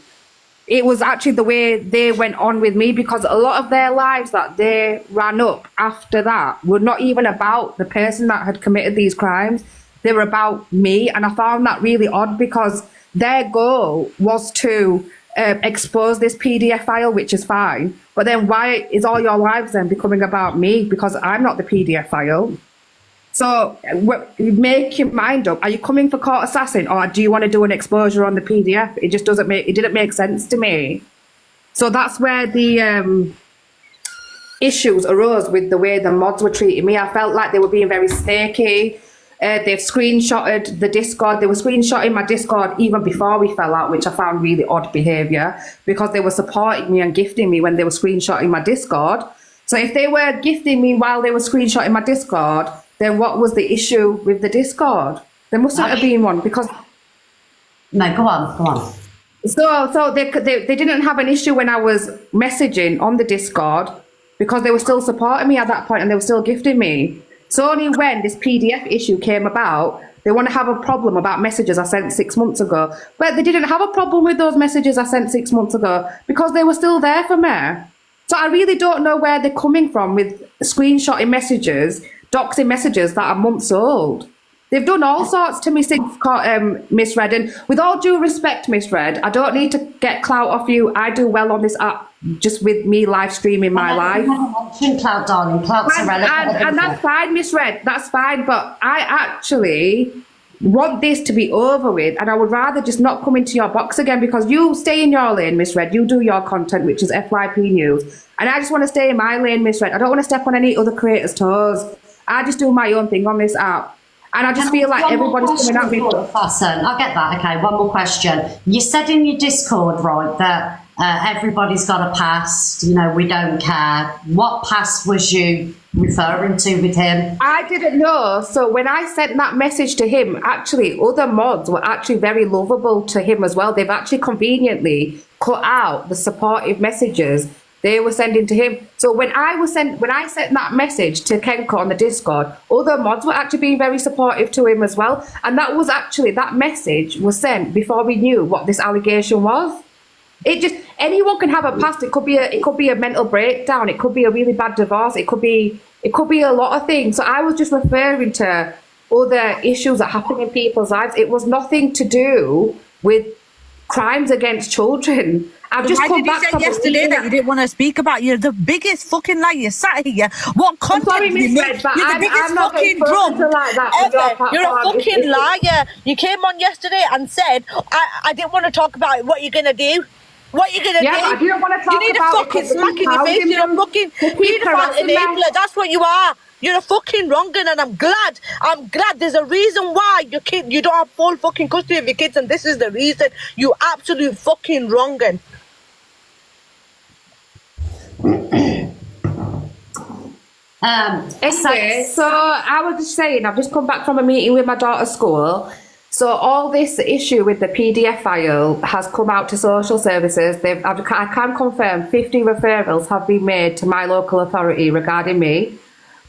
[SPEAKER 7] It was actually the way they went on with me, because a lot of their lives that they ran up after that were not even about the person that had committed these crimes. They were about me. And I found that really odd, because their goal was to expose this PDF file, which is fine. But then why is all your lives then becoming about me? Because I'm not the PDF file. So make your mind up. Are you coming for court assassin, or do you want to do an exposure on the PDF? It just didn't make sense to me. So that's where the issues arose with the way the mods were treating me. I felt like they were being very snaky. They've screenshotted the Discord. They were screenshotting my Discord even before we fell out, which I found really odd behaviour, because they were supporting me and gifting me when they were screenshotting my Discord. So if they were gifting me while they were screenshotting my Discord, then what was the issue with the Discord? There mustn't have been one, because...
[SPEAKER 2] No, go on.
[SPEAKER 7] So they didn't have an issue when I was messaging on the Discord, because they were still supporting me at that point and they were still gifting me. So only when this PDF issue came about, they want to have a problem about messages I sent 6 months ago. But they didn't have a problem with those messages I sent 6 months ago, because they were still there for me. So I really don't know where they're coming from with screenshotting messages, doxing messages that are months old. They've done all sorts to me since Miss Red. And with all due respect, Miss Red, I don't need to get clout off you. I do well on this app, just with me live streaming my life.
[SPEAKER 2] Clout, darling. Clout's irrelevant.
[SPEAKER 7] And that's fine, Miss Red. That's fine. But I actually want this to be over with, and I would rather just not come into your box again, because you stay in your lane, Miss Red. You do your content, which is FYP news. And I just want to stay in my lane, Miss Red. I don't want to step on any other creators' toes. I just do my own thing on this app. And I just feel like everybody's coming at me.
[SPEAKER 2] I get that. Okay, one more question. You said in your Discord, right, that everybody's got a past, we don't care. What past was you referring to with him?
[SPEAKER 7] I didn't know. So when I sent that message to him, actually, other mods were actually very lovable to him as well. They've actually conveniently cut out the supportive messages. they were sending to him. So when I sent that message to Kenko on the Discord, other mods were actually being very supportive to him as well. And that was actually, that message was sent before we knew what this allegation was. It just, anyone can have a past. It could be a mental breakdown. It could be a really bad divorce. It could be a lot of things. So I was just referring to other issues that happen in people's lives. It was nothing to do with crimes against children. I've just come back from
[SPEAKER 15] yesterday that you didn't want to speak about. You're the biggest fucking liar. You sat here. What content you make? You're the biggest fucking drunk ever. You're a fucking liar. You came on yesterday and said, I didn't want to talk about it. What you're going to do? What you gonna do?
[SPEAKER 7] I didn't want to talk
[SPEAKER 15] you need
[SPEAKER 7] about
[SPEAKER 15] a fucking smack in your face. You're a fucking paedophile enabler. That's what you are. You're a fucking wrong'un, and I'm glad. There's a reason why you don't have full fucking custody of your kids, and this is the reason. You absolute fucking wrong'un.
[SPEAKER 7] Anyway, so I was just saying, I've just come back from a meeting with my daughter's school. So all this issue with the PDF file has come out to social services. I can confirm 50 referrals have been made to my local authority regarding me.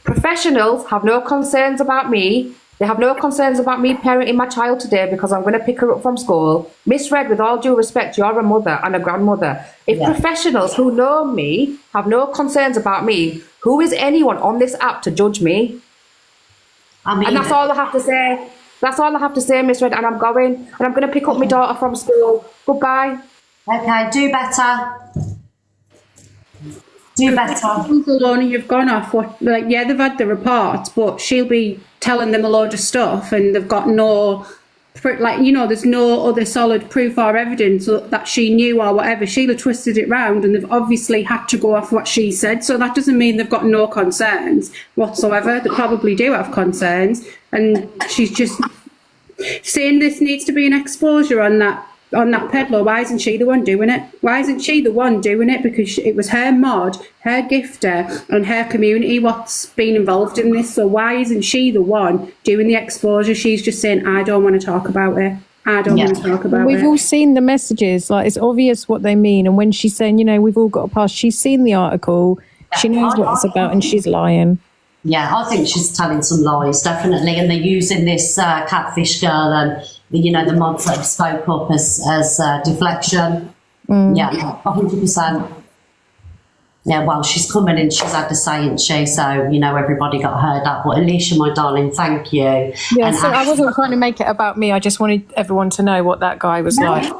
[SPEAKER 7] Professionals have no concerns about me. They have no concerns about me parenting my child today because I'm going to pick her up from school. Miss Red, with all due respect, you're a mother and a grandmother. If professionals who know me have no concerns about me, who is anyone on this app to judge me? And that's all I have to say. That's all I have to say, Miss Red, and I'm going. And I'm going to pick up my daughter from school. Goodbye.
[SPEAKER 2] Okay, do better. Do better.
[SPEAKER 6] You've gone off. They've had the reports, but she'll be telling them a load of stuff, and they've got no, there's no other solid proof or evidence that she knew or whatever. Sheila twisted it round, and they've obviously had to go off what she said. So that doesn't mean they've got no concerns whatsoever. They probably do have concerns, and she's just saying this needs to be an exposure on that peddler. Why isn't she the one doing it? Why isn't she the one doing it? Because it was her mod, her gifter, and her community what's been involved in this. So why isn't she the one doing the exposure? She's just saying, I don't want to talk about it. I don't want to talk about it.
[SPEAKER 3] We've all seen the messages. It's obvious what they mean. And when she's saying, we've all got a past, she's seen the article. She knows what it's about, and she's lying.
[SPEAKER 2] Yeah, I think she's telling some lies, definitely. And they're using this catfish girl and the mods that have spoke up as deflection. Yeah, 100%. Yeah, well, she's coming in, she's had to say, isn't she? So, everybody got heard up. But Alicia, my darling, thank you.
[SPEAKER 3] Yeah, so I wasn't trying to make it about me. I just wanted everyone to know what that guy was like.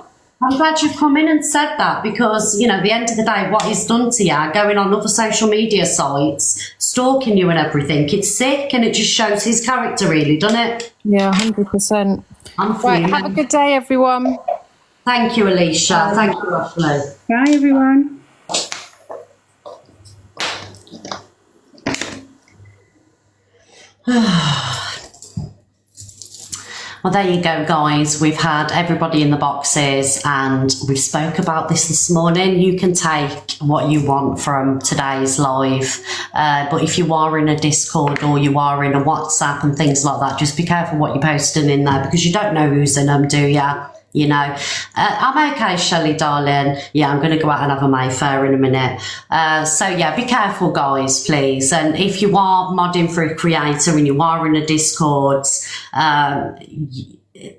[SPEAKER 2] I'm glad you've come in and said that because, at the end of the day, what he's done to you, going on other social media sites, stalking you and everything, it's sick and it just shows his character really, doesn't it?
[SPEAKER 3] Yeah, 100%.
[SPEAKER 2] Right,
[SPEAKER 3] have a good day, everyone.
[SPEAKER 2] Thank you, Alicia. Thank you, Ashley.
[SPEAKER 6] Bye, everyone.
[SPEAKER 2] Well, there you go, guys. We've had everybody in the boxes and we spoke about this morning. You can take what you want from today's live. But if you are in a Discord or you are in a WhatsApp and things like that, just be careful what you're posting in there because you don't know who's in them, do you? I'm okay, Shelley, darling. Yeah, I'm going to go out and have a Mayfair in a minute. So, yeah, be careful, guys, please. And if you are modding for a creator and you are in a Discord,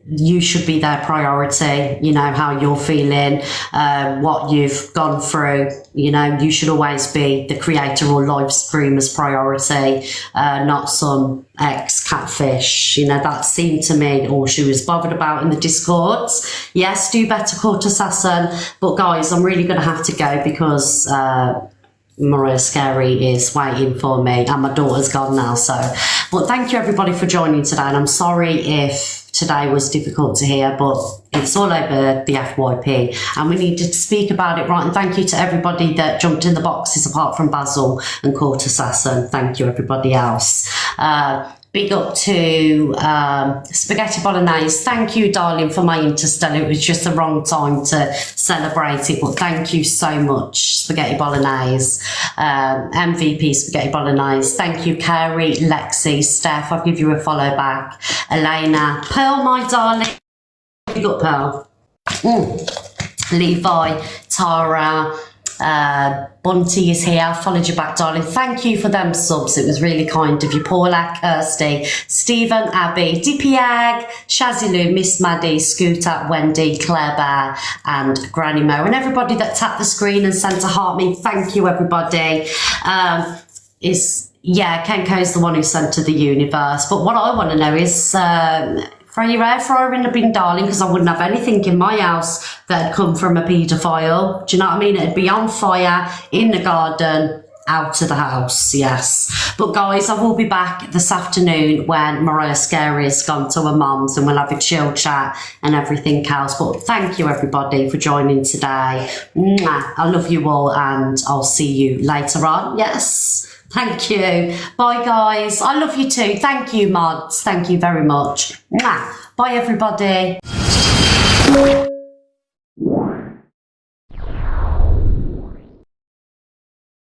[SPEAKER 2] you should be their priority, how you're feeling, what you've gone through, you should always be the creator or live streamer's priority, not some ex-catfish, that seemed to me all she was bothered about in the Discords. Yes, do better, Court Assassin, but guys, I'm really going to have to go because Mariah Scary is waiting for me and my daughter's gone now. But thank you everybody for joining today, and I'm sorry if today was difficult to hear, but it's all over the FYP and we needed to speak about it, right? And thank you to everybody that jumped in the boxes apart from Basil and Court Assassin. Thank you everybody else. Big up to Spaghetti Bolognese. Thank you, darling, for my Interstellar. It was just the wrong time to celebrate it, but thank you so much, Spaghetti Bolognese. MVP Spaghetti Bolognese. Thank you, Carrie, Lexi, Steph. I'll give you a follow back. Elena, Pearl, my darling. Big up, Pearl. Levi, Tara, Bunty is here. Followed you back, darling. Thank you for them subs. It was really kind of you. Paula, Kirsty, Stephen, Abby, Dippy Egg, Shazilu, Miss Maddie, Scooter, Wendy, Claire Bear, and Granny Mo, and everybody that tapped the screen and sent a heart me. Thank you, everybody. Kenko's the one who sent to the universe. But what I want to know is, throw your air fryer in the bin, darling, because I wouldn't have anything in my house that had come from a paedophile. Do you know what I mean? It'd be on fire, in the garden, out of the house, yes. But guys, I will be back this afternoon when Mariah Scary's gone to her mum's and we'll have a chill chat and everything else. But thank you, everybody, for joining today. Mwah. I love you all and I'll see you later on, yes. Thank you. Bye, guys. I love you too. Thank you, mods. Thank you very much. Mwah. Bye, everybody.